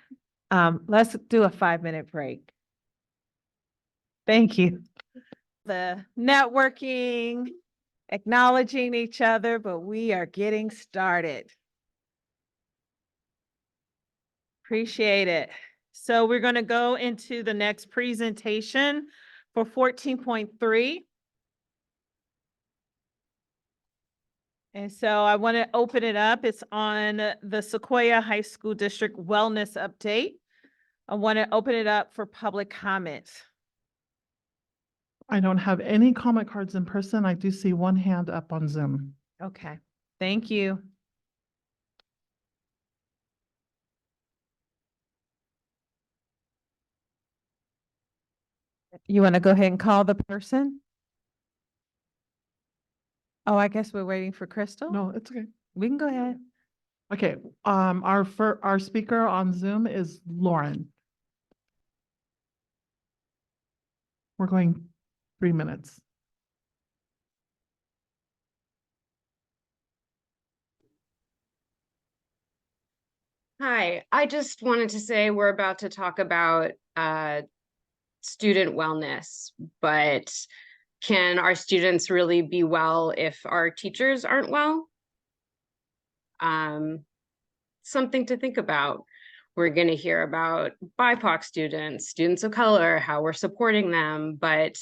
let's do a 5-minute break. Thank you. The networking, acknowledging each other, but we are getting started. Appreciate it. So we're going to go into the next presentation for 14.3. And so I want to open it up. It's on the Sequoia High School District Wellness Update. I want to open it up for public comments. I don't have any comment cards in person. I do see one hand up on Zoom. Okay, thank you. You want to go ahead and call the person? Oh, I guess we're waiting for Crystal? No, it's okay. We can go ahead. Okay, our speaker on Zoom is Lauren. We're going 3 minutes. Hi, I just wanted to say we're about to talk about student wellness, but can our students really be well if our teachers aren't well? Something to think about. We're going to hear about BIPOC students, students of color, how we're supporting them, but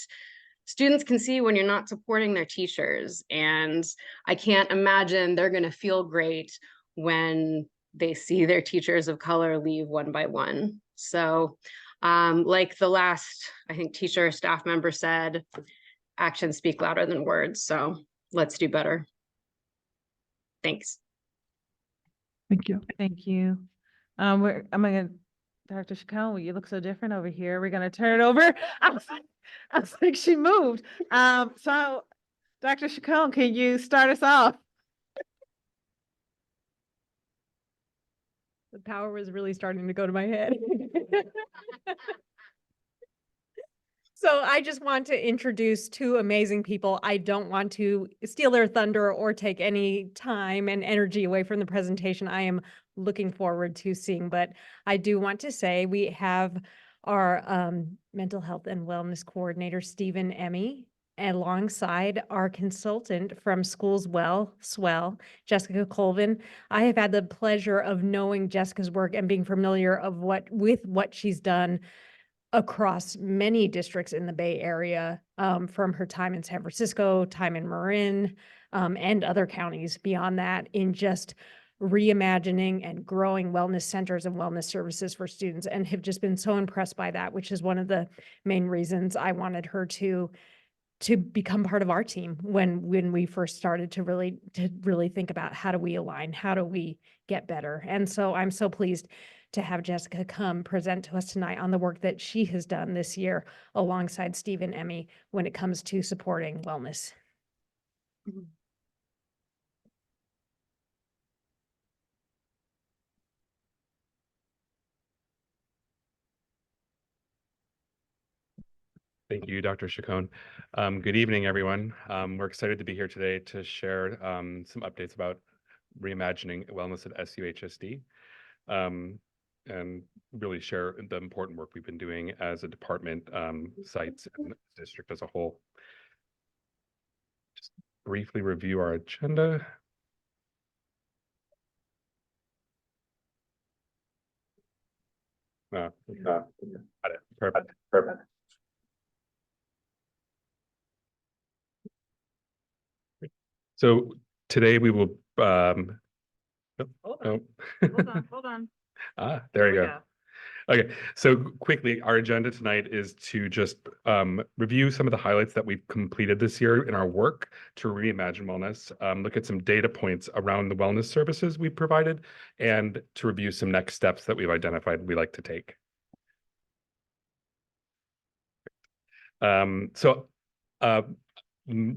students can see when you're not supporting their teachers, and I can't imagine they're going to feel great when they see their teachers of color leave one by one. So like the last, I think, teacher or staff member said, actions speak louder than words. So let's do better. Thanks. Thank you. Thank you. I'm gonna, Dr. Chacon, you look so different over here. We're gonna turn it over. I was like, she moved. So Dr. Chacon, can you start us off? The power was really starting to go to my head. So I just want to introduce two amazing people. I don't want to steal their thunder or take any time and energy away from the presentation I am looking forward to seeing, but I do want to say we have our mental health and wellness coordinator, Stephen Emmy, alongside our consultant from Schools Well, Swell, Jessica Colvin. I have had the pleasure of knowing Jessica's work and being familiar with what she's done across many districts in the Bay Area, from her time in San Francisco, time in Marin, and other counties beyond that, in just reimagining and growing wellness centers and wellness services for students, and have just been so impressed by that, which is one of the main reasons I wanted her to become part of our team when we first started to really think about how do we align, how do we get better. And so I'm so pleased to have Jessica come present to us tonight on the work that she has done this year alongside Stephen Emmy when it comes to supporting wellness. Thank you, Dr. Chacon. Good evening, everyone. We're excited to be here today to share some updates about reimagining wellness at SUHSD. And really share the important work we've been doing as a department, sites, and the district as a whole. Just briefly review our agenda. Got it. Perfect. So today we will. Hold on. There we go. Okay, so quickly, our agenda tonight is to just review some of the highlights that we've completed this year in our work to reimagine wellness, look at some data points around the wellness services we've provided, and to review some next steps that we've identified we like to take.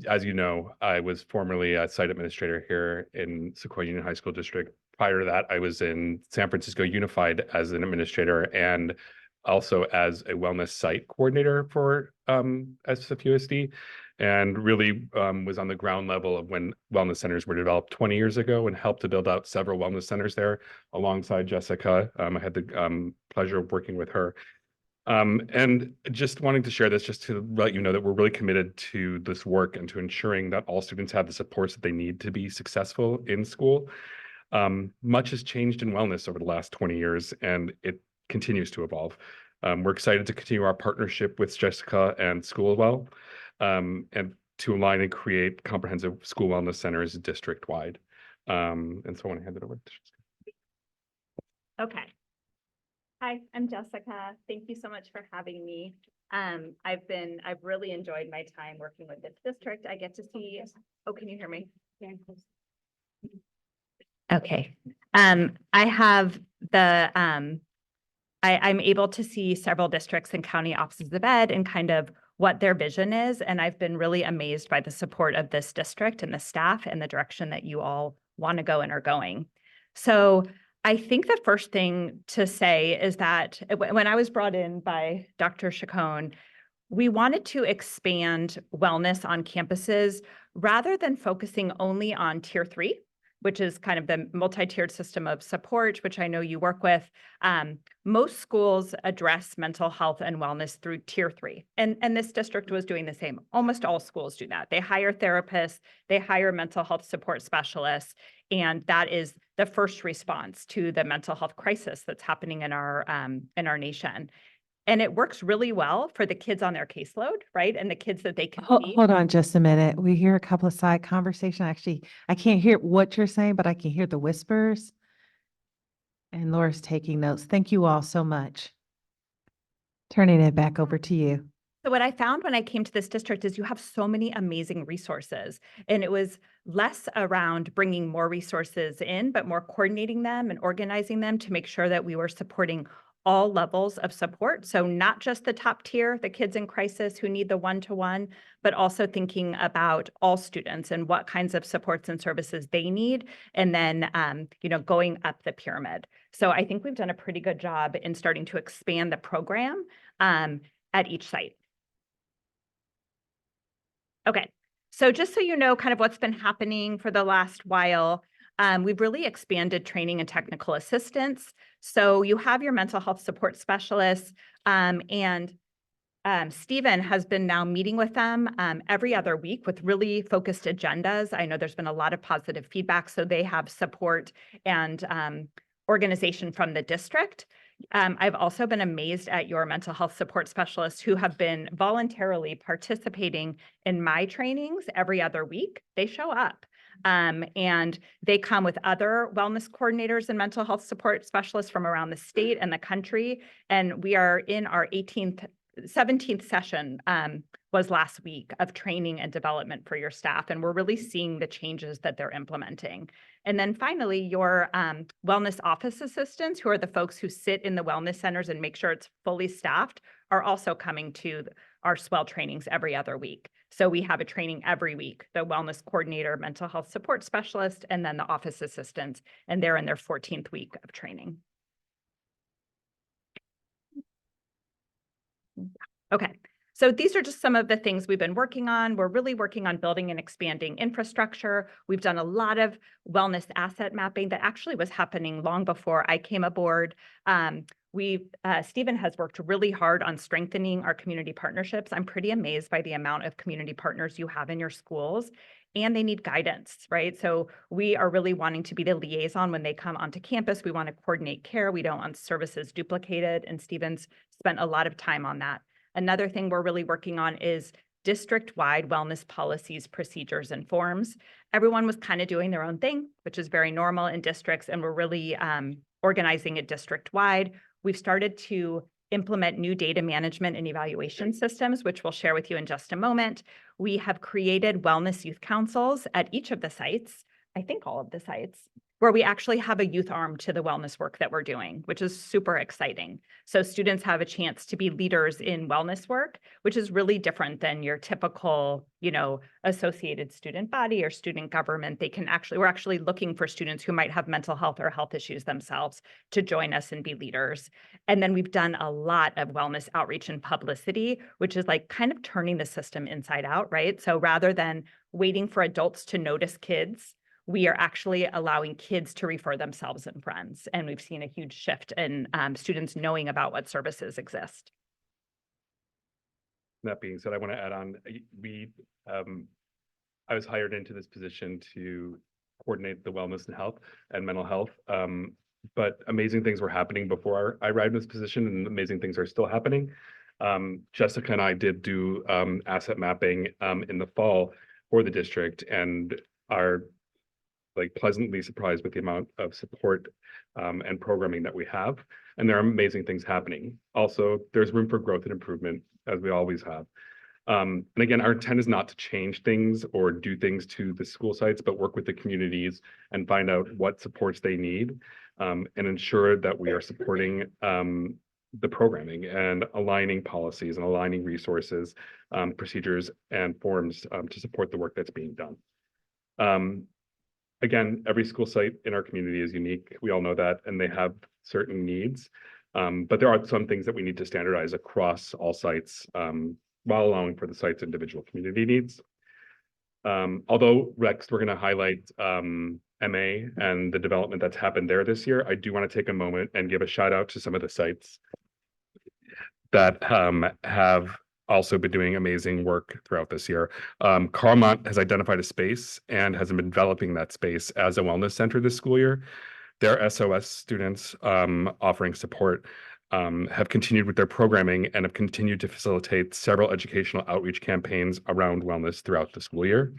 as you know, I was formerly a site administrator here in Sequoia Union High School District. Prior to that, I was in San Francisco Unified as an administrator and also as a wellness site coordinator for SFUSD, and really was on the ground level of when wellness centers were developed 20 years ago and helped to build out several wellness centers there alongside Jessica. I had the pleasure of working with her. And just wanting to share this just to let you know that we're really committed to this work and to ensuring that all students have the supports that they need to be successful in school. Much has changed in wellness over the last 20 years, and it continues to evolve. We're excited to continue our partnership with Jessica and Schoolwell, and to align and create comprehensive school wellness centers district-wide. And so I want to hand it over to Jessica. Okay. Hi, I'm Jessica. Thank you so much for having me. I've really enjoyed my time working with this district. I get to see, oh, can you hear me? Okay. I have the, I'm able to see several districts and county offices of ed and kind of what their vision is. And I've been really amazed by the support of this district and the staff and the direction that you all want to go and are going. So I think the first thing to say is that when I was brought in by Dr. Chacon, we wanted to expand wellness on campuses rather than focusing only on tier 3, which is kind of the multi-tiered system of support, which I know you work with. Most schools address mental health and wellness through tier 3. And this district was doing the same. Almost all schools do that. They hire therapists, they hire mental health support specialists, and that is the first response to the mental health crisis that's happening in our nation. And it works really well for the kids on their caseload, right? And the kids that they can see. Hold on just a minute. We hear a couple of side conversation. Actually, I can't hear what you're saying, but I can hear the whispers. And Laura's taking notes. Thank you all so much. Turning it back over to you. So what I found when I came to this district is you have so many amazing resources, and it was less around bringing more resources in, but more coordinating them and organizing them to make sure that we were supporting all levels of support. So not just the top tier, the kids in crisis who need the one-to-one, but also thinking about all students and what kinds of supports and services they need. And then, going up the pyramid. So I think we've done a pretty good job in starting to expand the program at each site. Okay, so just so you know kind of what's been happening for the last while, we've really expanded training and technical assistance. So you have your mental health support specialists, and Stephen has been now meeting with them every other week with really focused agendas. I know there's been a lot of positive feedback, so they have support and organization from the district. I've also been amazed at your mental health support specialists who have been voluntarily participating in my trainings every other week. They show up. And they come with other wellness coordinators and mental health support specialists from around the state and the country. And we are in our 17th session was last week of training and development for your staff. And we're really seeing the changes that they're implementing. And then finally, your wellness office assistants, who are the folks who sit in the wellness centers and make sure it's fully staffed, are also coming to our SWELL trainings every other week. So we have a training every week, the wellness coordinator, mental health support specialist, and then the office assistants, and they're in their 14th week of training. Okay. So these are just some of the things we've been working on. We're really working on building and expanding infrastructure. We've done a lot of wellness asset mapping that actually was happening long before I came aboard. Stephen has worked really hard on strengthening our community partnerships. I'm pretty amazed by the amount of community partners you have in your schools, and they need guidance, right? So we are really wanting to be the liaison when they come onto campus. We want to coordinate care. We don't want services duplicated, and Stephen's spent a lot of time on that. Another thing we're really working on is district-wide wellness policies, procedures, and forms. Everyone was kind of doing their own thing, which is very normal in districts, and we're really organizing it district-wide. We've started to implement new data management and evaluation systems, which we'll share with you in just a moment. We have created wellness youth councils at each of the sites. I think all of the sites, where we actually have a youth arm to the wellness work that we're doing, which is super exciting. So students have a chance to be leaders in wellness work, which is really different than your typical, associated student body or student government. We're actually looking for students who might have mental health or health issues themselves to join us and be leaders. And then we've done a lot of wellness outreach and publicity, which is like kind of turning the system inside out, right? So rather than waiting for adults to notice kids, we are actually allowing kids to refer themselves and friends. And we've seen a huge shift in students knowing about what services exist. That being said, I want to add on, I was hired into this position to coordinate the wellness and health and mental health. But amazing things were happening before I arrived in this position, and amazing things are still happening. Jessica and I did do asset mapping in the fall for the district, and are pleasantly surprised with the amount of support and programming that we have. And there are amazing things happening. Also, there's room for growth and improvement, as we always have. And again, our intent is not to change things or do things to the school sites, but work with the communities and find out what supports they need, and ensure that we are supporting the programming and aligning policies and aligning resources, procedures, and forms to support the work that's being done. Again, every school site in our community is unique. We all know that, and they have certain needs. But there are some things that we need to standardize across all sites, while allowing for the site's individual community needs. Although next we're going to highlight MA and the development that's happened there this year, I do want to take a moment and give a shout out to some of the sites that have also been doing amazing work throughout this year. Carlmont has identified a space and has been developing that space as a wellness center this school year. Their SOS students offering support have continued with their programming and have continued to facilitate several educational outreach campaigns around wellness throughout the school year.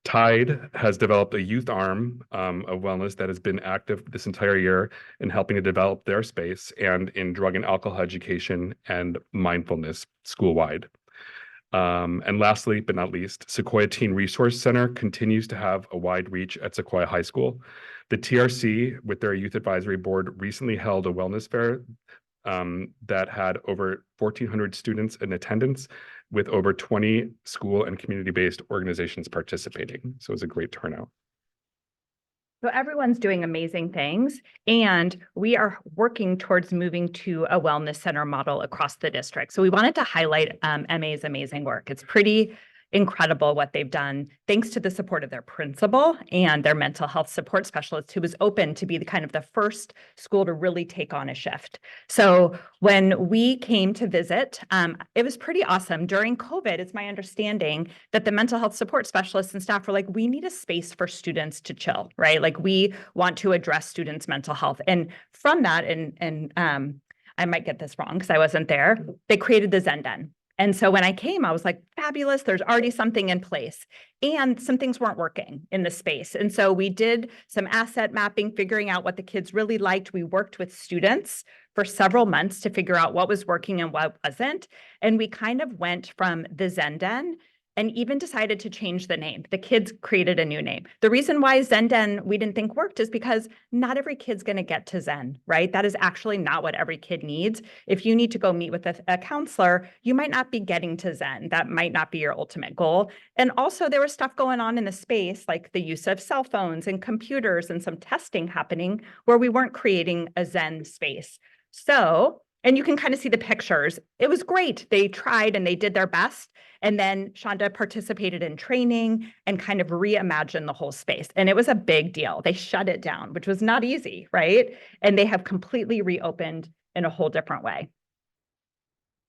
Tide has developed a youth arm of wellness that has been active this entire year in helping to develop their space and in drug and alcohol education and mindfulness school-wide. And lastly, but not least, Sequoia Teen Resource Center continues to have a wide reach at Sequoia High School. The TRC, with their youth advisory board, recently held a wellness fair that had over 1,400 students in attendance, with over 20 school and community-based organizations participating. So it was a great turnout. So everyone's doing amazing things, and we are working towards moving to a wellness center model across the district. So we wanted to highlight MA's amazing work. It's pretty incredible what they've done, thanks to the support of their principal and their mental health support specialist, who was open to be the first school to really take on a shift. So when we came to visit, it was pretty awesome. During COVID, it's my understanding that the mental health support specialists and staff were like, we need a space for students to chill, right? Like, we want to address students' mental health. And from that, and I might get this wrong because I wasn't there, they created the Zen Den. And so when I came, I was like, fabulous, there's already something in place. And some things weren't working in the space. And so we did some asset mapping, figuring out what the kids really liked. We worked with students for several months to figure out what was working and what wasn't. And we kind of went from the Zen Den and even decided to change the name. The kids created a new name. The reason why Zen Den we didn't think worked is because not every kid's gonna get to Zen, right? That is actually not what every kid needs. If you need to go meet with a counselor, you might not be getting to Zen. That might not be your ultimate goal. And also there was stuff going on in the space, like the use of cell phones and computers and some testing happening where we weren't creating a Zen space. So, and you can kind of see the pictures. It was great. They tried and they did their best. And then Shonda participated in training and kind of reimagined the whole space. And it was a big deal. They shut it down, which was not easy, right? And they have completely reopened in a whole different way.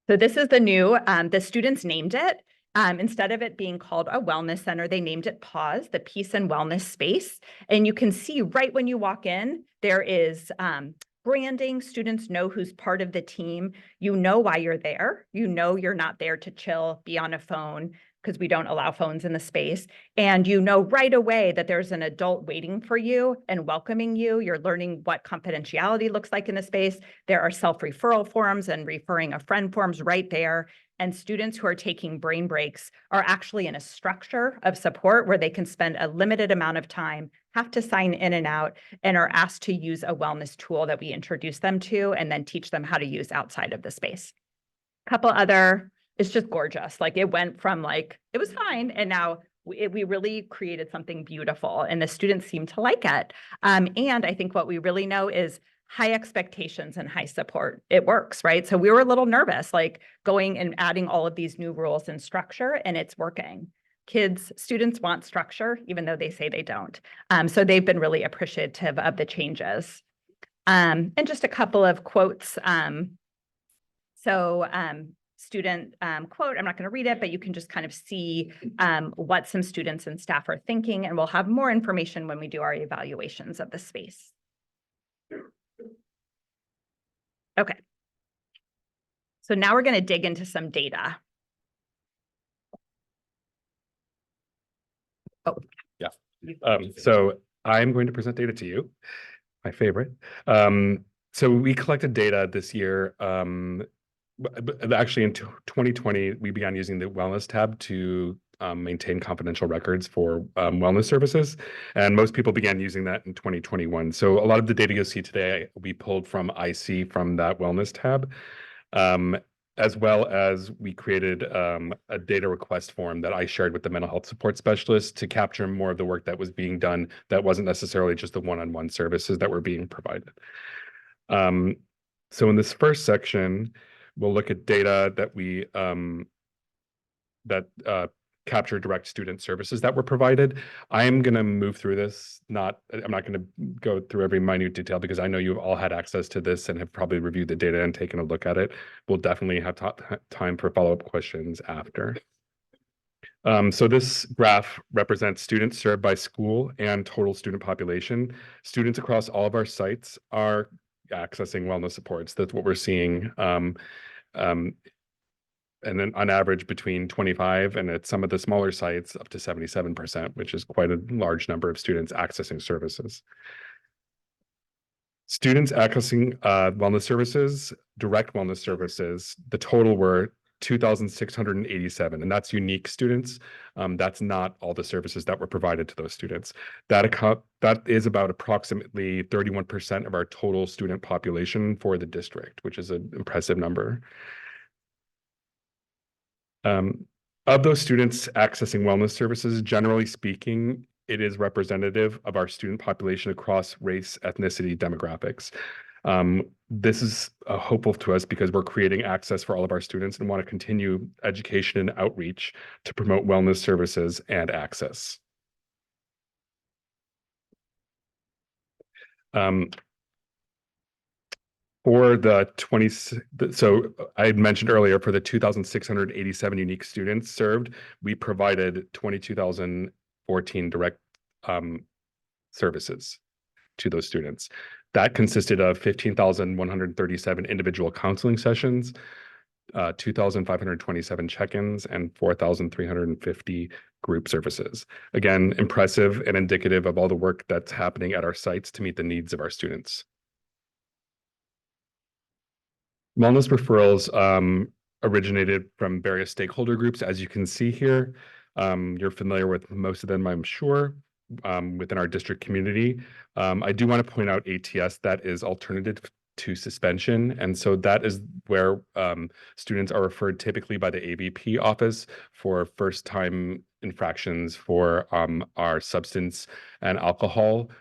So this is the new, the students named it. Instead of it being called a wellness center, they named it PAWS, the Peace and Wellness Space. And you can see right when you walk in, there is branding. Students know who's part of the team. You know why you're there. You know you're not there to chill, be on a phone, because we don't allow phones in the space. And you know right away that there's an adult waiting for you and welcoming you. You're learning what confidentiality looks like in the space. There are self-referral forms and referring a friend forms right there. And students who are taking brain breaks are actually in a structure of support where they can spend a limited amount of time, have to sign in and out, and are asked to use a wellness tool that we introduce them to and then teach them how to use outside of the space. Couple other, it's just gorgeous. Like it went from like, it was fine. And now we really created something beautiful and the students seem to like it. And I think what we really know is high expectations and high support. It works, right? So we were a little nervous, like going and adding all of these new rules and structure, and it's working. Students want structure, even though they say they don't. So they've been really appreciative of the changes. And just a couple of quotes. Student quote, I'm not going to read it, but you can just kind of see what some students and staff are thinking, and we'll have more information when we do our evaluations of the space. Okay. So now we're going to dig into some data. Oh, yeah. So I'm going to present data to you, my favorite. So we collected data this year. Actually, in 2020, we began using the Wellness tab to maintain confidential records for wellness services. And most people began using that in 2021. So a lot of the data you'll see today, we pulled from IC from that Wellness tab, as well as we created a data request form that I shared with the mental health support specialist to capture more of the work that was being done that wasn't necessarily just the one-on-one services that were being provided. So in this first section, we'll look at data that we capture direct student services that were provided. I am going to move through this. I'm not going to go through every minute detail because I know you've all had access to this and have probably reviewed the data and taken a look at it. We'll definitely have time for follow-up questions after. So this graph represents students served by school and total student population. Students across all of our sites are accessing wellness supports. That's what we're seeing. And then on average between 25 and at some of the smaller sites up to 77%, which is quite a large number of students accessing services. Students accessing wellness services, direct wellness services, the total were 2,687, and that's unique students. That's not all the services that were provided to those students. That is about approximately 31% of our total student population for the district, which is an impressive number. Of those students accessing wellness services, generally speaking, it is representative of our student population across race, ethnicity, demographics. This is hopeful to us because we're creating access for all of our students and want to continue education and outreach to promote wellness services and access. For so I had mentioned earlier, for the 2,687 unique students served, we provided 22,014 direct services to those students. That consisted of 15,137 individual counseling sessions, 2,527 check-ins, and 4,350 group services. Again, impressive and indicative of all the work that's happening at our sites to meet the needs of our students. Wellness referrals originated from various stakeholder groups, as you can see here. You're familiar with most of them, I'm sure, within our district community. I do want to point out ATS, that is alternative to suspension. And so that is where students are referred typically by the ABP office for first-time infractions for our substance and alcohol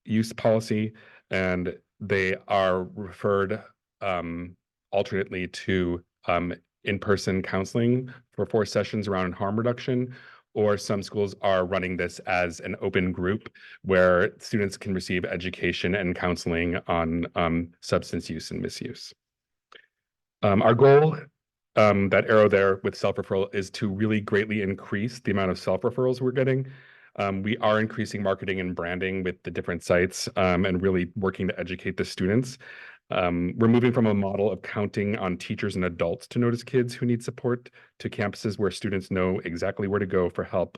use policy. And they are referred alternately to in-person counseling for 4 sessions around harm reduction, or some schools are running this as an open group where students can receive education and counseling on substance use and misuse. Our goal, that arrow there with self-referral, is to really greatly increase the amount of self-referrals we're getting. We are increasing marketing and branding with the different sites and really working to educate the students. We're moving from a model of counting on teachers and adults to notice kids who need support to campuses where students know exactly where to go for help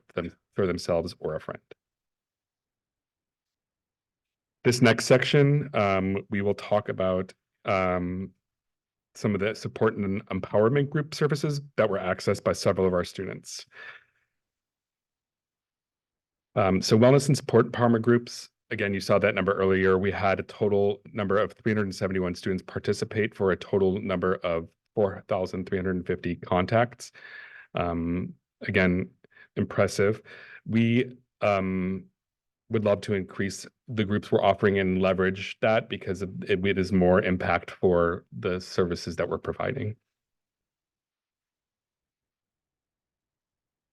for themselves or a friend. This next section, we will talk about some of the support and empowerment group services that were accessed by several of our students. So wellness and support empowerment groups, again, you saw that number earlier. We had a total number of 371 students participate for a total number of 4,350 contacts. Again, impressive. We would love to increase the groups we're offering and leverage that because it is more impact for the services that we're providing.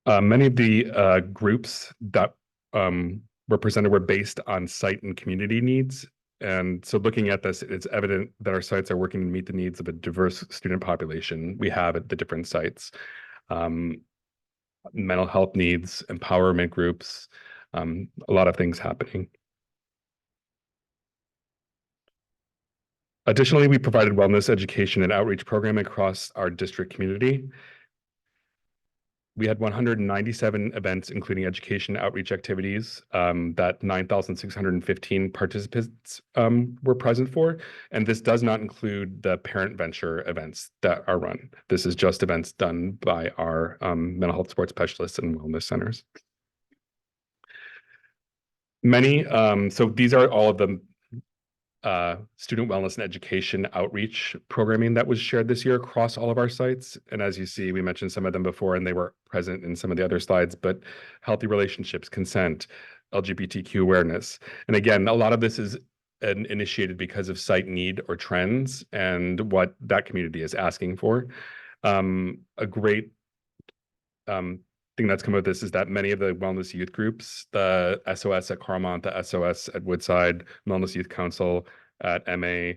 Many of the groups that were presented were based on site and community needs. And so looking at this, it's evident that our sites are working to meet the needs of a diverse student population we have at the different sites. Mental health needs, empowerment groups, a lot of things happening. Additionally, we provided wellness education and outreach programming across our district community. We had 197 events, including education outreach activities that 9,615 participants were present for. And this does not include the parent venture events that are run. This is just events done by our mental health support specialists and wellness centers. So these are all of the student wellness and education outreach programming that was shared this year across all of our sites. And as you see, we mentioned some of them before and they were present in some of the other slides, but healthy relationships, consent, LGBTQ awareness. And again, a lot of this is initiated because of site need or trends and what that community is asking for. A great thing that's come out of this is that many of the wellness youth groups, the SOS at Carmont, the SOS at Woodside, Wellness Youth Council at MA,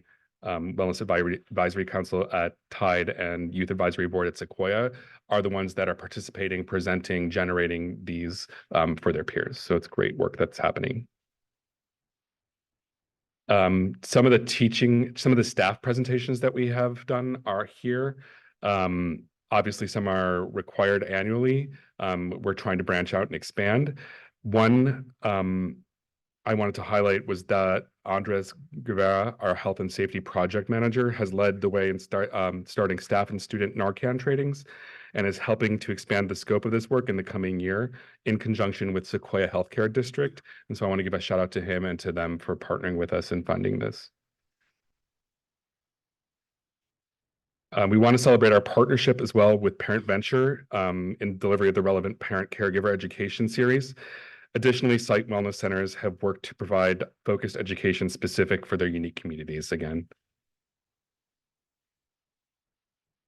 Wellness Advisory Council at Tide, and Youth Advisory Board at Sequoia are the ones that are participating, presenting, generating these for their peers. So it's great work that's happening. Some of the staff presentations that we have done are here. Obviously, some are required annually. We're trying to branch out and expand. One I wanted to highlight was that Andres Guevara, our health and safety project manager, has led the way in starting staff and student Narcan trainings and is helping to expand the scope of this work in the coming year in conjunction with Sequoia Healthcare District. And so I want to give a shout out to him and to them for partnering with us in funding this. We want to celebrate our partnership as well with Parent Venture in delivery of the relevant parent caregiver education series. Additionally, site wellness centers have worked to provide focused education specific for their unique communities again.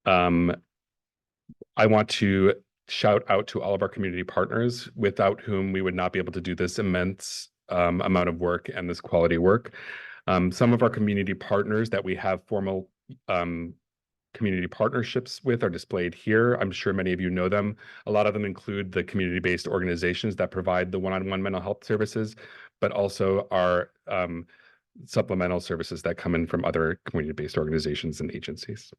I want to shout out to all of our community partners without whom we would not be able to do this immense amount of work and this quality work. Some of our community partners that we have formal community partnerships with are displayed here. I'm sure many of you know them. A lot of them include the community-based organizations that provide the one-on-one mental health services, but also our supplemental services that come in from other community-based organizations and agencies.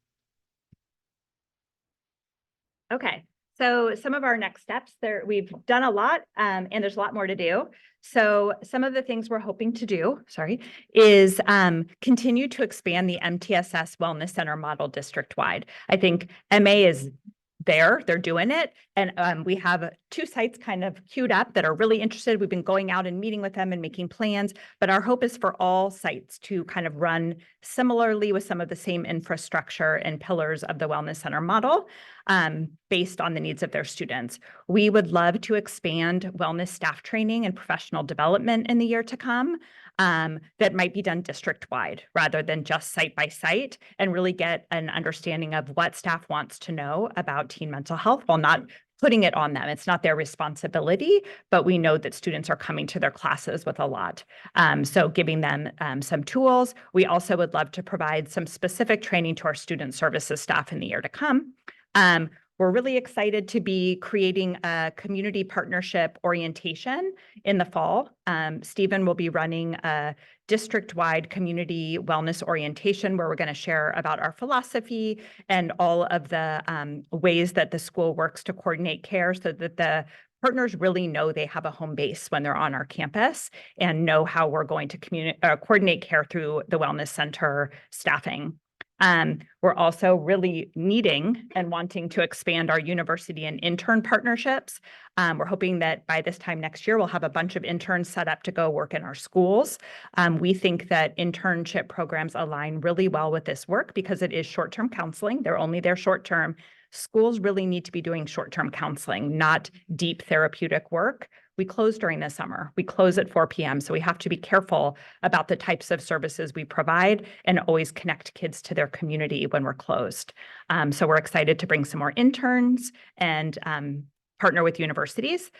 Okay, so some of our next steps there, we've done a lot and there's a lot more to do. So some of the things we're hoping to do, is continue to expand the MTSS Wellness Center model district-wide. I think MA is there, they're doing it. And we have 2 sites kind of queued up that are really interested. We've been going out and meeting with them and making plans, but our hope is for all sites to kind of run similarly with some of the same infrastructure and pillars of the Wellness Center model based on the needs of their students. We would love to expand wellness staff training and professional development in the year to come that might be done district-wide rather than just site by site, and really get an understanding of what staff wants to know about teen mental health while not putting it on them. It's not their responsibility, but we know that students are coming to their classes with a lot. So giving them some tools. We also would love to provide some specific training to our student services staff in the year to come. We're really excited to be creating a community partnership orientation in the fall. Stephen will be running a district-wide community wellness orientation where we're going to share about our philosophy and all of the ways that the school works to coordinate care so that the partners really know they have a home base when they're on our campus and know how we're going to coordinate care through the wellness center staffing. We're also really needing and wanting to expand our university and intern partnerships. We're hoping that by this time next year, we'll have a bunch of interns set up to go work in our schools. We think that internship programs align really well with this work because it is short-term counseling. They're only there short-term. Schools really need to be doing short-term counseling, not deep therapeutic work. We close during the summer. We close at 4 p.m. So we have to be careful about the types of services we provide and always connect kids to their community when we're closed. So we're excited to bring some more interns and partner with universities.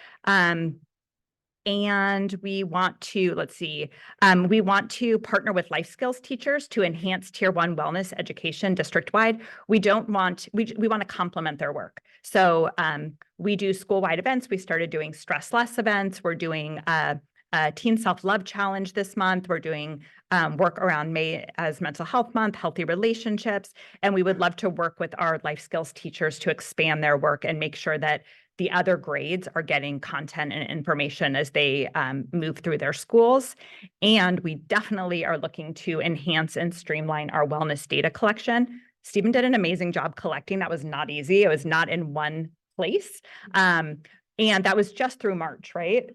And we want to, we want to partner with life skills teachers to enhance Tier 1 wellness education district-wide. We want to complement their work. So we do school-wide events. We started doing stress less events. We're doing a Teen Self-Love Challenge this month. We're doing work around May as Mental Health Month, healthy relationships. And we would love to work with our life skills teachers to expand their work and make sure that the other grades are getting content and information as they move through their schools. And we definitely are looking to enhance and streamline our wellness data collection. Stephen did an amazing job collecting. That was not easy. It was not in one place. And that was just through March, right?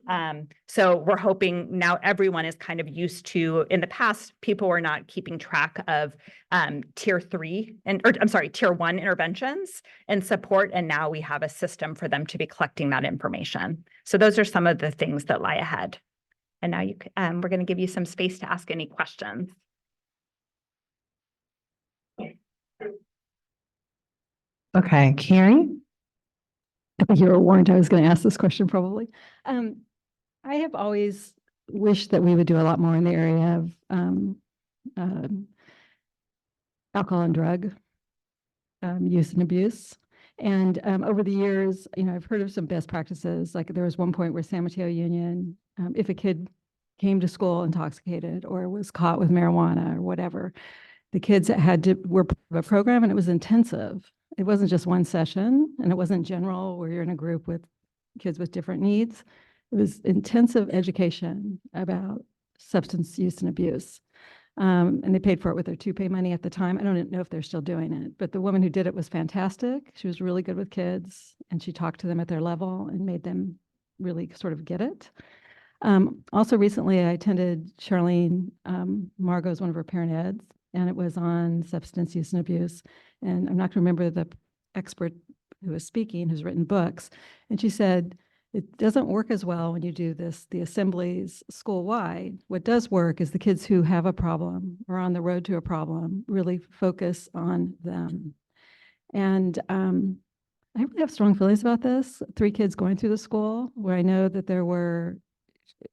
So we're hoping now everyone is kind of used to, in the past, people were not keeping track of Tier 1 interventions and support. And now we have a system for them to be collecting that information. So those are some of the things that lie ahead. And now we're going to give you some space to ask any questions. Okay, Carrie? I think you were warned I was going to ask this question probably. I have always wished that we would do a lot more in the area of alcohol and drug use and abuse. And over the years, I've heard of some best practices. Like there was one point where San Mateo Union, if a kid came to school intoxicated or was caught with marijuana or whatever, the kids were part of a program and it was intensive. It wasn't just one session and it wasn't general where you're in a group with kids with different needs. It was intensive education about substance use and abuse. And they paid for it with their two-pay money at the time. I don't know if they're still doing it, but the woman who did it was fantastic. She was really good with kids and she talked to them at their level and made them really sort of get it. Also recently I attended Charlene Margot's, one of her parent eds, and it was on substance use and abuse. And I'm not going to remember the expert who was speaking, who's written books. And she said, it doesn't work as well when you do the assemblies school-wide. What does work is the kids who have a problem or on the road to a problem really focus on them. And I really have strong feelings about this. 3 kids going through the school where I know that there were,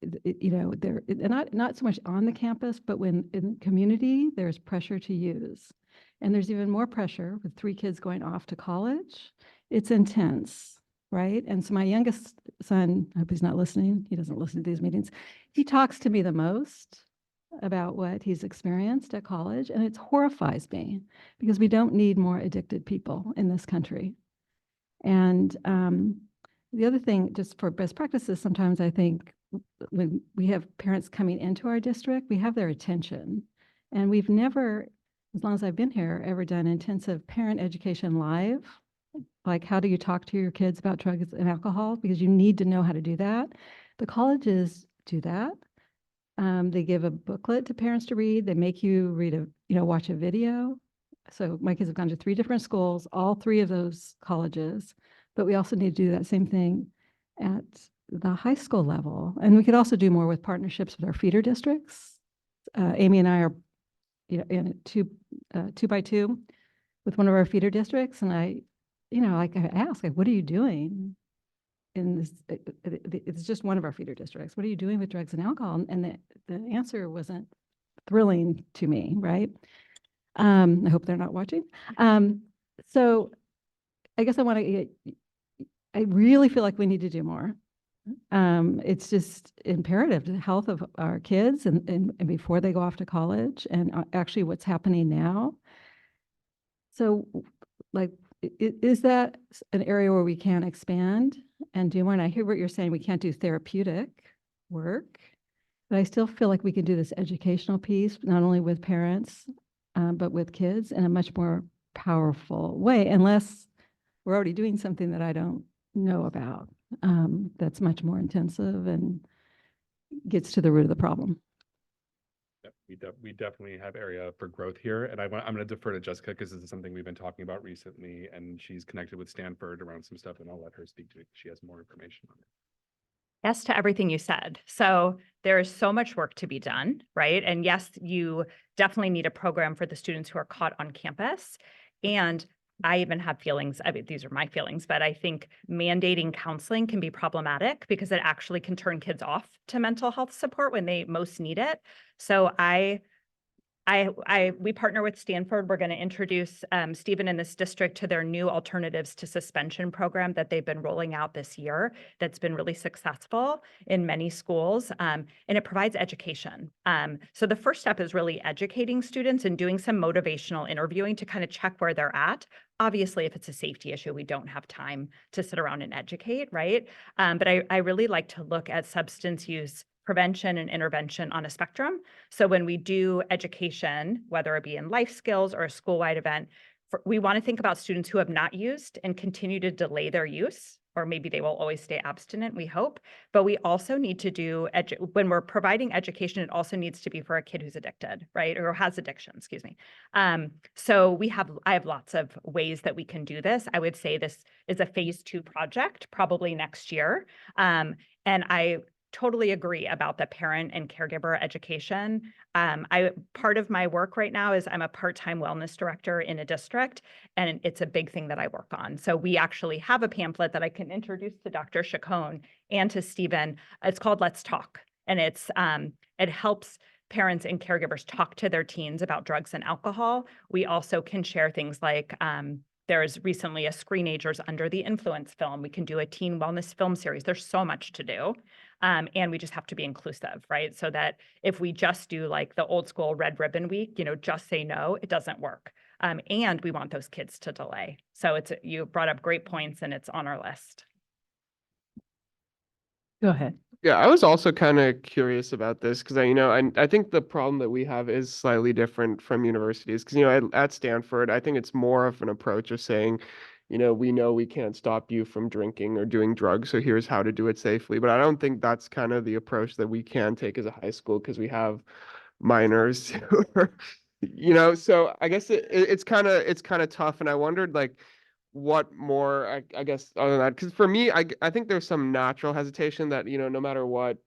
not so much on the campus, but when in community, there's pressure to use. And there's even more pressure with 3 kids going off to college. It's intense, right? And so my youngest son, I hope he's not listening. He doesn't listen to these meetings. He talks to me the most about what he's experienced at college. And it horrifies me because we don't need more addicted people in this country. And the other thing, just for best practices, sometimes I think when we have parents coming into our district, we have their attention. And we've never, as long as I've been here, ever done intensive parent education live. Like, how do you talk to your kids about drugs and alcohol? Because you need to know how to do that. The colleges do that. They give a booklet to parents to read. They make you read watch a video. So my kids have gone to 3 different schools, all 3 of those colleges. But we also need to do that same thing at the high school level. And we could also do more with partnerships with our feeder districts. Amy and I are in a 2x2 with one of our feeder districts. And I ask, what are you doing in this? It's just one of our feeder districts. What are you doing with drugs and alcohol? And the answer wasn't thrilling to me, right? I hope they're not watching. So I guess I want to get, I really feel like we need to do more. It's just imperative to the health of our kids and before they go off to college and actually what's happening now. So like, is that an area where we can expand and do more? And I hear what you're saying, we can't do therapeutic work, but I still feel like we can do this educational piece, not only with parents, but with kids in a much more powerful way, unless we're already doing something that I don't know about, that's much more intensive and gets to the root of the problem. Yep, we definitely have area for growth here, and I'm going to defer to Jessica because this is something we've been talking about recently, and she's connected with Stanford around some stuff, and I'll let her speak to it. She has more information on it. Yes to everything you said. So there is so much work to be done, right? And yes, you definitely need a program for the students who are caught on campus. And I even have feelings, I mean, these are my feelings, but I think mandating counseling can be problematic because it actually can turn kids off to mental health support when they most need it. So we partner with Stanford. We're going to introduce Stephen in this district to their new alternatives to suspension program that they've been rolling out this year. That's been really successful in many schools, and it provides education. So the first step is really educating students and doing some motivational interviewing to kind of check where they're at. Obviously, if it's a safety issue, we don't have time to sit around and educate, right? But I really like to look at substance use prevention and intervention on a spectrum. So when we do education, whether it be in life skills or a school-wide event, we want to think about students who have not used and continue to delay their use, or maybe they will always stay abstinent, we hope. But we also need to do, when we're providing education, it also needs to be for a kid who's addicted, right? Or has addiction, excuse me. So I have lots of ways that we can do this. I would say this is a phase 2 project, probably next year. And I totally agree about the parent and caregiver education. Part of my work right now is I'm a part-time wellness director in a district, and it's a big thing that I work on. So we actually have a pamphlet that I can introduce to Dr. Chacon and to Stephen. It's called Let's Talk, and it helps parents and caregivers talk to their teens about drugs and alcohol. We also can share things like there's recently a Screenagers Under the Influence film. We can do a teen wellness film series. There's so much to do. And we just have to be inclusive, right? So that if we just do like the old school red ribbon week, just say no, it doesn't work. And we want those kids to delay. So you brought up great points and it's on our list. Go ahead. Yeah, I was also kind of curious about this because I think the problem that we have is slightly different from universities because at Stanford, I think it's more of an approach of saying, we know we can't stop you from drinking or doing drugs, so here's how to do it safely. But I don't think that's kind of the approach that we can take as a high school because we have minors who are, so I guess it's kind of tough. And I wondered like what more, I guess, other than that, because for me, I think there's some natural hesitation that, no matter what,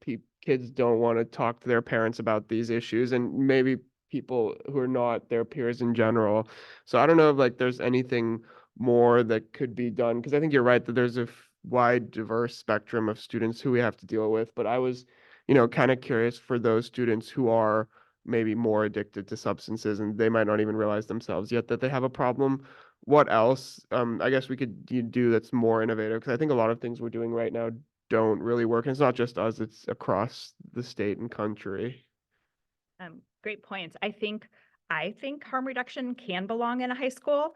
kids don't want to talk to their parents about these issues, and maybe people who are not their peers in general. So I don't know if like there's anything more that could be done, because I think you're right that there's a wide, diverse spectrum of students who we have to deal with. But I was, kind of curious for those students who are maybe more addicted to substances and they might not even realize themselves yet that they have a problem. What else, I guess we could do that's more innovative? Because I think a lot of things we're doing right now don't really work. And it's not just us, it's across the state and country. Great points. I think harm reduction can belong in a high school.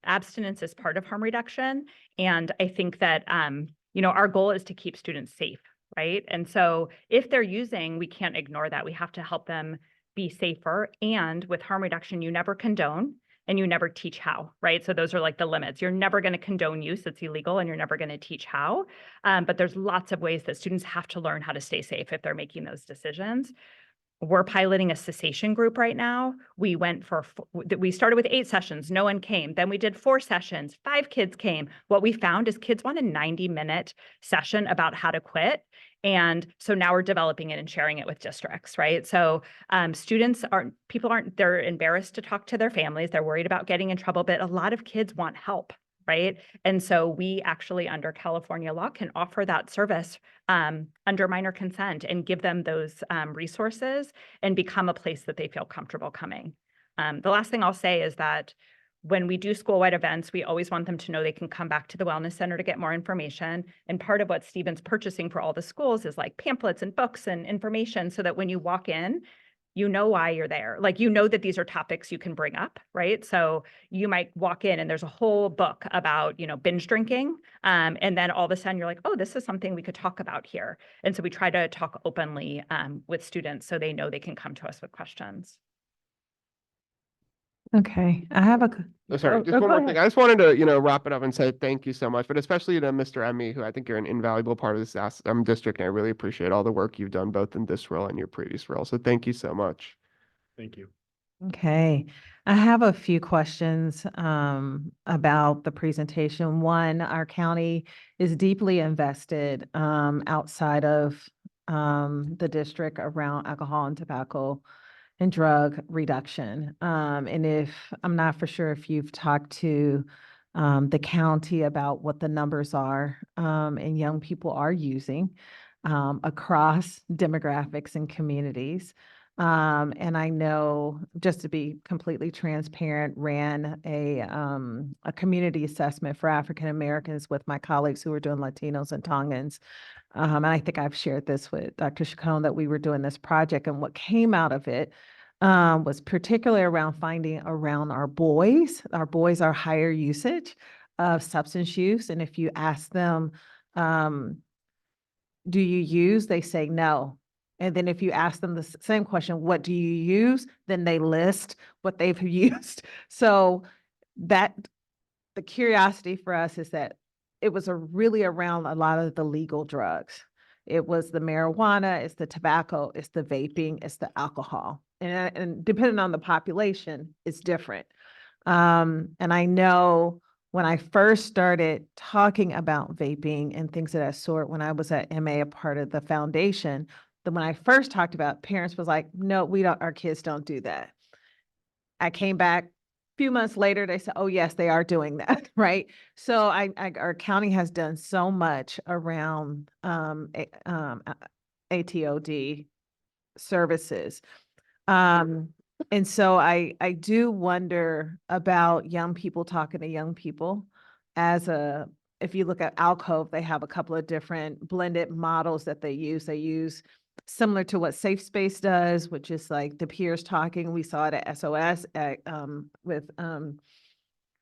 Abstinence is part of harm reduction. And I think that, our goal is to keep students safe, right? And so if they're using, we can't ignore that. We have to help them be safer. And with harm reduction, you never condone and you never teach how, right? So those are like the limits. You're never going to condone use, it's illegal, and you're never going to teach how. But there's lots of ways that students have to learn how to stay safe if they're making those decisions. We're piloting a cessation group right now. We started with 8 sessions, no one came. Then we did 4 sessions, 5 kids came. What we found is kids want a 90-minute session about how to quit. And so now we're developing it and sharing it with districts, right? So they're embarrassed to talk to their families. They're worried about getting in trouble, but a lot of kids want help, right? And so we actually, under California law, can offer that service under minor consent and give them those resources and become a place that they feel comfortable coming. The last thing I'll say is that when we do school-wide events, we always want them to know they can come back to the Wellness Center to get more information. And part of what Stephen's purchasing for all the schools is like pamphlets and books and information so that when you walk in, you know why you're there. Like, you know that these are topics you can bring up, right? So you might walk in and there's a whole book about, binge drinking. And then all of a sudden you're like, oh, this is something we could talk about here. And so we try to talk openly with students so they know they can come to us with questions. Okay, I have a. Oh, sorry, Oh, just oh, one go more thing. ahead. I just wanted to, wrap it up and say thank you so much, but especially to Mr. Emmy, who I think you're an invaluable part of this district, and I really appreciate all the work you've done both in this role and your previous role. So thank you so much. Thank you. Okay, I have a few questions about the presentation. One, our county is deeply invested outside of the district around alcohol and tobacco and drug reduction. And I'm not for sure if you've talked to the county about what the numbers are and young people are using across demographics and communities. And I know, just to be completely transparent, ran a community assessment for African Americans with my colleagues who were doing Latinos and Tongans. And I think I've shared this with Dr. Chacon, that we were doing this project, and what came out of it was particularly around finding around our boys. Our boys are higher usage of substance use. And if you ask them, do you use? They say no. And then if you ask them the same question, what do you use? Then they list what they've used. So the curiosity for us is that it was really around a lot of the legal drugs. It was the marijuana, it's the tobacco, it's the vaping, it's the alcohol. And depending on the population, it's different. And I know when I first started talking about vaping and things of that sort, when I was at MA, a part of the foundation, then when I first talked about, parents was like, no, our kids don't do that. I came back a few months later, they said, oh yes, they are doing that, right? So our county has done so much around ATOD services. And so I do wonder about young people talking to young people. If you look at Alcove, they have a couple of different blended models that they use. They use similar to what Safe Space does, which is like the peers talking. We saw it at SOS with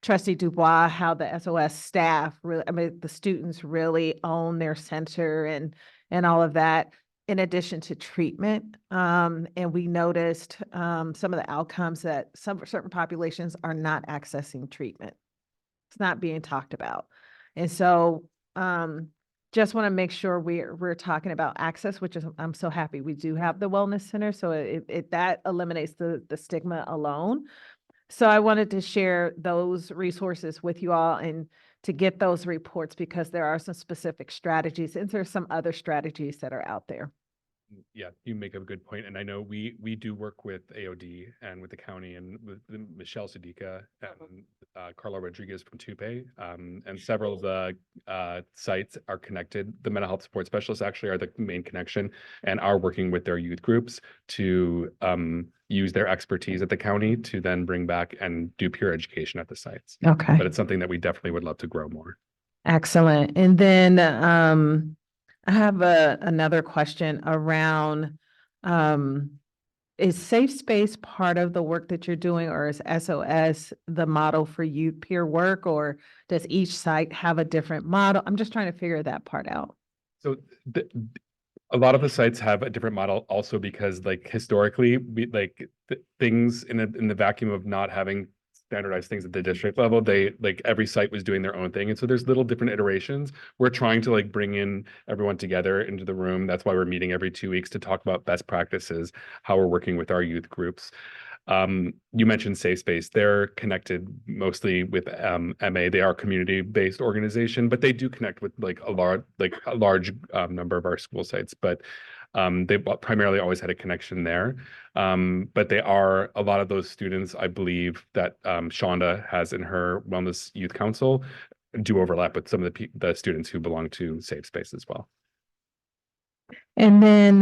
Trustee Dubois, how the SOS staff really, the students really own their center and all of that, in addition to treatment. And we noticed some of the outcomes that certain populations are not accessing treatment. It's not being talked about. And so just want to make sure we're talking about access, which is, I'm so happy we do have the Wellness Center. So that eliminates the stigma alone. So I wanted to share those resources with you all and to get those reports, because there are some specific strategies and there's some other strategies that are out there. Yeah, you make a good point. And I know we do work with AOD and with the county and with Michelle Sadiqa and Carla Rodriguez from Tupe. And several of the sites are connected. The mental health support specialists actually are the main connection and are working with their youth groups to use their expertise at the county to then bring back and do peer education at the sites. Okay. But it's something that we definitely would love to grow more. Excellent. And then I have another question around, is Safe Space part of the work that you're doing, or is SOS the model for you peer work, or does each site have a different model? I'm just trying to figure that part out. So a lot of the sites have a different model also because historically things in the vacuum of not having standardized things at the district level, every site was doing their own thing. And so there's little different iterations. We're trying to bring in everyone together into the room. That's why we're meeting every 2 weeks to talk about best practices, how we're working with our youth groups. You mentioned Safe Space. They're connected mostly with MA. They are a community-based organization, but they do connect with a large number of our school sites. But they've primarily always had a connection there. But they are a lot of those students, I believe, that Shonda has in her Wellness Youth Council do overlap with some of the students who belong to Safe Space as well. And then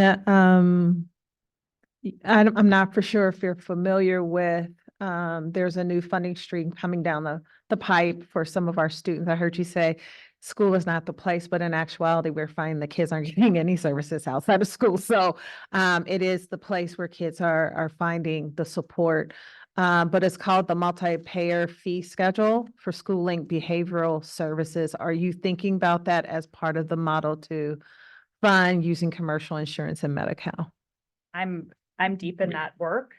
I'm not for sure if you're familiar with there's a new funding stream coming down the pipe for some of our students. I heard you say school is not the place, but in actuality, we're finding the kids aren't getting any services outside of school. So it is the place where kids are finding the support. But it's called the multi-payer fee schedule for school link behavioral services. Are you thinking about that as part of the model to fund using commercial insurance and Medi-Cal? I'm deep in that work.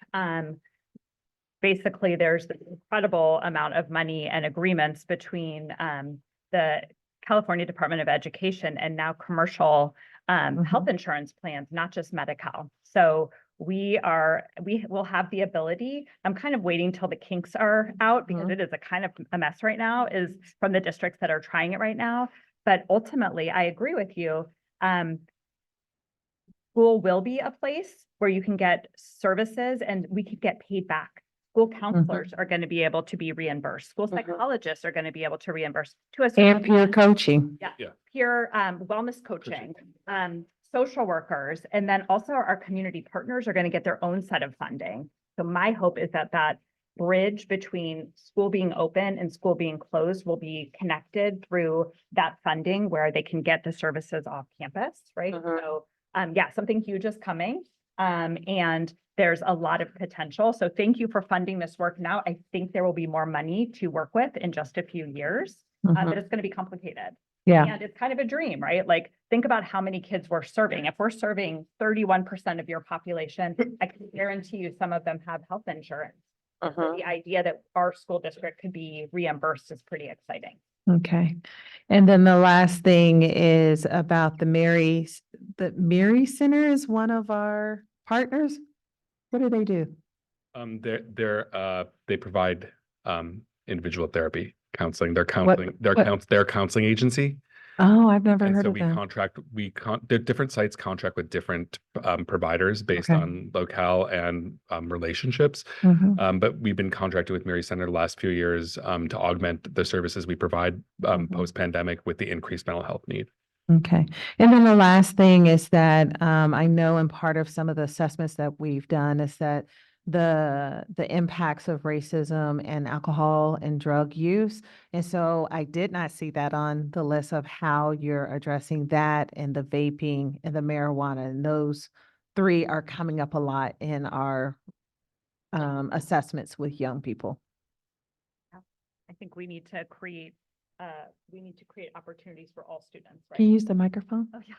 Basically, there's this incredible amount of money and agreements between the California Department of Education and now commercial health insurance plans, not just Medi-Cal. So we will have the ability. I'm kind of waiting till the kinks are out because it is a kind of a mess right now, is from the districts that are trying it right now. But ultimately, I agree with you. School will be a place where you can get services and we could get paid back. School counselors are going to be able to be reimbursed. School psychologists are going to be able to reimburse to us. And peer coaching. Yeah. Peer wellness coaching, social workers, and then also our community partners are going to get their own set of funding. So my hope is that that bridge between school being open and school being closed will be connected through that funding where they can get the services off campus, right? So yeah, something huge is coming. And there's a lot of potential. So thank you for funding this work now. I think there will be more money to work with in just a few years, but it's going to be complicated. Yeah. And it's kind of a dream, right? Like think about how many kids we're serving. If we're serving 31% of your population, I can guarantee you some of them have health insurance. So the idea that our school district could be reimbursed is pretty exciting. Okay. And then the last thing is about the Mary Center is one of our partners. What do they do? They provide individual therapy counseling. They're counseling agency. Oh, I've never And heard so of we them. the different sites contract with different providers based Okay. on locale and relationships. But we've been contracted with Mary Center the last few years to augment the services we provide post-pandemic with the increased mental health need. Okay. And then the last thing is that I know in part of some of the assessments that we've done is that the impacts of racism and alcohol and drug use. And so I did not see that on the list of how you're addressing that and the vaping and the marijuana. And those three are coming up a lot in our assessments with young people. I think we need to create opportunities for all students, right? Can you use the microphone? Oh, yeah.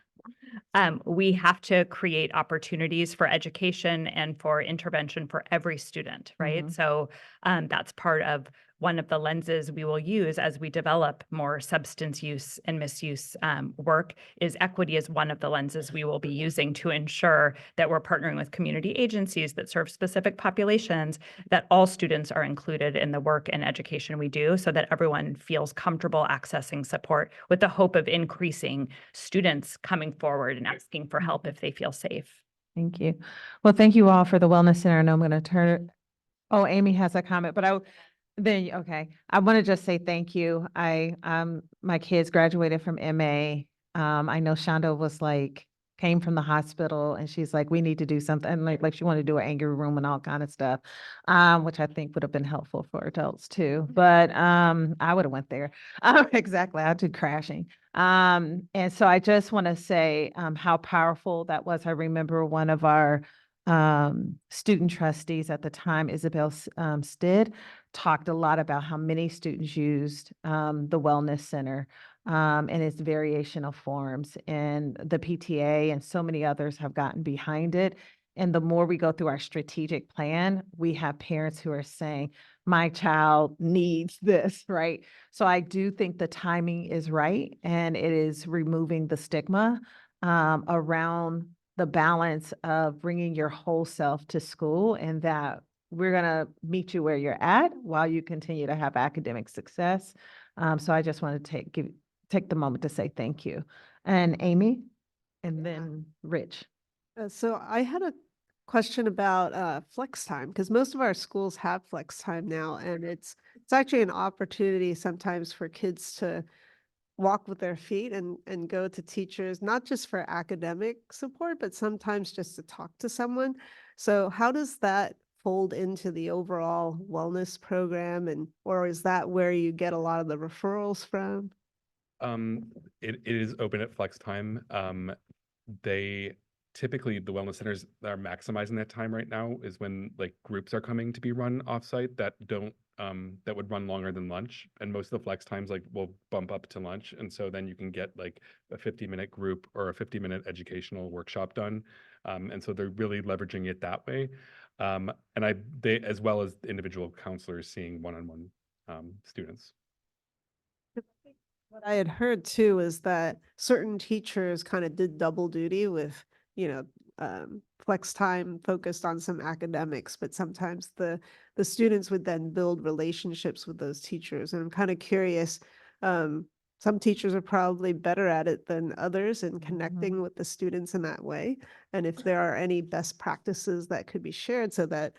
We have to create opportunities for education and for intervention for every student, right? So that's part of one of the lenses we will use as we develop more substance use and misuse work is equity is one of the lenses we will be using to ensure that we're partnering with community agencies that serve specific populations, that all students are included in the work and education we do so that everyone feels comfortable accessing support with the hope of increasing students coming forward and asking for help if they feel safe. Thank you. Well, thank you all for the Wellness Center. And I'm going to turn, oh, Amy has a comment, but okay. I want to just say thank you. My kids graduated from MA. I know Shonda was came from the hospital and she's like, we need to do something. And like she wanted to do an anger room and all kind of stuff, which I think would have been helpful for adults too. But I would have went there. Exactly. I did crashing. And so I just want to say how powerful that was. I remember one of our student trustees at the time, Isabel Stid, talked a lot about how many students used the Wellness Center and its variational forms, and the PTA and so many others have gotten behind it. And the more we go through our strategic plan, we have parents who are saying, my child needs this, right? So I do think the timing is right, and it is removing the stigma around the balance of bringing your whole self to school, and that we're going to meet you where you're at while you continue to have academic success. So I just want to take the moment to say thank you. And Amy, and then Rich. So I had a question about flex time, because most of our schools have flex time now, and it's actually an opportunity sometimes for kids to walk with their feet and go to teachers, not just for academic support, but sometimes just to talk to someone. So how does that fold into the overall wellness program, and, or is that where you get a lot of the referrals from? It is open at flex time. They typically, the wellness centers that are maximizing that time right now is when like groups are coming to be run offsite that don't that would run longer than lunch, and most of the flex times like will bump up to lunch, and so then you can get like a 50-minute group or a 50-minute educational workshop done, and so they're really leveraging it that way, and they as well as individual counselors seeing one-on-one students. What I had heard too is that certain teachers kind of did double duty with, flex time focused on some academics, but sometimes the students would then build relationships with those teachers. And I'm kind of curious, some teachers are probably better at it than others in connecting with the students in that way. And if there are any best practices that could be shared so that,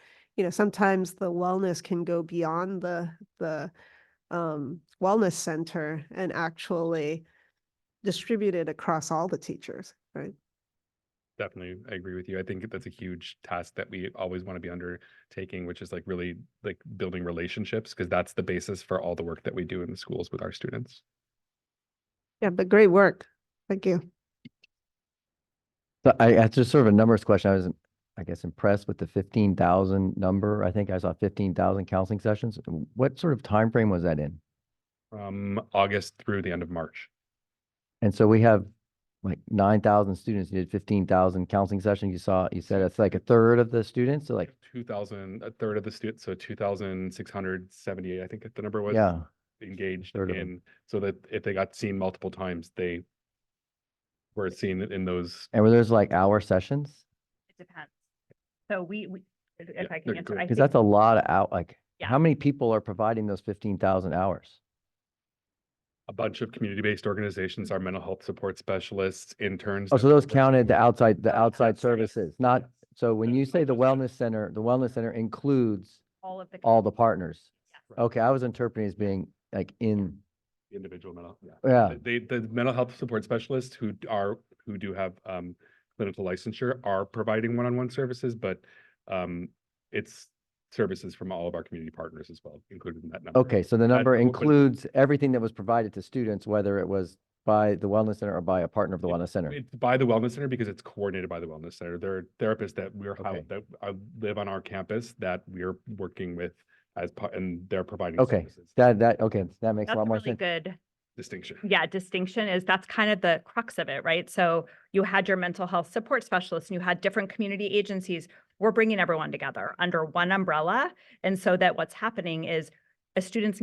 sometimes the wellness can go beyond the wellness center and actually distribute it across all the teachers, right? Definitely, I agree with you. I think that's a huge task that we always want to be undertaking, which is like really like building relationships, because that's the basis for all the work that we do in the schools with our students. Yeah, but great work. Thank you. So I just sort of a numbers question. I was, I guess, impressed with the 15,000 number. I think I saw 15,000 counseling sessions. What sort of time frame was that in? From August through the end of March. And so we have like 9,000 students. You did 15,000 counseling sessions. You said it's like a third of the students. So like 2,000, a third of the students, so 2,678, I think the number was. Yeah. Engaged Third of them. in, so that if they got seen multiple times, they were seen in those. And were those like hour sessions? It depends. So if I can they're answer, good. I Because think that's a lot of out, like, Yeah. how many people are providing those 15,000 hours? A bunch of community-based organizations, our mental health support specialists, interns. Oh, that so those work counted the outside that's right. services, not, so when you say the wellness center includes all of the. all the partners. Yes. Okay, I was interpreting as being like in, the individual mental, yeah. Yeah. The mental health support specialists who do have clinical licensure are providing one-on-one services, but it's services from all of our community partners as well, included in that number. okay, so the That- number but- includes everything that was provided to students, whether it was by the wellness center or by a partner of the wellness center. It's by the wellness center because it's coordinated by the wellness center. There are therapists that Okay. live on our campus that we're working with and they're providing Okay, services. okay, that makes a That's lot a more really sense. good Distinction. distinction is that's kind of the crux of it, right? So you had your mental health support specialists and you had different community agencies. We're bringing everyone together under one umbrella. And so that what's happening is a student's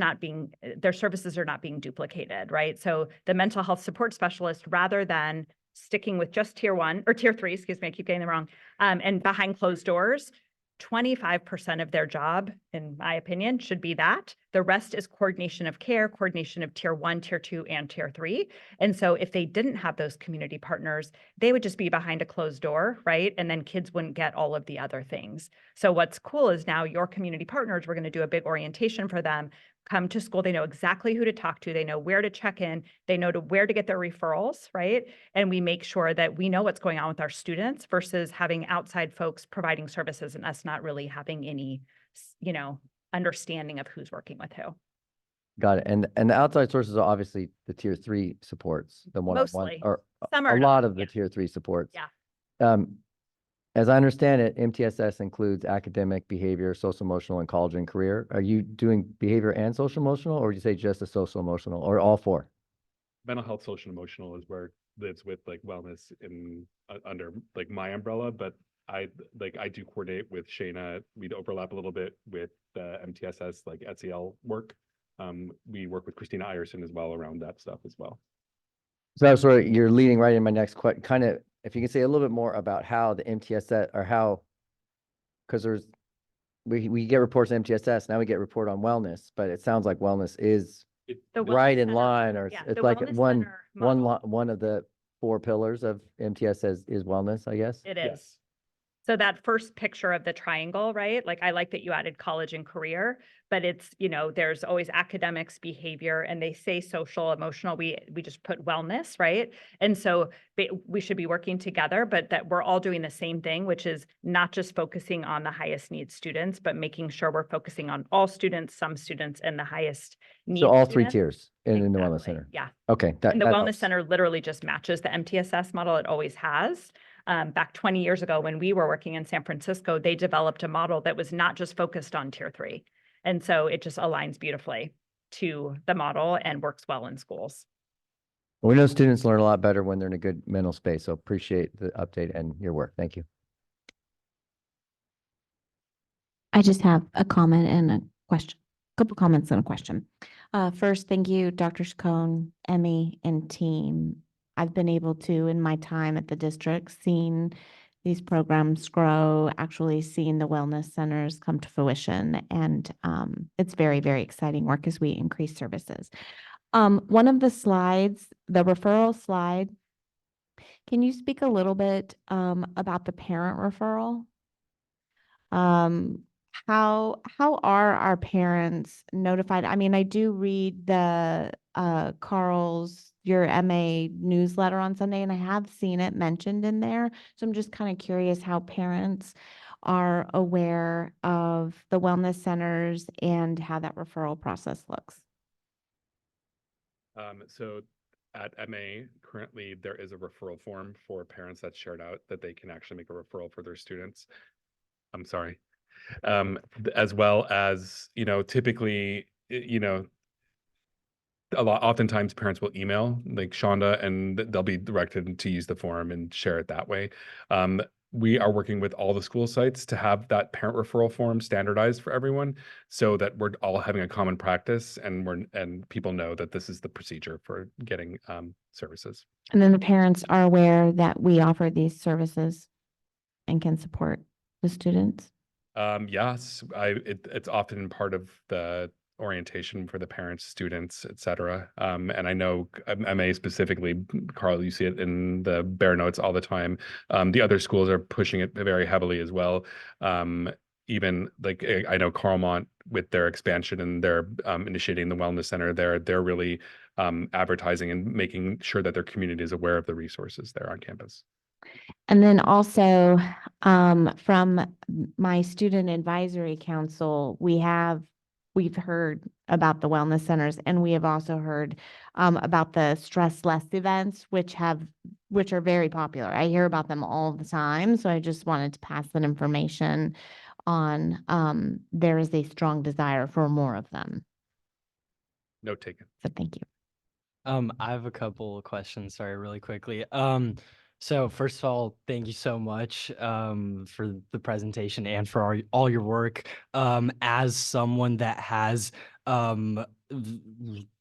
their services are not being duplicated, right? So the mental health support specialist, rather than sticking with just tier 1 or tier 3, excuse me, I keep getting them wrong, and behind closed doors, 25% of their job, in my opinion, should be that. The rest is coordination of care, coordination of tier 1, tier 2, and tier 3. And so if they didn't have those community partners, they would just be behind a closed door, right? And then kids wouldn't get all of the other things. So what's cool is now your community partners, we're going to do a big orientation for them. Come to school, they know exactly who to talk to, they know where to check in, they know where to get their referrals, right? And we make sure that we know what's going on with our students versus having outside folks providing services and us not really having any, understanding of who's working with who. Got it. And the outside sources are obviously the tier 3 supports, the one-on-one, Mostly. or Some a are lot not, of the yeah. tier 3 supports. Yeah. As I understand it, MTSS includes academic, behavior, social emotional, and college and career. Are you doing behavior and social emotional, or would you say just the social emotional, or all 4? Mental health, social emotional is where it's with like wellness in under like my umbrella, but I do coordinate with Shayna. We'd overlap a little bit with the MTSS like SEL work. We work with Christina Ierson as well around that stuff as well. So that's where you're leading right in my next question. Kind of, if you can say a little bit more about how the MTSS or how, because we get reports on MTSS, now we get report on wellness, but it sounds like wellness is The right wellness in center- line, or yeah, it's the like wellness one center model. one of the 4 pillars of MTSS is wellness, I guess. It is. Yes. So that first picture of the triangle, right? Like I like that you added college and career, but it's, you know, there's always academics, behavior, and they say social, emotional. We just put wellness, right? And so we should be working together, but that we're all doing the same thing, which is not just focusing on the highest need students, but making sure we're focusing on all students, some students, and the highest need. So all three students. tiers in the Wellness Center? Yeah. Okay. And the that Wellness helps. Center literally just matches the MTSS model. It always has. Back 20 years ago, when we were working in San Francisco, they developed a model that was not just focused on tier 3. And so it just aligns beautifully to the model and works well in schools. We know students learn a lot better when they're in a good mental space. So appreciate the update and your work. Thank you. I just have a comment and a question, couple comments and a question. First, thank you, Dr. Chacon, Emmy, and team. I've been able to, in my time at the district, seen these programs grow, actually seeing the wellness centers come to fruition. And it's very, very exciting work as we increase services. One of the slides, the referral slide, can you speak a little bit about the parent referral? How are our parents notified? I mean, I do read the your MA newsletter on Sunday, and I have seen it mentioned in there. So I'm just kind of curious how parents are aware of the wellness centers and how that referral process looks. So at MA, currently, there is a referral form for parents that's shared out that they can actually make a referral for their students. I'm sorry. As well as, you know, typically, you know, oftentimes parents will email like Shonda and they'll be directed to use the form and share it that way. We are working with all the school sites to have that parent referral form standardized for everyone so that we're all having a common practice and people know that this is the procedure for getting services. And then the parents are aware that we offer these services and can support the students. Yes, it's often part of the orientation for the parents, students, et cetera. And I know MA specifically, Carl, you see it in the Bear Notes all the time. The other schools are pushing it very heavily as well. Even like I know Carlmont with their expansion and their initiating the wellness center there, they're really advertising and making sure that their community is aware of the resources there on campus. And then also from my student advisory council, we've heard about the wellness centers, and we have also heard about the stress less events, which are very popular. I hear about them all the time. So I just wanted to pass that information on. There is a strong desire for more of them. Note taken. So thank you. I have a couple of questions, sorry, really quickly. So first of all, thank you so much for the presentation and for all your work. As someone that has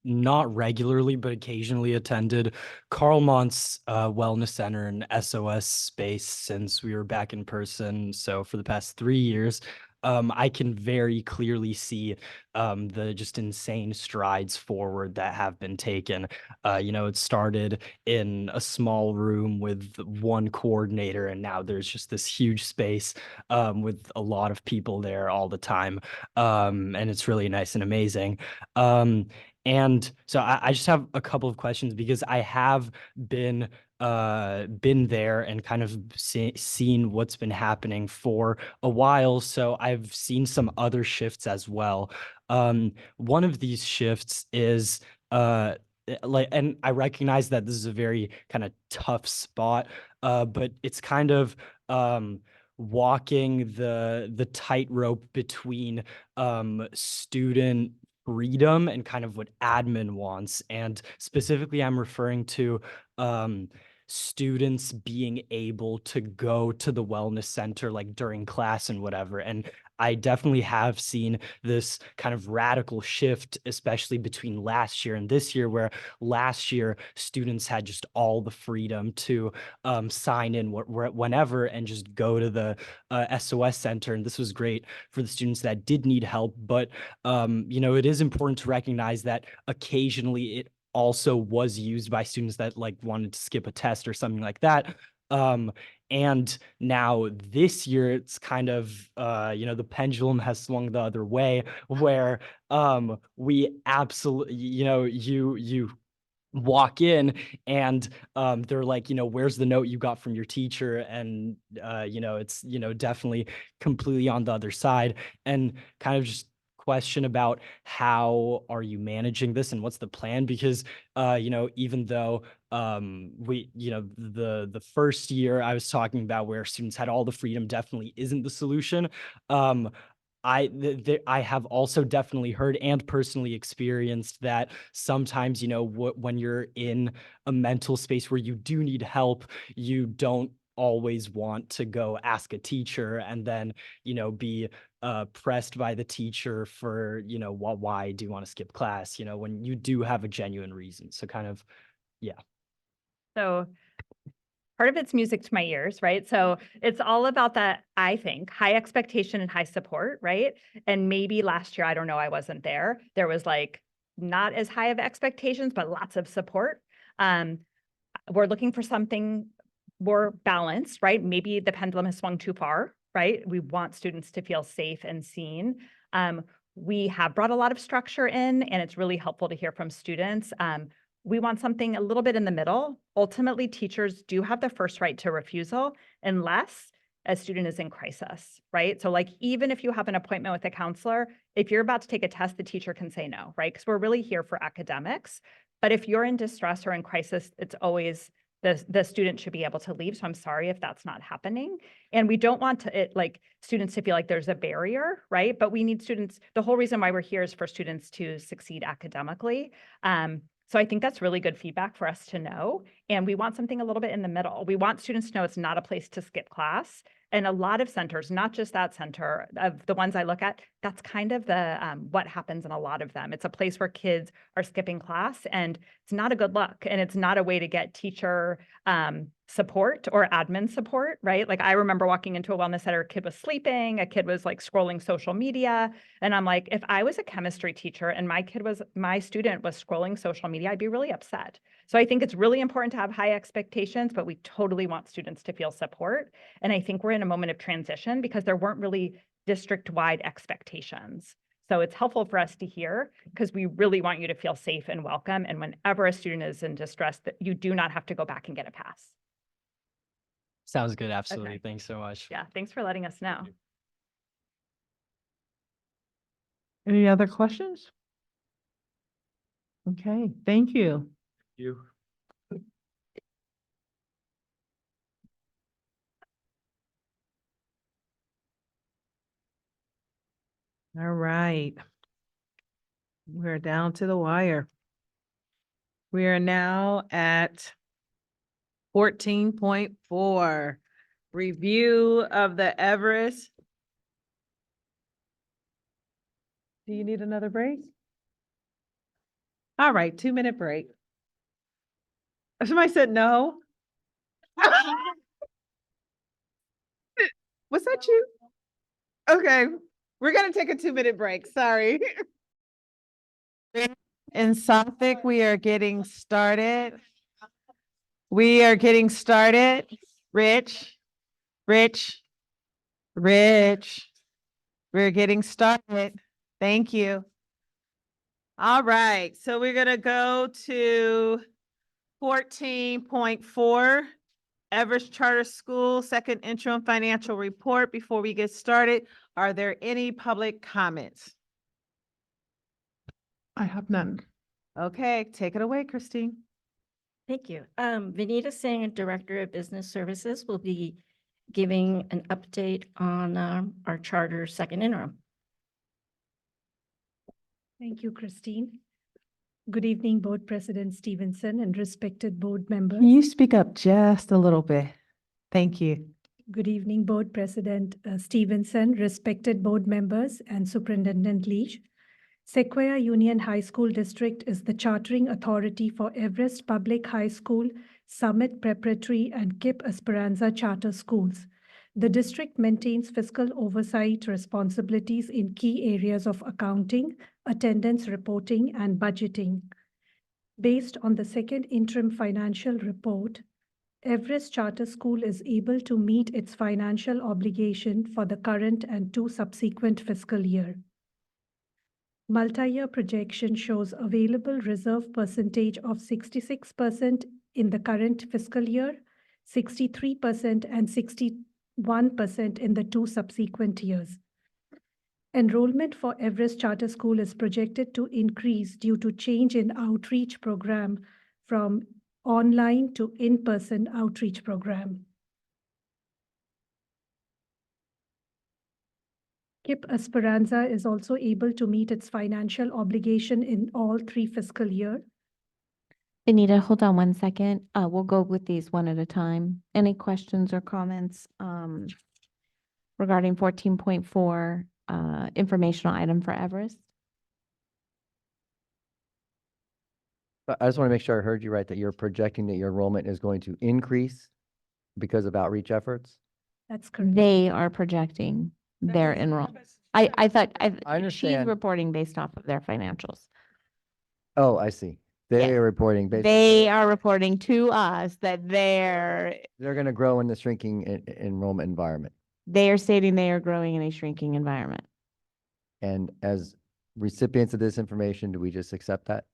not regularly, but occasionally attended Carlmont's Wellness Center and SOS space since we were back in person. So for the past 3 years, I can very clearly see the just insane strides forward that have been taken. You know, it started in a small room with one coordinator, and now there's just this huge space with a lot of people there all the time. And it's really nice and amazing. And so I just have a couple of questions because I have been there and kind of seen what's been happening for a while. So I've seen some other shifts as well. One of these shifts is and I recognize that this is a very kind of tough spot, but it's kind of walking the tightrope between student freedom and kind of what admin wants. And specifically, I'm referring to students being able to go to the wellness center like during class and whatever. And I definitely have seen this kind of radical shift, especially between last year and this year, where last year students had just all the freedom to sign in whenever and just go to the SOS center. And this was great for the students that did need help. But, you know, it is important to recognize that occasionally it also was used by students that like wanted to skip a test or something like that. And now this year, it's kind of, the pendulum has swung the other way where we absolutely, you walk in and they're like, where's the note you got from your teacher? And, it's, definitely completely on the other side, and kind of just question about how are you managing this and what's the plan? Because, even though the first year I was talking about where students had all the freedom definitely isn't the solution. I have also definitely heard and personally experienced that sometimes, when you're in a mental space where you do need help, you don't always want to go ask a teacher and then, be pressed by the teacher for, why do you want to skip class, when you do have a genuine reason. So kind of, yeah. So part of it's music to my ears, right? So it's all about that, I think, high expectation and high support, right? And maybe last year, I don't know, I wasn't there. There was like not as high of expectations, but lots of support. We're looking for something more balanced, right? Maybe the pendulum has swung too far, right? We want students to feel safe and seen. We have brought a lot of structure in, and it's really helpful to hear from students. We want something a little bit in the middle. Ultimately, teachers do have the first right to refusal unless a student is in crisis, right? So like, even if you have an appointment with a counselor, if you're about to take a test, the teacher can say no, right? Because we're really here for academics. But if you're in distress or in crisis, it's always the student should be able to leave. So I'm sorry if that's not happening. And we don't want students to feel like there's a barrier, right? But we need students, the whole reason why we're here is for students to succeed academically. So I think that's really good feedback for us to know. And we want something a little bit in the middle. We want students to know it's not a place to skip class. And a lot of centers, not just that center, of the ones I look at, that's kind of the what happens in a lot of them. It's a place where kids are skipping class, and it's not a good look. And it's not a way to get teacher support or admin support, right? Like I remember walking into a wellness center, a kid was sleeping, a kid was like scrolling social media. And I'm like, if I was a chemistry teacher and my student was scrolling social media, I'd be really upset. So I think it's really important to have high expectations, but we totally want students to feel support. And I think we're in a moment of transition because there weren't really district-wide expectations. So it's helpful for us to hear because we really want you to feel safe and welcome. And whenever a student is in distress, that you do not have to go back and get a pass. Sounds good. Absolutely. Okay. Thanks so much. Yeah, thanks for letting us know. Any other questions? Okay, thank you. You. All right. We're down to the wire. We are now at 14.4, review of the Everest. Do you need another break? All right, 2-minute break. Somebody said no. Was that you? Okay, we're gonna take a 2-minute break, sorry. In Suffolk, we are getting started. We're getting started. Rich. We're getting started. Thank you. All right, so we're gonna go to 14.4, Everest Charter School, second interim financial report. Before we get started, are there any public comments? I have none. Okay, take it away, Christine. Thank you. Vinita Singh, Director of Business Services, will be giving an update on our charter second interim. Thank you, Christine. Good evening, Board President Stevenson and respected board members. Can you speak up just a little bit? Thank you. Good evening, Board President Stevenson, respected board members, and Superintendent Leach. Sequoia Union High School District is the chartering authority for Everest Public High School, Summit Preparatory, and KIPP Esperanza charter schools. The district maintains fiscal oversight responsibilities in key areas of accounting, attendance reporting, and budgeting. Based on the second interim financial report, Everest Charter School is able to meet its financial obligation for the current and 2 subsequent fiscal year. Multi-year projection shows available reserve percentage of 66% in the current fiscal year, 63% and 61% in the 2 subsequent years. Enrollment for Everest Charter School is projected to increase due to change in outreach program from online to in-person outreach program. KIPP Esperanza is also able to meet its financial obligation in all 3 fiscal years. Benita, hold on one second. We'll go with these one at a time. Any questions or comments regarding 14.4, informational item for Everest? But I just want to make sure I heard you right, that you're projecting that your enrollment is going to increase because of outreach efforts? That's correct. They are projecting their enrollment. I thought, I she's understand. reporting based off of their financials. Oh, I see. They are reporting based. They are reporting to us that they're Going to grow in the shrinking enrollment environment. they are stating they are growing in a shrinking environment. And as recipients of this information, do we just accept that?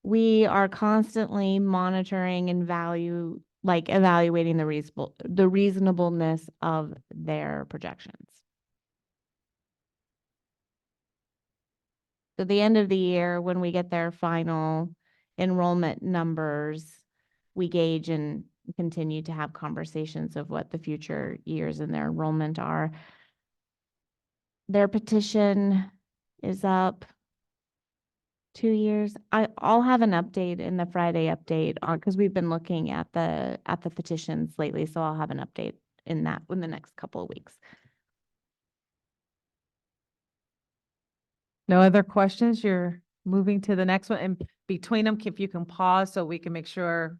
We are constantly monitoring and evaluating the reasonableness of their projections. So the end of the year, when we get their final enrollment numbers, we gauge and continue to have conversations of what the future years in their enrollment are. Their petition is up 2 years. I'll have an update in the Friday update on, because we've been looking at the petitions lately, so I'll have an update in the next couple of weeks. No other questions? You're moving to the next one, and between them, if you can pause so we can make sure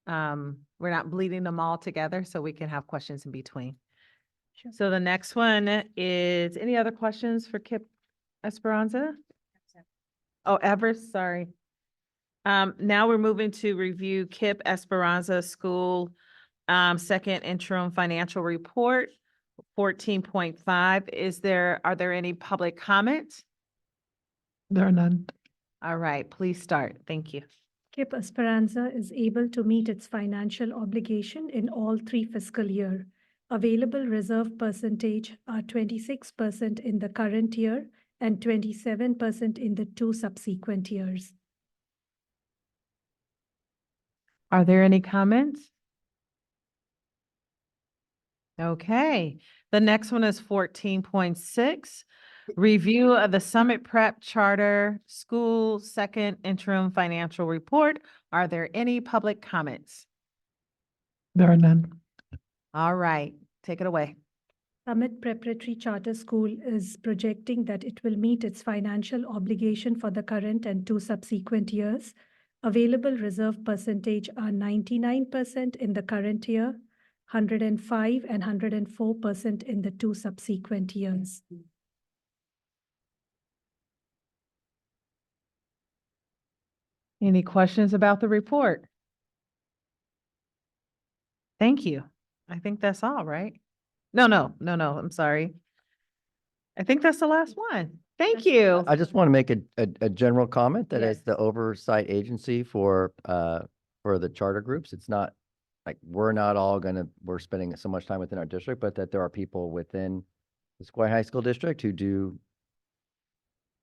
we're not bleeding them all together, so we can have questions in between. So the next one is, any other questions for KIPP Esperanza? Oh, Everest, sorry. Now we're moving to review KIPP Esperanza School second interim financial report, 14.5. Are there any public comments? There are none. All right, please start. Thank you. KIPP Esperanza is able to meet its financial obligation in all 3 fiscal year. Available reserve percentage are 26% in the current year and 27% in the 2 subsequent years. Are there any comments? Okay, the next one is 14.6. Review of the Summit Prep Charter School second interim financial report. Are there any public comments? There are none. All right, take it away. Summit Preparatory Charter School is projecting that it will meet its financial obligation for the current and 2 subsequent years. Available reserve percentage are 99% in the current year, 105 and 104% in the 2 subsequent years. Any questions about the report? Thank you. I think that's all, right? No, I'm sorry. I think that's the last one. Thank you. I just want to make a general comment that as the oversight agency for the charter groups, it's not like we're spending so much time within our district, but that there are people within the Sequoia High School District who do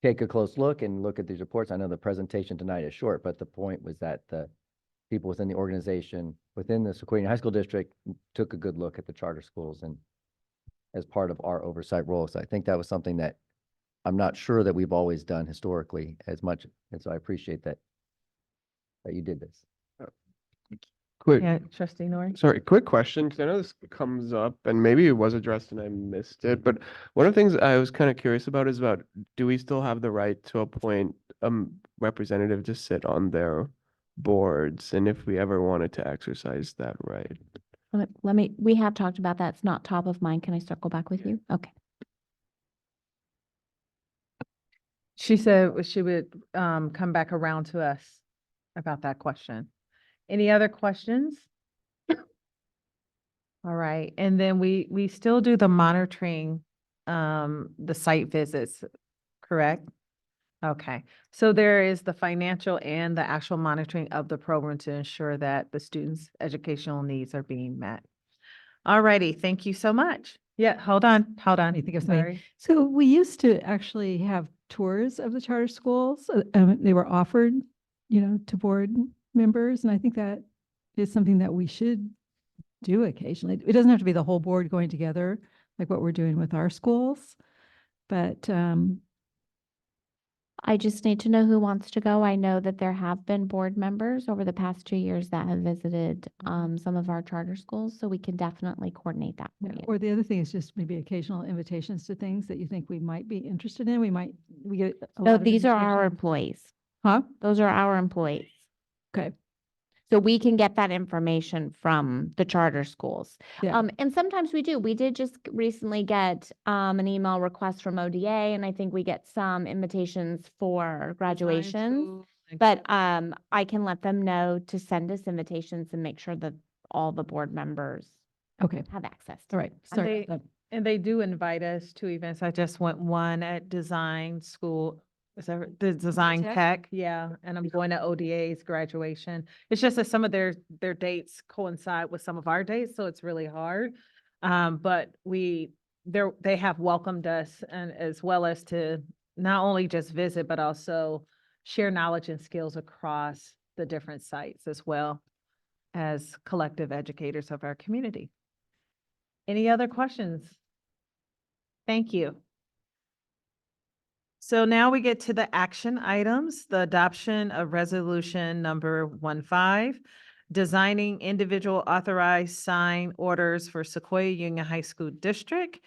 take a close look and look at these reports. I know the presentation tonight is short, but the point was that the people within the organization, within the Sequoia High School District, took a good look at the charter schools and as part of our oversight role. So I think that was something that I'm not sure that we've always done historically as much. And so I appreciate that you did this. Quick, Yeah, Trustee Nori. sorry, quick question, because I know this comes up and maybe it was addressed and I missed it, but one of the things I was kind of curious about is about, do we still have the right to appoint a representative to sit on their boards? And if we ever wanted to exercise that right? We have talked about that. It's not top of mind. Can I circle back with you? Okay. She said she would come back around to us about that question. Any other questions? All right, and then we still do the monitoring, the site visits, correct? Okay, so there is the financial and the actual monitoring of the program to ensure that the students' educational needs are being met. All righty, thank you so much. Yeah, hold on. I think of something. Sorry. So we used to actually have tours of the charter schools. They were offered, to board members, and I think that is something that we should do occasionally. It doesn't have to be the whole board going together, like what we're doing with our schools, but I just need to know who wants to go. I know that there have been board members over the past 2 years that have visited some of our charter schools, so we can definitely coordinate that for you. or the other thing is just maybe occasional invitations to things that you think we might be interested in. We get a lot No, of these are our invitations. employees. Huh? Those are our employees. Okay. So we can get that information from the charter schools. Yeah. And sometimes we do. We did just recently get an email request from ODA, and I think we get some invitations for graduations. But I can let them know to send us invitations and make sure that all the board members Okay. have access. All right. And Sorry. they, and they do invite us to events. I just went one at Design School. Is that the Design Tech? Tech? Yeah, and I'm going to ODA's graduation. It's just that some of their dates coincide with some of our dates, so it's really hard. But they have welcomed us, and as well as to not only just visit, but also share knowledge and skills across the different sites as well as collective educators of our community. Any other questions? Thank you. So now we get to the action items, the adoption of resolution number 15, designing individual authorized sign orders for Sequoia Union High School District.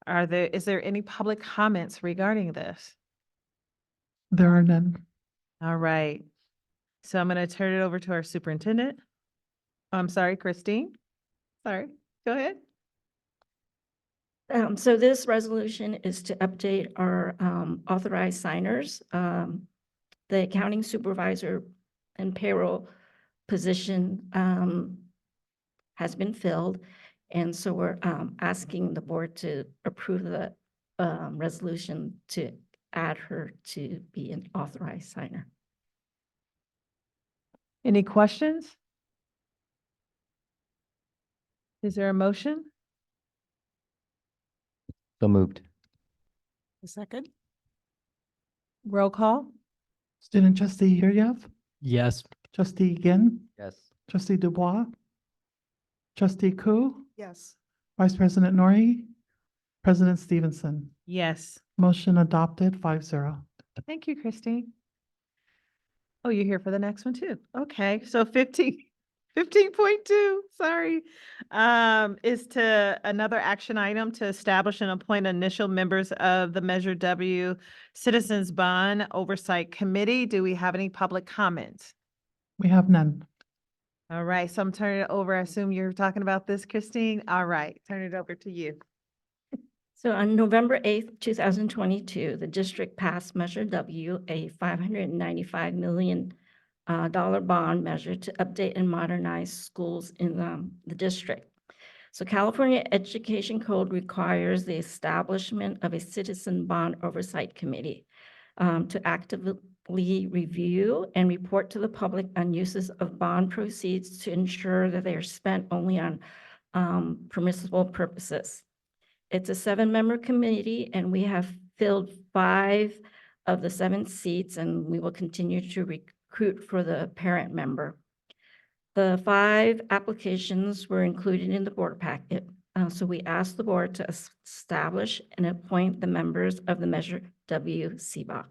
Is there any public comments regarding this? There are none. All right. So I'm going to turn it over to our superintendent. I'm sorry, Christine. Sorry, go ahead. So this resolution is to update our authorized signers. The accounting supervisor and payroll position has been filled. And so we're asking the board to approve the resolution to add her to be an authorized signer. Any questions? Is there a motion? So moved. A second? Roll call? Student trustee Yuryev, Yes. trustee Ginn, Yes. trustee Dubois, trustee Ku, Yes. vice president Nori, president Stevenson. Yes. Motion adopted 5-0. Thank you, Christine. Oh, you're here for the next one too. Okay, so 15.2, sorry, is to another action item to establish and appoint initial members of the Measure W Citizens Bond Oversight Committee. Do we have any public comments? We have none. All right, so I'm turning it over. I assume you're talking about this, Christine. All right, turn it over to you. So on November 8th, 2022, the district passed Measure W, a $595 million bond measure to update and modernize schools in the district. So California Education Code requires the establishment of a citizen bond oversight committee to actively review and report to the public on uses of bond proceeds to ensure that they are spent only on permissible purposes. It's a 7-member committee, and we have filled 5 of the 7 seats, and we will continue to recruit for the parent member. The 5 applications were included in the board packet. So we asked the board to establish and appoint the members of the Measure W CBOC.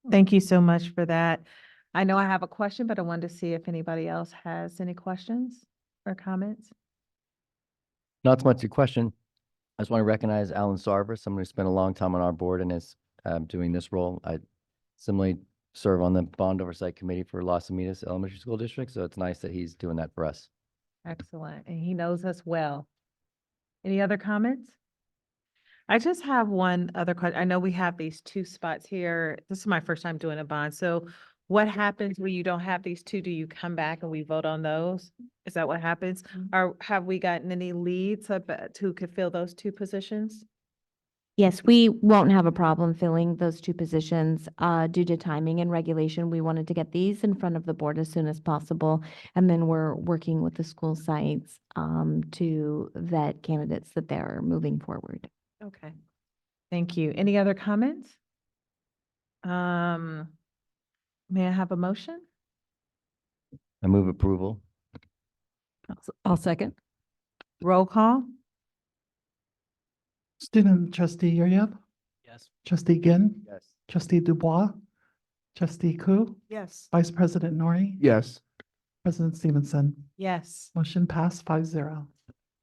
Thank you so much for that. I know I have a question, but I wanted to see if anybody else has any questions or comments. Not so much your question. I just want to recognize Alan Sarver, someone who spent a long time on our board and is doing this role. I similarly serve on the Bond Oversight Committee for Los Alamitos Elementary School District, so it's nice that he's doing that for us. Excellent. And he knows us well. Any other comments? I just have one other question. I know we have these two spots here. This is my first time doing a bond. So what happens when you don't have these two? Do you come back and we vote on those? Is that what happens? Or have we gotten any leads about who could fill those two positions? Yes, we won't have a problem filling those two positions. Due to timing and regulation, we wanted to get these in front of the board as soon as possible. And then we're working with the school sites to vet candidates that they're moving forward. Okay. Thank you. Any other comments? May I have a motion? I move approval. I'll second. Roll call? Student trustee Yuryev, Yes. trustee Ginn, Yes. trustee Dubois, trustee Ku, Yes. vice president Nori, Yes. president Stevenson. Yes. Motion passed 5-0.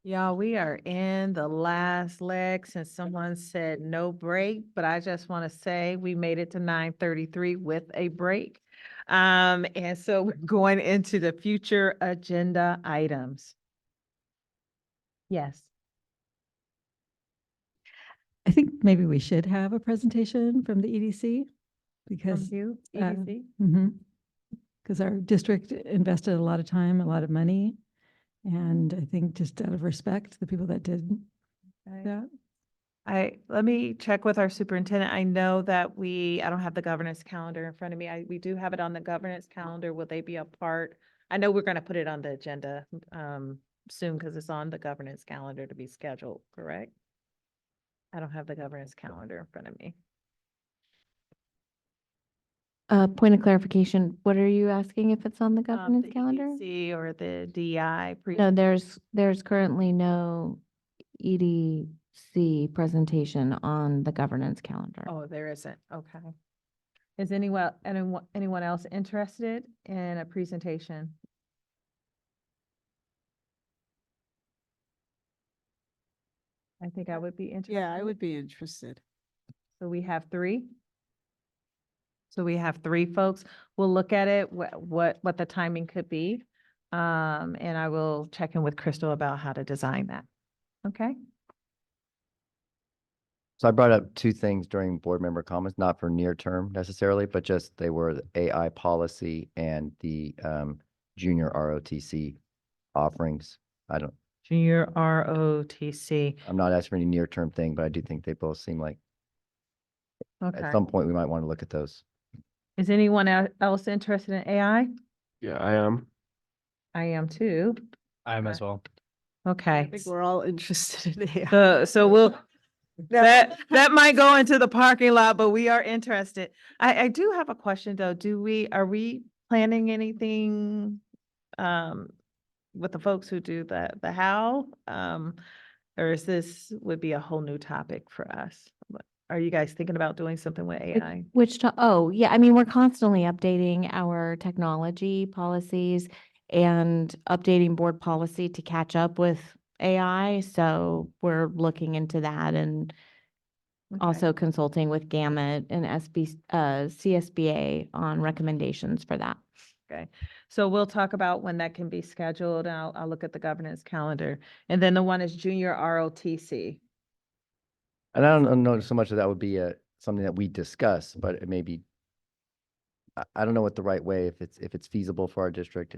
Y'all, we are in the last leg since someone said no break, but I just want to say we made it to 9:33 with a break. And so we're going into the future agenda items. Yes. I think maybe we should have a presentation from the EDC because. From you, uh, EDC? Because our district invested a lot of time, a lot of money. And I think just out of respect, to the people that did Okay. that. Let me check with our superintendent. I know that I don't have the governance calendar in front of me. We do have it on the governance calendar. Will they be a part? I know we're going to put it on the agenda soon because it's on the governance calendar to be scheduled, correct? I don't have the governance calendar in front of me. Point of clarification, what are you asking if it's on the governance The calendar? EDC or the DI? No, there's currently no EDC presentation on the governance calendar. Oh, there isn't. Okay. Is anyone else interested in a presentation? I think I would be interested. Yeah, I would be interested. So we have three. So we have three folks. We'll look at it, what the timing could be. And I will check in with Crystal about how to design that. Okay? So I brought up two things during board member comments, not for near term necessarily, but just they were the AI policy and the junior ROTC offerings. Junior ROTC. I'm not asking for any near term thing, but I do think they both seem like Okay. at some point we might want to look at those. Is anyone else interested in AI? Yeah, I am. I am too. I am as well. I Okay. think we're all interested in AI. So we'll, that might go into the parking lot, but we are interested. I do have a question though. Are we planning anything with the folks who do the how? Or would be a whole new topic for us? Are you guys thinking about doing something with AI? Yeah, I mean, we're constantly updating our technology policies and updating board policy to catch up with AI. So we're looking into that and also consulting with Gamut and CSBA on recommendations for that. Okay, so we'll talk about when that can be scheduled. And I'll look at the governance calendar. And then the one is junior ROTC. And I don't know so much that would be something that we discuss, but it may be, I don't know what the right way, if it's feasible for our district,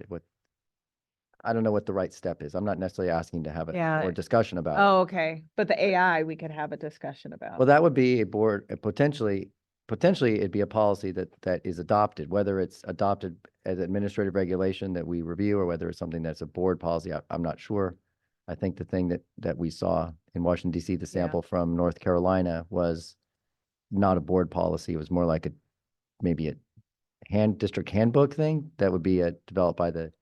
I don't know what the right step is. I'm not necessarily asking to have a discussion about it. Oh, okay. But the AI, we could have a discussion about. Well, that would be a board, potentially it'd be a policy that is adopted, whether it's adopted as administrative regulation that we review or whether it's something that's a board policy, I'm not sure. I think the thing that we saw in Washington DC, the sample from North Carolina was not a board policy. It was more like maybe a district handbook thing that would be developed by the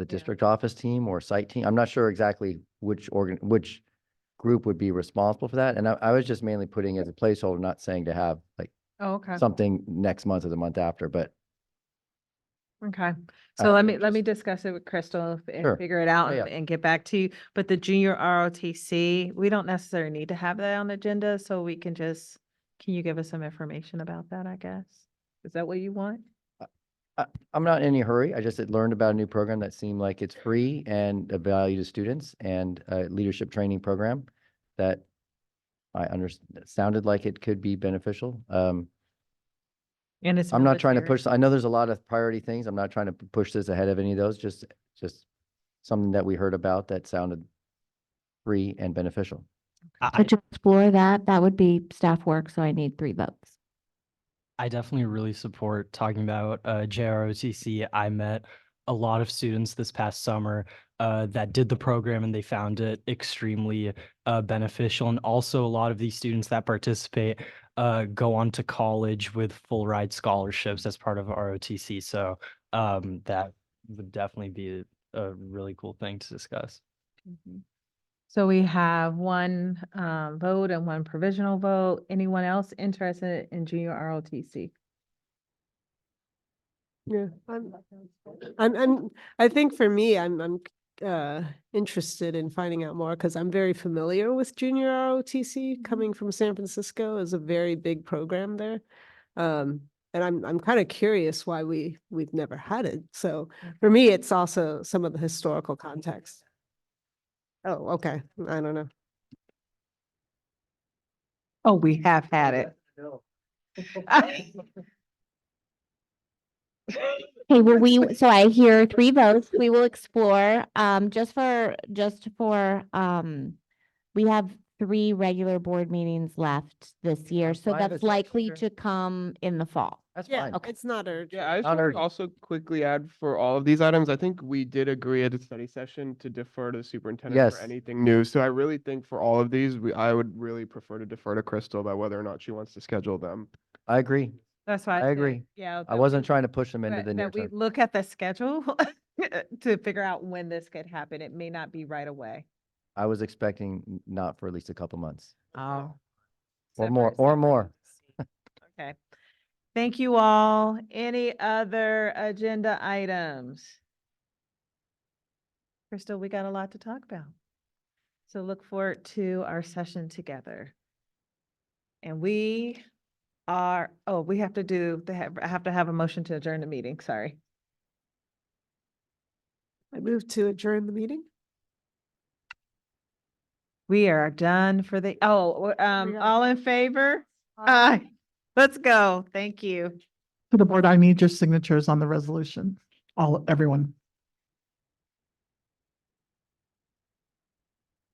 district office team or site team. I'm not sure exactly which group would be responsible for that. And I was just mainly putting as a placeholder, not saying to have like something next month or the month after, but. Okay, so let me discuss it with Crystal and figure it out and get back to you. But the junior ROTC, we don't necessarily need to have that on the agenda, so we can can you give us some information about that, I guess? Is that what you want? I'm not in any hurry. I just had learned about a new program that seemed like it's free and of value to students and a leadership training program that sounded like it could be beneficial. And it's. I'm not trying to military. push, I know there's a lot of priority things. I'm not trying to push this ahead of any of those, just something that we heard about that sounded free and beneficial. So to explore that, that would be staff work, so I need 3 votes. I definitely really support talking about JROTC. I met a lot of students this past summer that did the program and they found it extremely beneficial. And also a lot of these students that participate go on to college with full ride scholarships as part of ROTC. So that would definitely be a really cool thing to discuss. So we have 1 vote and 1 provisional vote. Anyone else interested in junior ROTC? Yeah, I think for me, I'm interested in finding out more because I'm very familiar with junior ROTC coming from San Francisco is a very big program there. And I'm kind of curious why we've never had it. So for me, it's also some of the historical context. Oh, okay. I don't know. Oh, we have had it. Okay, well, so I hear 3 votes. We will explore, just for, we have 3 regular board meetings left this year, That's so fine, that's that's likely sure. to come in the fall. That's Yeah, fine. Okay. it's not urgent. Yeah, I just Not want to urgent. also quickly add for all of these items, I think we did agree at a study session to defer to the superintendent Yes. for anything new. So I really think for all of these, I would really prefer to defer to Crystal about whether or not she wants to schedule them. I agree. That's why I said, agree. yeah. I that wasn't we- trying to push them into that- the near that we term. look at the schedule to figure out when this could happen. It may not be right away. I was expecting not for at least a couple months Oh. or more. Okay. Thank you all. Any other agenda items? Crystal, we got a lot to talk about. So look forward to our session together. And we are, we have to I have to have a motion to adjourn the meeting, sorry. I move to adjourn the meeting. We are done for the, gotta all in favor? Aye. Let's go. Thank you. To the board, I need your signatures on the resolution. Everyone.